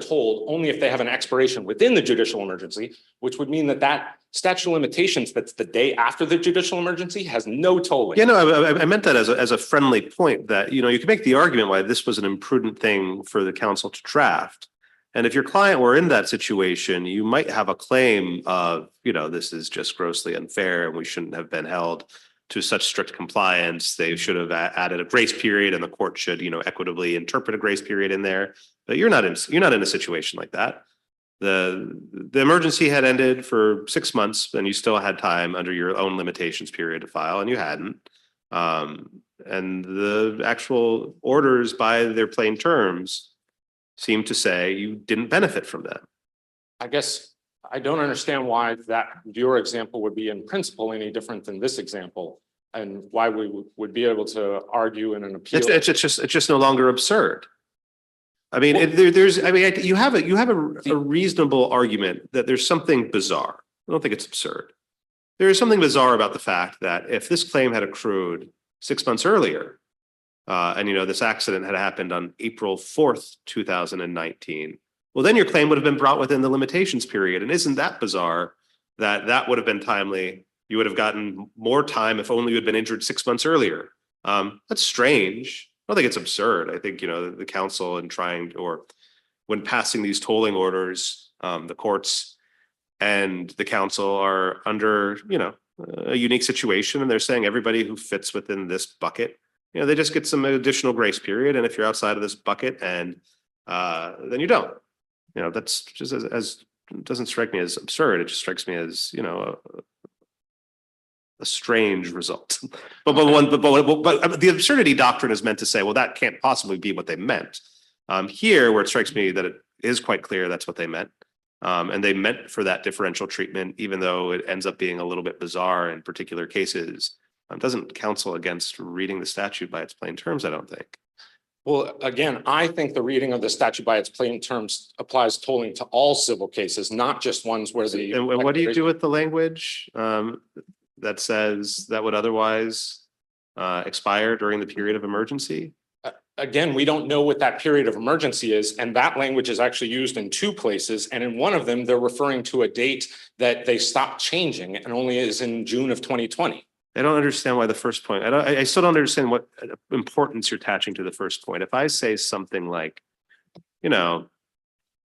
told only if they have an expiration within the judicial emergency, which would mean that statute of limitations that's the day after the judicial emergency has no tolling. Yeah, no, I meant that as a friendly point that, you can make the argument why this was an imprudent thing for the council to draft. And if your client were in that situation, you might have a claim of, this is just grossly unfair and we shouldn't have been held to such strict compliance. They should have added a grace period, and the court should, equitably interpret a grace period in there. But you're not in a situation like that. The emergency had ended for 6 months, and you still had time under your own limitations period to file, and you hadn't. And the actual orders by their plain terms seem to say you didn't benefit from them. I guess I don't understand why your example would be in principle any different than this example, and why we would be able to argue in an appeal. It's just no longer absurd. I mean, you have a reasonable argument that there's something bizarre. I don't think it's absurd. There is something bizarre about the fact that if this claim had accrued 6 months earlier, and this accident had happened on April 4th, 2019, well, then your claim would have been brought within the limitations period. And isn't that bizarre that would have been timely? You would have gotten more time if only you had been injured 6 months earlier. That's strange. I don't think it's absurd. I think, the council when passing these tolling orders, the courts and the council are under, a unique situation, and they're saying everybody who fits within this bucket, they just get some additional grace period. And if you're outside of this bucket, and then you don't. That's just as doesn't strike me as absurd. It just strikes me as, a strange result. But the absurdity doctrine is meant to say, well, that can't possibly be what they meant. Here, where it strikes me that it is quite clear that's what they meant. And they meant for that differential treatment, even though it ends up being a little bit bizarre in particular cases. Doesn't counsel against reading the statute by its plain terms, I don't think. Well, again, I think the reading of the statute by its plain terms applies tolling to all civil cases, not just ones where the. And what do you do with the language that says that would otherwise expire during the period of emergency? Again, we don't know what that period of emergency is, and that language is actually used in 2 places. And in one of them, they're referring to a date that they stopped changing and only is in June of 2020. I don't understand why the first point. I still don't understand what importance you're attaching to the first point. If I say something like,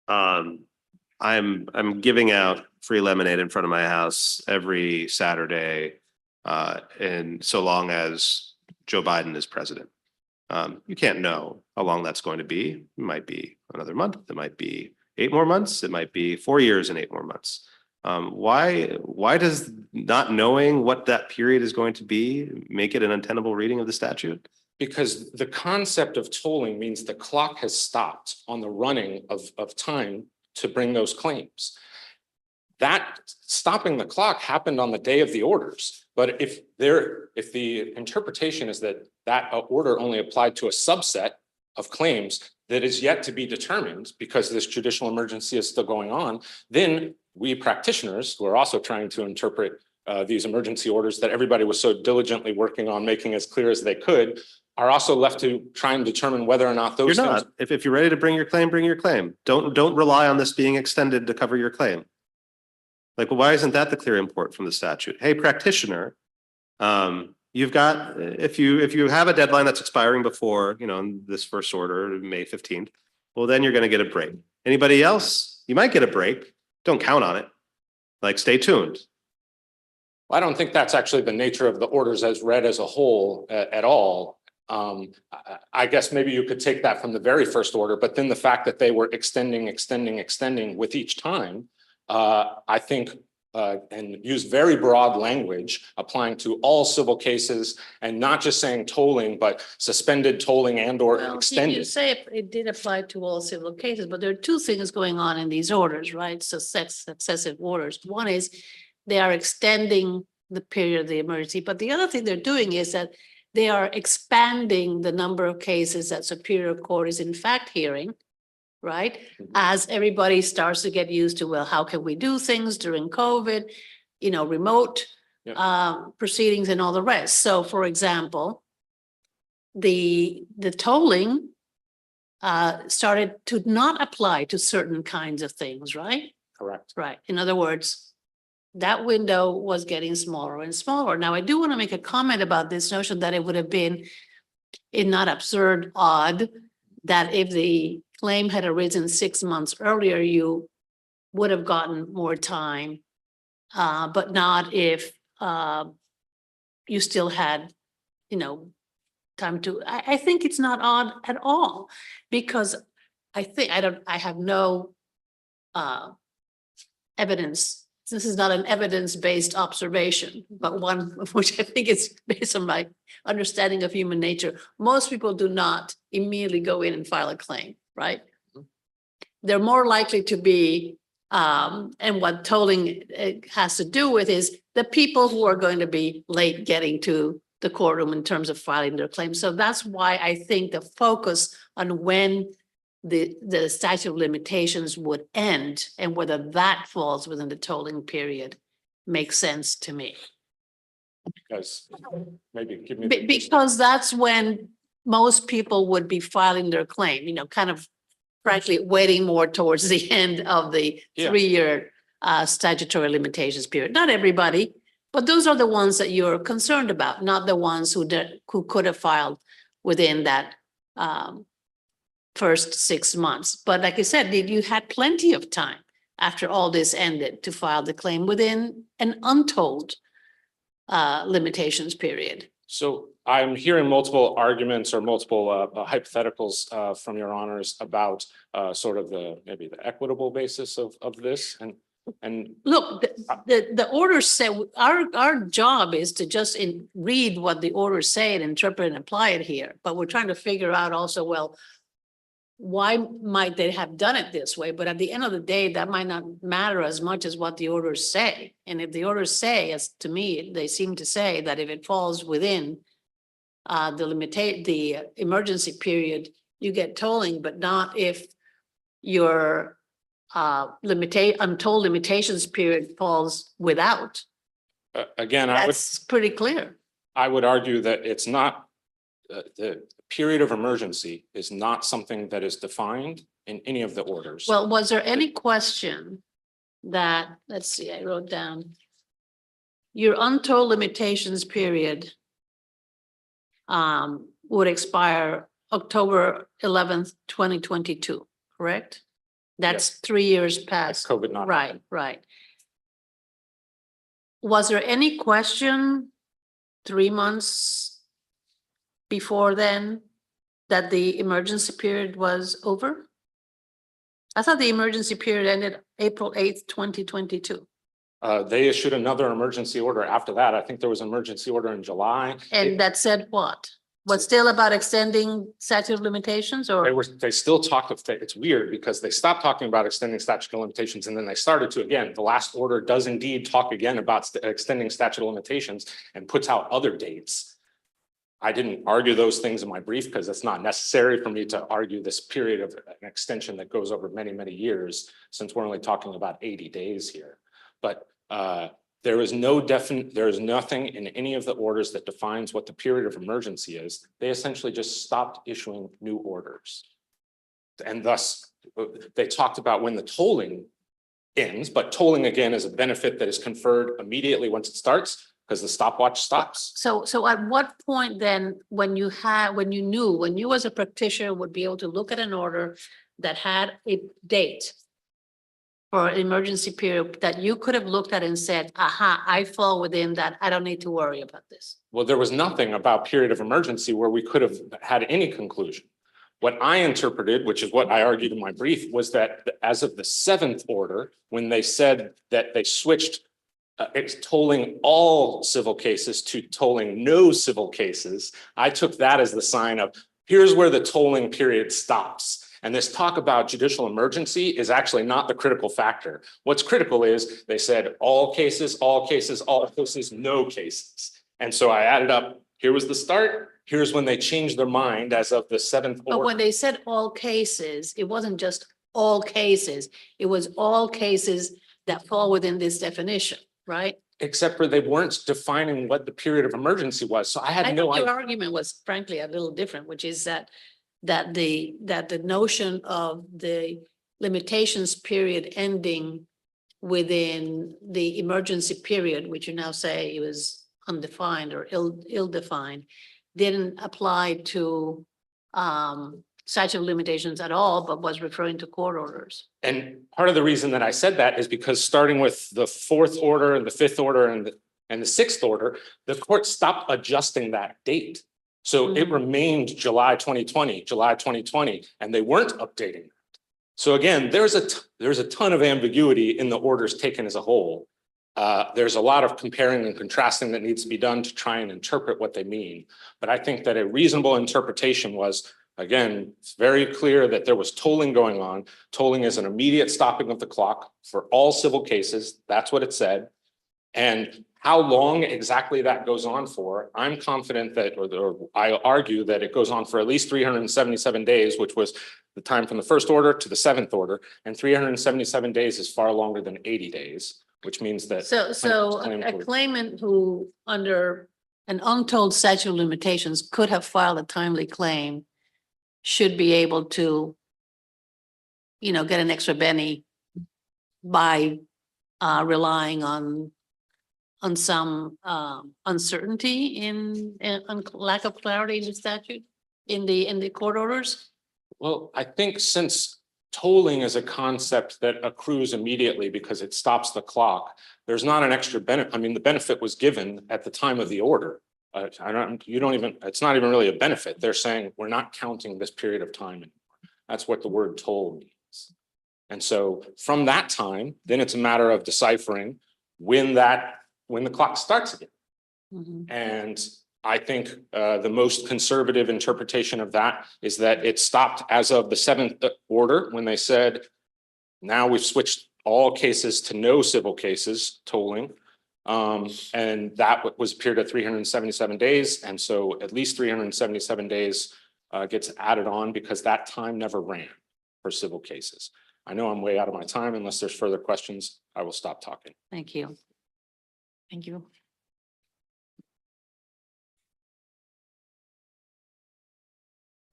I'm giving out free lemonade in front of my house every Saturday, and so long as Joe Biden is president. You can't know how long that's going to be. It might be another month. It might be 8 more months. It might be 4 years and 8 more months. Why does not knowing what that period is going to be make it an untenable reading of the statute? Because the concept of tolling means the clock has stopped on the running of time to bring those claims. That stopping the clock happened on the day of the orders. But if the interpretation is that order only applied to a subset of claims that is yet to be determined because this judicial emergency is still going on, then we practitioners who are also trying to interpret these emergency orders that everybody was so diligently working on making as clear as they could, are also left to try and determine whether or not those You're things. not. If you're ready to bring your claim, bring your claim. Don't rely on this being extended to cover your claim. Like, well, why isn't that the clear import from the statute? Hey, practitioner, you've got, if you have a deadline that's expiring before, in this first order, May 15th, well, then you're going to get a break. Anybody else? You might get a break. Don't count on it. Like, stay tuned. I don't think that's actually the nature of the orders as read as a whole at all. I guess maybe you could take that from the very first order, but then the fact that they were extending with each time, I think, and use very broad language applying to all civil cases and not just saying tolling, but suspended tolling and or Well, you extended. say it did apply to all civil cases, but there are two things going on in these orders, right? So successive orders. One is they are extending the period of the emergency, but the other thing they're doing is that they are expanding the number of cases that Superior Court is in fact hearing, right? As everybody starts to get used to, well, how can we do things during COVID, remote proceedings and all the rest. So for example, the tolling started to not apply to certain kinds of things, right? Correct. Right. In other words, that window was getting smaller and smaller. Now, I do want to make a comment about this notion that it would have been not absurd, odd, that if the claim had arisen 6 months earlier, you would have gotten more time, but not if you still had, time to. I think it's not odd at all, because I have no evidence. This is not an evidence-based observation, but one which I think is based on my understanding of human nature. Most people do not immediately go in and file a claim, right? They're more likely to be, and what tolling has to do with is the people who are going to be late getting to the courtroom in terms of filing their claim. So that's why I think the focus on when the statute of limitations would end and whether that falls within the tolling period makes sense to me. Because maybe give me. Because that's when most people would be filing their claim, kind of frankly waiting more towards the end of the 3-year statutory limitations period. Not everybody, but those are the ones that you're concerned about, not the ones who could have filed within that first 6 months. But like I said, you had plenty of time after all this ended to file the claim within an untold limitations period. So I'm hearing multiple arguments or multiple hypotheticals from your honors about sort of maybe the equitable basis of this and Look, the orders say our job is to just read what the orders say and interpret and apply it here. But we're trying to figure out also, well, why might they have done it this way? But at the end of the day, that might not matter as much as what the orders say. And if the orders say, as to me, they seem to say that if it falls within the emergency period, you get tolling, but not if your untold limitations period falls without. again, That's pretty clear. I would argue that it's not, the period of emergency is not something that is defined in any of the orders. Well, was there any question that, let's see, I wrote down, your untold limitations period would expire October 11th, 2022, correct? That's 3 years past. COVID not. Right. Was there any question 3 months before then that the emergency period was over? I thought the emergency period ended April 8th, 2022. They issued another emergency order after that. I think there was an emergency order in July. And that said what? Was still about extending statute of limitations, or? They still talked of, it's weird because they stopped talking about extending statute of limitations and then they started to again. The last order does indeed talk again about extending statute of limitations and puts out other dates. I didn't argue those things in my brief because it's not necessary for me to argue this period of an extension that goes over many, many years, since we're only talking about 80 days here. But there is nothing in any of the orders that defines what the period of emergency is. They essentially just stopped issuing new orders. And thus, they talked about when the tolling ends, but tolling again is a benefit that is conferred immediately once it starts, because the stopwatch stops. So at what point then, when you as a practitioner would be able to look at an order that had a date for an emergency period that you could have looked at and said, aha, I fall within that, I don't need to worry about this? Well, there was nothing about period of emergency where we could have had any conclusion. What I interpreted, which is what I argued in my brief, was that as of the 7th order, when they said that they switched it's tolling all civil cases to tolling no civil cases, I took that as the sign of here's where the tolling period stops. And this talk about judicial emergency is actually not the critical factor. What's critical is they said all cases, all cases, all cases, no cases. And so I added up, here was the start, here's when they changed their mind as of the 7th But order. when they said all cases, it wasn't just all cases, it was all cases that fall within this definition, right? Except for they weren't defining what the period of emergency was. So I I had think no your idea. argument was frankly a little different, which is that the notion of the limitations period ending within the emergency period, which you now say it was undefined or ill-defined, didn't apply to statute of limitations at all, but was referring to court orders. And part of the reason that I said that is because starting with the 4th order and the 5th order and the 6th order, the court stopped adjusting that date. So it remained July 2020, and they weren't updating that. So again, there's a ton of ambiguity in the orders taken as a whole. There's a lot of comparing and contrasting that needs to be done to try and interpret what they mean. But I think that a reasonable interpretation was, again, it's very clear that there was tolling going on. Tolling is an immediate stopping of the clock for all civil cases. That's what it said. And how long exactly that goes on for, I'm confident that, or I argue that it goes on for at least 377 days, which was the time from the 1st order to the 7th order. And 377 days is far longer than 80 days, which means that. So a claimant who under an untold statute of limitations could have filed a timely claim should be able to, get an extra penny by relying on some uncertainty on lack of clarity in the statute, in the court orders? Well, I think since tolling is a concept that accrues immediately because it stops the clock, there's not an extra benefit. I mean, the benefit was given at the time of the order. It's not even really a benefit. They're saying we're not counting this period of time anymore. That's what the word toll means. And so from that time, then it's a matter of deciphering when the clock starts again. And I think the most conservative interpretation of that is that it stopped as of the 7th order when they said, now we've switched all cases to no civil cases tolling. And that was a period of 377 days. And so at least 377 days gets added on because that time never ran for civil cases. I know I'm way out of my time. Unless there's further questions, I will stop talking. Thank you. Thank you.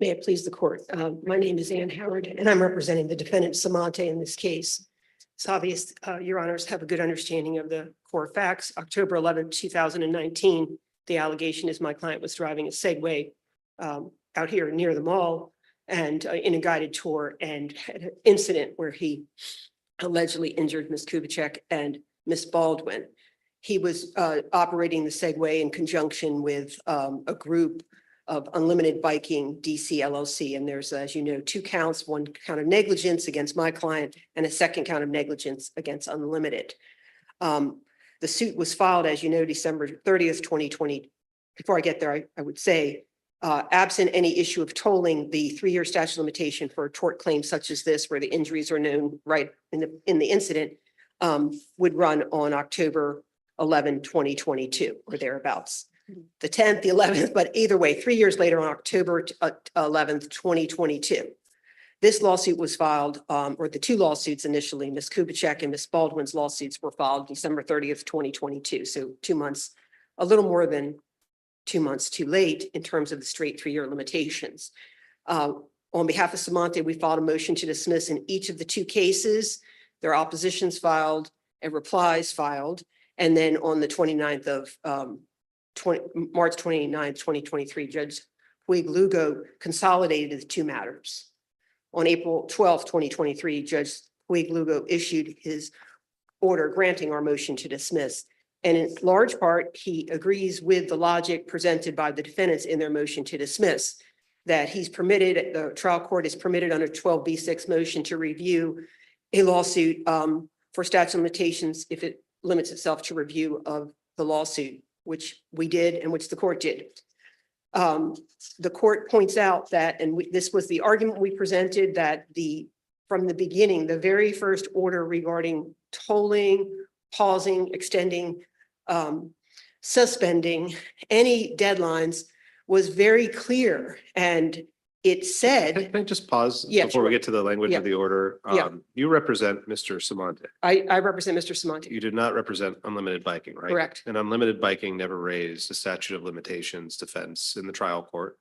May it please the court. My name is Ann Howard, and I'm representing the defendant Samante in this case. It's obvious your honors have a good understanding of the core facts. October 11, 2019, the allegation is my client was driving a Segway out here near the mall and in a guided tour and had an incident where he allegedly injured Ms. Kubicek and Ms. Baldwin. He was operating the Segway in conjunction with a group of Unlimited Biking DC LLC. And there's, as you know, 2 counts, 1 count of negligence against my client and a 2nd count of negligence against Unlimited. The suit was filed, as you know, December 30th, 2020. Before I get there, I would say, absent any issue of tolling, the 3-year statute of limitation for a tort claim such as this, where the injuries are known right in the incident, would run on October 11, 2022 or thereabouts. The 10th, the 11th, but either way, 3 years later on October 11th, 2022. This lawsuit was filed, or the two lawsuits initially, Ms. Kubichek and Ms. Baldwin's lawsuits were filed December 30th, 2022. So 2 months, a little more than 2 months too late in terms of the straight 3-year limitations. On behalf of Samante, we filed a motion to dismiss in each of the two cases. There are oppositions filed and replies filed. And then on the 29th of March 29th, 2023, Judge Puig Lugo consolidated the two matters. On April 12th, 2023, Judge Puig Lugo issued his order granting our motion to dismiss. And in large part, he agrees with the logic presented by the defendants in their motion to dismiss, that he's permitted, the trial court is permitted under 12B6 motion to review a lawsuit for statute of limitations if it limits itself to review of the lawsuit, which we did and which the court did. The court points out that, and this was the argument we presented, that from the beginning, the very first order regarding tolling, pausing, extending, suspending any deadlines was very clear. And it said, Can I just pause Yeah, before we sure. get to the language Yeah. of the order? Yeah. You represent Mr. Samante. I represent Mr. Samante. You did not represent unlimited biking, right? Correct. And unlimited biking never raised a statute of limitations defense in the trial court.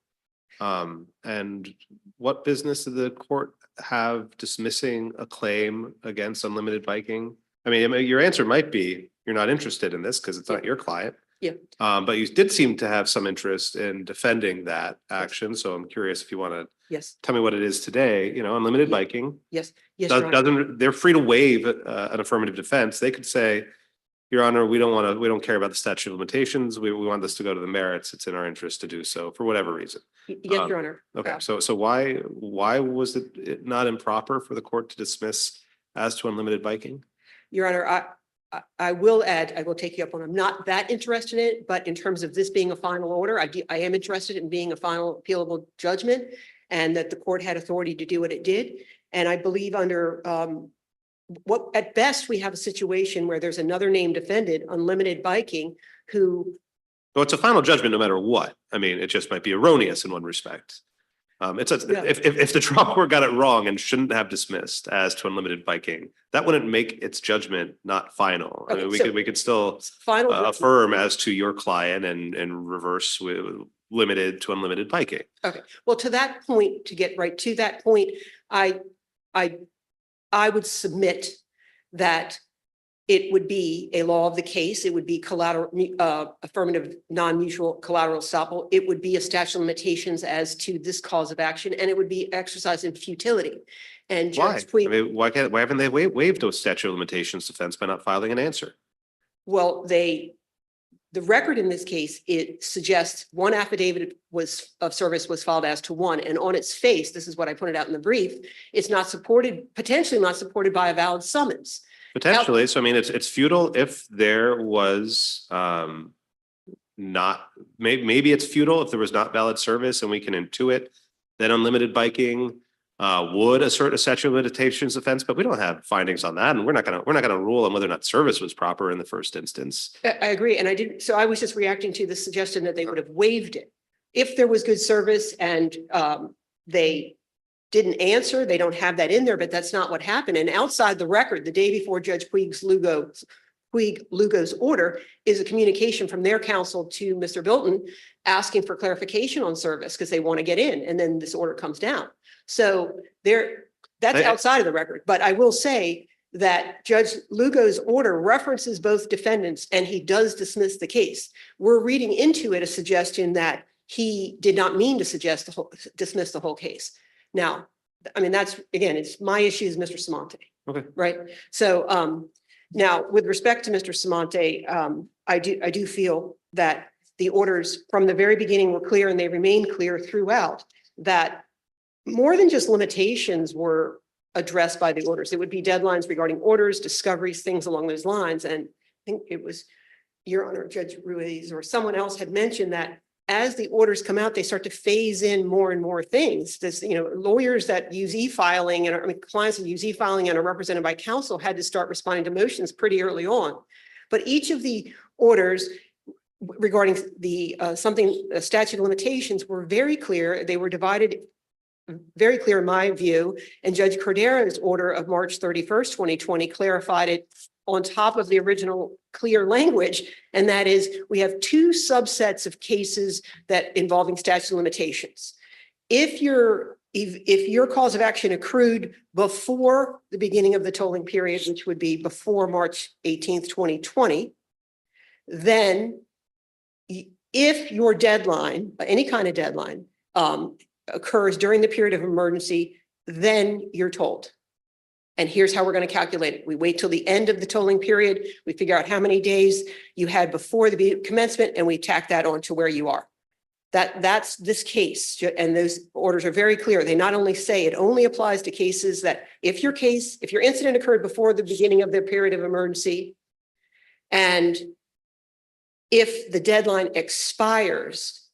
And what business did the court have dismissing a claim against unlimited biking? I mean, your answer might be, you're not interested in this because it's not your client. Yeah. But you did seem to have some interest in defending that action. So I'm curious if you want to Yes, tell me what it is today, unlimited Yeah. biking. yes, yes, Your Honor. They're free to waive an affirmative defense. They could say, Your Honor, we don't care about the statute of limitations. We want this to go to the merits. It's in our interest to do so for whatever reason. Yes, Your Honor. Okay, so why was it not improper for the court to dismiss as to unlimited biking? Your Honor, I will add, I will take you up on, I'm not that interested in it, but in terms of this being a final order, I am interested in being a final appealable judgment and that the court had authority to do what it did. And I believe under at best, we have a situation where there's another named defendant, unlimited biking, who. Well, it's a final judgment no matter what. I mean, it just might be erroneous in one respect. Yeah. If the trial court got it wrong and shouldn't have dismissed as to unlimited biking, that wouldn't make its judgment not final. I mean, Okay, we could still Final. affirm as to your client and reverse with limited to unlimited biking. Okay, well, to that point, to get right to that point, I would submit that it would be a law of the case. It would be collateral, affirmative, non-mutual collateral estoppel. It would be a statute of limitations as to this cause of action, and it would be exercise in futility. And Why? Judge Puig, I mean, why haven't they waived a statute of limitations defense by not filing an answer? well, the record in this case, it suggests one affidavit of service was filed as to one, and on its face, this is what I pointed out in the brief, it's not supported, potentially not supported by a valid summons. Potentially. So I mean, it's futile if there was not, maybe it's futile if there was not valid service and we can intuit that unlimited biking would assert a statute of limitations offense, but we don't have findings on that. And we're not gonna rule on whether or not service was proper in the first instance. I agree, and I didn't, so I was just reacting to the suggestion that they would have waived it. If there was good service and they didn't answer, they don't have that in there, but that's not what happened. And outside the record, the day before Judge Puig Lugo's order is a communication from their counsel to Mr. Bilton asking for clarification on service because they want to get in, and then this order comes down. So that's outside of the record. But I will say that Judge Lugo's order references both defendants and he does dismiss the case. We're reading into it a suggestion that he did not mean to dismiss the whole case. Now, I mean, that's, again, it's my issue is Mr. Samante. Okay. Right. So now with respect to Mr. Samante, I do feel that the orders from the very beginning were clear and they remain clear throughout, that more than just limitations were addressed by the orders. It would be deadlines regarding orders, discoveries, things along those lines. And I think it was Your Honor, Judge Ruiz or someone else had mentioned that as the orders come out, they start to phase in more and more things. This, lawyers that use e-filing and clients that use e-filing and are represented by counsel had to start responding to motions pretty early on. But each of the orders regarding the statute of limitations were very clear. They were divided very clear in my view, and Judge Cordera's order of March 31st, 2020 clarified it on top of the original clear language. And that is, we have two subsets of cases that involving statute of limitations. If your cause of action accrued before the beginning of the tolling period, which would be before March 18th, 2020, then if your deadline, any kind of deadline, occurs during the period of emergency, then you're told. And here's how we're going to calculate it. We wait till the end of the tolling period. We figure out how many days you had before the commencement, and we tack that on to where you are. That's this case. And those orders are very clear. They not only say it only applies to cases that if your incident occurred before the beginning of the period of emergency, and if the deadline expires,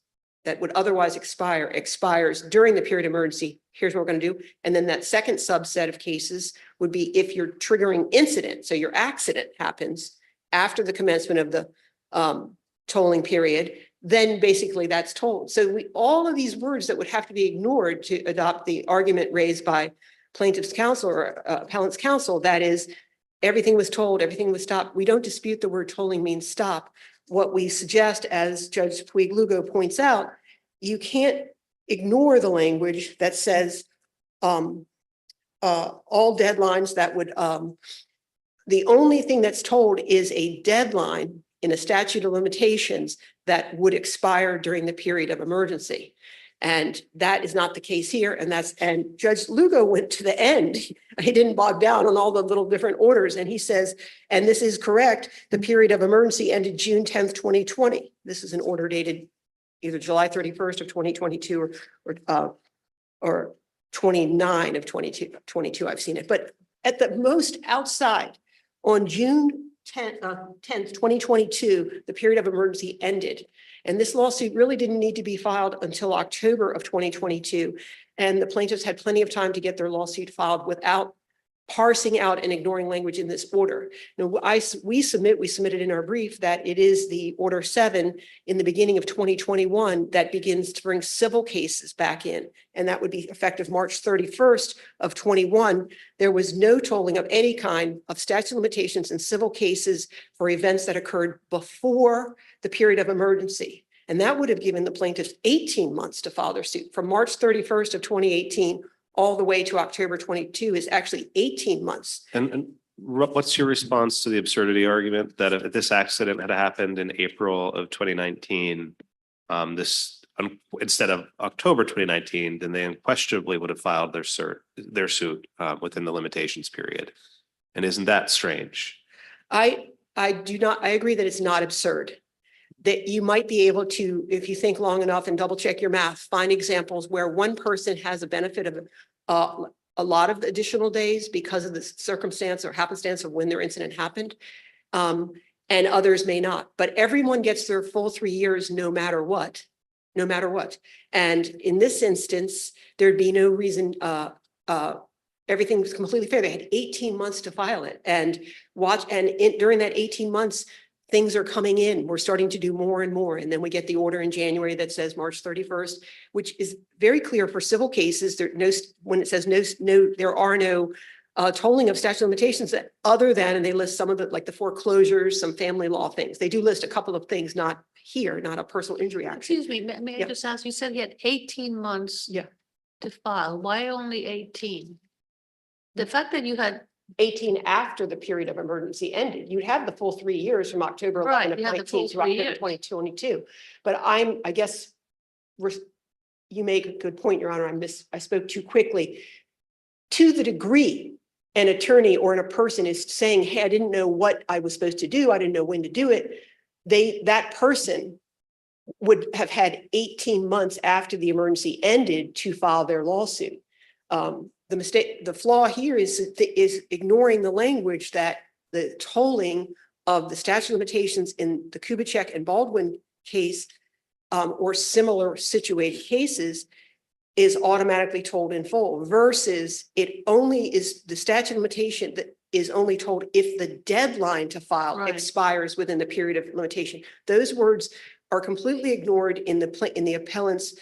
that would otherwise expires during the period of emergency, here's what we're going to do. And then that second subset of cases would be if your triggering incident, so your accident happens after the commencement of the tolling period, then basically that's tolled. So all of these words that would have to be ignored to adopt the argument raised by plaintiff's counsel or appellant's counsel, that is, everything was tolled, everything was stopped. We don't dispute the word tolling means stop. What we suggest, as Judge Puig-Lugo points out, you can't ignore the language that says all deadlines that would, the only thing that's told is a deadline in a statute of limitations that would expire during the period of emergency. And that is not the case here. And Judge Lugo went to the end. He didn't bog down on all the little different orders. And he says, and this is correct, the period of emergency ended June 10th, 2020. This is an order dated either July 31st of 2022 or 29 of 22. I've seen it. But at the most outside, on June 10th, 2022, the period of emergency ended. And this lawsuit really didn't need to be filed until October of 2022. And the plaintiffs had plenty of time to get their lawsuit filed without parsing out and ignoring language in this order. Now, we submitted in our brief that it is the Order 7 in the beginning of 2021 that begins to bring civil cases back in. And that would be effective March 31st of 21. There was no tolling of any kind of statute of limitations in civil cases for events that occurred before the period of emergency. And that would have given the plaintiffs 18 months to file their suit. From March 31st of 2018 all the way to October 22 is actually 18 months. And what's your response to the absurdity argument that if this accident had happened in April of 2019, instead of October 2019, then they unquestionably would have filed their suit within the limitations period? And isn't that strange? I agree that it's not absurd. That you might be able to, if you think long enough and double check your math, find examples where one person has a benefit of a lot of additional days because of the circumstance or happenstance of when their incident happened, and others may not. But everyone gets their full 3 years no matter what, And in this instance, there'd be no reason, everything was completely fair. They had 18 months to file it and during that 18 months, things are coming in. We're starting to do more and more. And then we get the order in January that says March 31st, which is very clear for civil cases. When it says there are no tolling of statute of limitations that other than, and they list some of the, like the foreclosures, some family law things. They do list a couple of things, not here, not a personal injury action. Excuse me, may I just ask, you said he had 18 months to file. Why only 18? The fact that you had 18 after the period of emergency ended, you'd have the full 3 years from October 11 of you had the 19 full to 3 October years. 2022. But I guess you make a good point, Your Honor. I spoke too quickly. To the degree an attorney or a person is saying, hey, I didn't know what I was supposed to do, I didn't know when to do it, that person would have had 18 months after the emergency ended to file their lawsuit. The flaw here is ignoring the language that the tolling of the statute of limitations in the KUBICHEK and BALDWIN case or similar situated cases is automatically told in full versus it only is the statute of limitation that is only told if the deadline to file expires within the period of limitation. Those words are completely ignored in the appellant's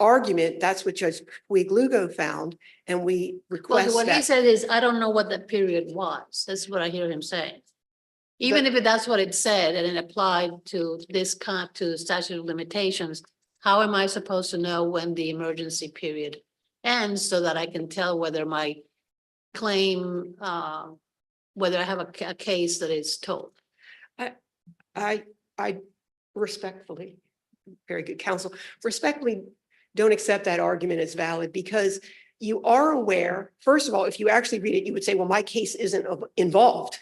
argument, that's what Judge Puig found, and we Well, request what he that. said is, I don't know what that period was. That's what I hear him saying. Even if that's what it said and it applied to this to statute of limitations, how am I supposed to know when the emergency period ends so that I can tell whether my claim, whether I have a case that is told? I respectfully, very good counsel, respectfully don't accept that argument as valid because you are aware, first of all, if you actually read it, you would say, well, my case isn't involved.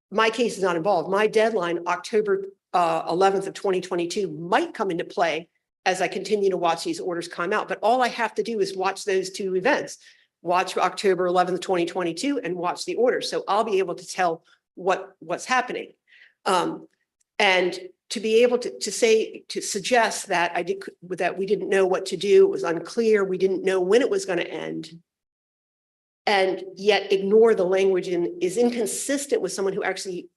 My case is not involved. My deadline, October 11th of 2022 might come into play as I continue to watch these orders come out. But all I have to do is watch those two events, watch October 11th, 2022 and watch the orders. So I'll be able to tell what's happening. And to be able to suggest that that we didn't know what to do, it was unclear, we didn't know when it was going to end, and yet ignore the language is inconsistent with someone who actually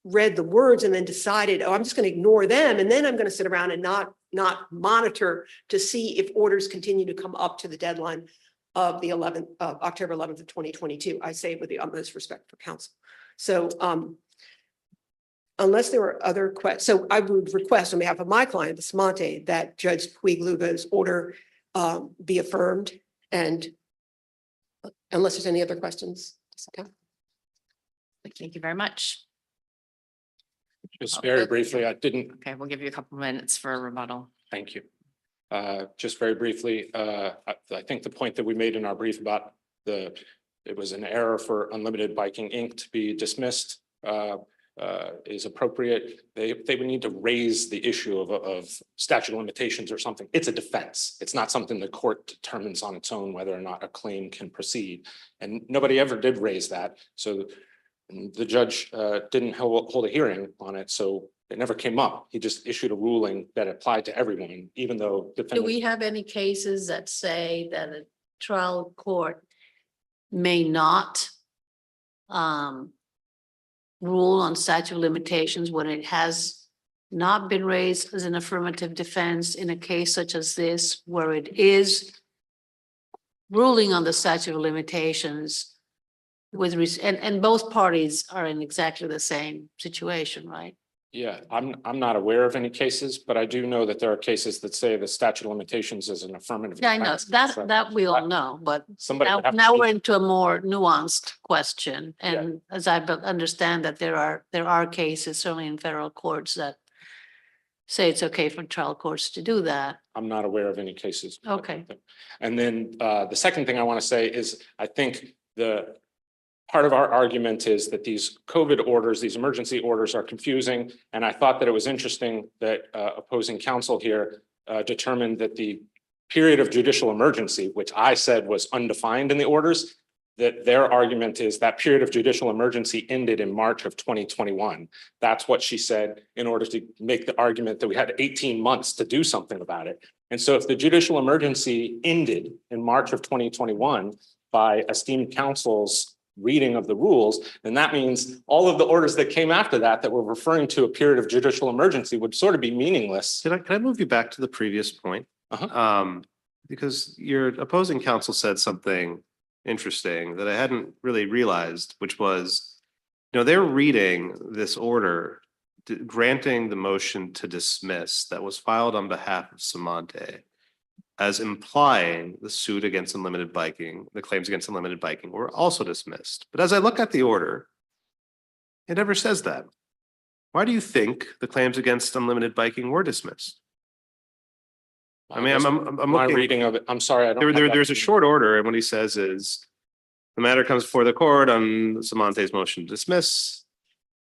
read the words and then decided, oh, I'm just going to ignore them, and then I'm going to sit around and not monitor to see if orders continue to come up to the deadline of the October 11th of 2022. I say it with the utmost respect for counsel. So unless there are other questions, so I would request on behalf of my client, the Samante, that Judge Puig order be affirmed, and unless there's any other questions. Okay. Thank you very much. Just very briefly, I didn't, Okay, we'll give you a couple minutes for a rebuttal. thank you. Just very briefly, I think the point that we made in our brief about it was an error for Unlimited Biking Inc. to be dismissed is appropriate. They would need to raise the issue of statute of limitations or something. It's a defense. It's not something the court determines on its own whether or not a claim can proceed. And nobody ever did raise that. So the judge didn't hold a hearing on it. So it never came up. He just issued a ruling that applied to everyone, even though. Do we have any cases that say that a trial court may not rule on statute of limitations when it has not been raised as an affirmative defense in a case such as this, where it is ruling on the statute of limitations with, and both parties are in exactly the same situation, right? Yeah, I'm not aware of any cases, but I do know that there are cases that say the statute of limitations is an affirmative. Yeah, I know, defense. So that we all know, but somebody would have to now speak- we're into a more nuanced question. Yeah. And as I understand that there are cases, certainly in federal courts, that say it's okay for trial courts to do that. I'm not aware of any cases. Okay. And then the second thing I want to say is, I think part of our argument is that these COVID orders, these emergency orders are confusing. And I thought that it was interesting that opposing counsel here determined that the period of judicial emergency, which I said was undefined in the orders, that their argument is that period of judicial emergency ended in March of 2021. That's what she said in order to make the argument that we had 18 months to do something about it. And so if the judicial emergency ended in March of 2021 by esteemed counsel's reading of the rules, then that means all of the orders that came after that were referring to a period of judicial emergency would sort of be meaningless. Can I move you back to the previous point? Because your opposing counsel said something interesting that I hadn't really realized, which was, they're reading this order granting the motion to dismiss that was filed on behalf of Samante as implying the suit against Unlimited Biking, the claims against Unlimited Biking were also dismissed. But as I look at the order, it never says that. Why do you think the claims against Unlimited Biking were dismissed? I mean, I'm My looking, reading of it, I'm sorry, I don't. have that. there's a short order, and what he says is the matter comes before the court on Samante's motion to dismiss.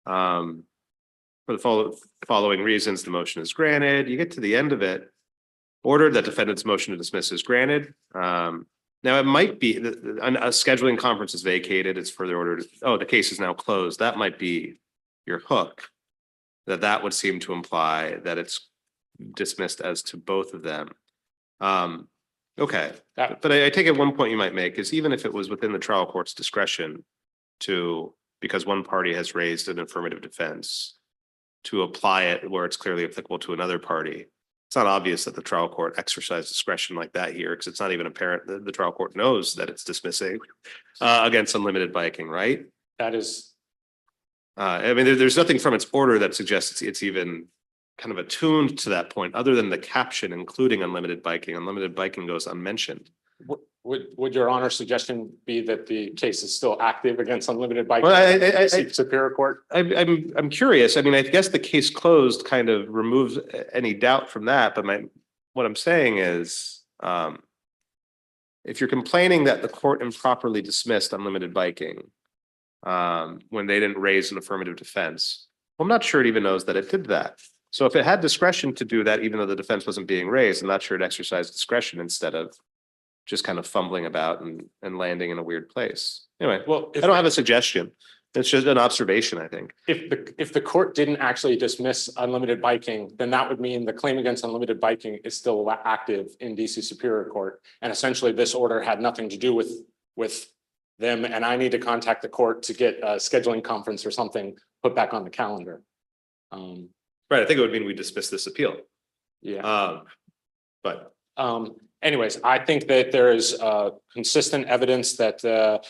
For the following reasons, the motion is granted. You get to the end of it. Ordered that defendant's motion to dismiss is granted. Now it might be a scheduling conference is vacated. It's further ordered. Oh, the case is now closed. That might be your hook. That would seem to imply that it's dismissed as to both of them. Okay, but I take it one point you might make is even if it was within the trial court's discretion because one party has raised an affirmative defense to apply it where it's clearly applicable to another party. it's not obvious that the trial court exercised discretion like that here, because it's not even apparent that the trial court knows that it's dismissing against unlimited biking, right? That is, I mean, there's nothing from its order that suggests it's even kind of attuned to that point, other than the caption, including unlimited biking. Unlimited biking goes unmentioned. would your honor suggestion be that the case is still active against unlimited biking? Well, I Superior Court? I'm curious. I mean, I guess the case closed kind of removes any doubt from that, but what I'm saying is, if you're complaining that the court improperly dismissed unlimited biking, when they didn't raise an affirmative defense, I'm not sure it even knows that it did that. So if it had discretion to do that, even though the defense wasn't being raised, I'm not sure it exercised discretion instead of just kind of fumbling about and landing in a weird place. Anyway, Well, I don't have a suggestion. It's just an observation, I think. if the court didn't actually dismiss unlimited biking, then that would mean the claim against unlimited biking is still active in DC Superior Court. And essentially this order had nothing to do with them, and I need to contact the court to get a scheduling conference or something put back on the calendar. Right, I think it would mean we dismiss this appeal. Yeah. But Anyways, I think that there is consistent evidence that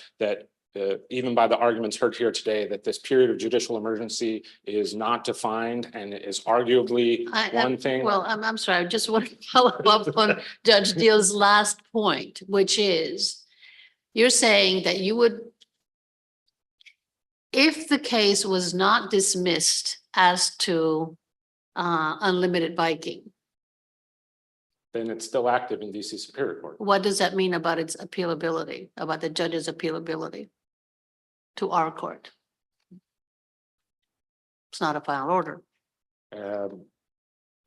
even by the arguments heard here today, that this period of judicial emergency is not defined and is arguably one thing. Well, I'm sorry, I just want to follow up on Judge Deal's last point, which is you're saying that you would, if the case was not dismissed as to unlimited biking, Then it's still active in DC Superior Court. what does that mean about its appealability, about the judge's appealability to our court? It's not a final order.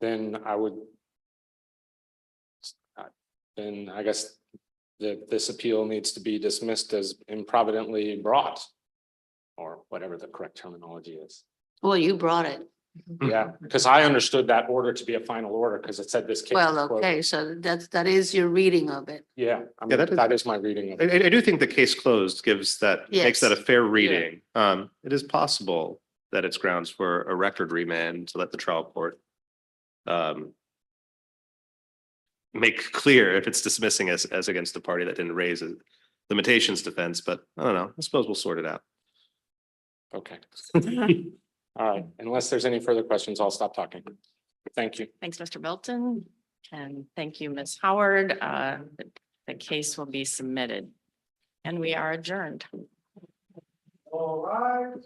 Then I guess that this appeal needs to be dismissed as improvidently brought, or whatever the correct terminology is. Well, you brought it. Yeah, because I understood that order to be a final order because it said this case. Well, is closed. okay, so that is your reading of it. Yeah, I Yeah, mean, that is my reading of it. I do think the case closed makes Yes. that a fair reading. It is possible that it's grounds for a record remand to let the trial court make clear if it's dismissing as against the party that didn't raise a limitations defense, but I don't know. I suppose we'll sort it out. Okay. All right, unless there's any further questions, I'll stop talking. Thank you. Thanks, Mr. Belton, and thank you, Ms. Howard. The case will be submitted and we are adjourned. All right.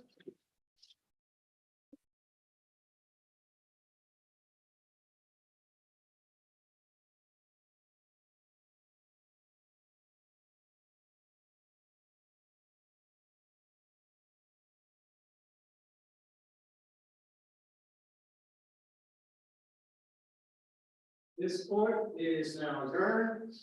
This court is now adjourned.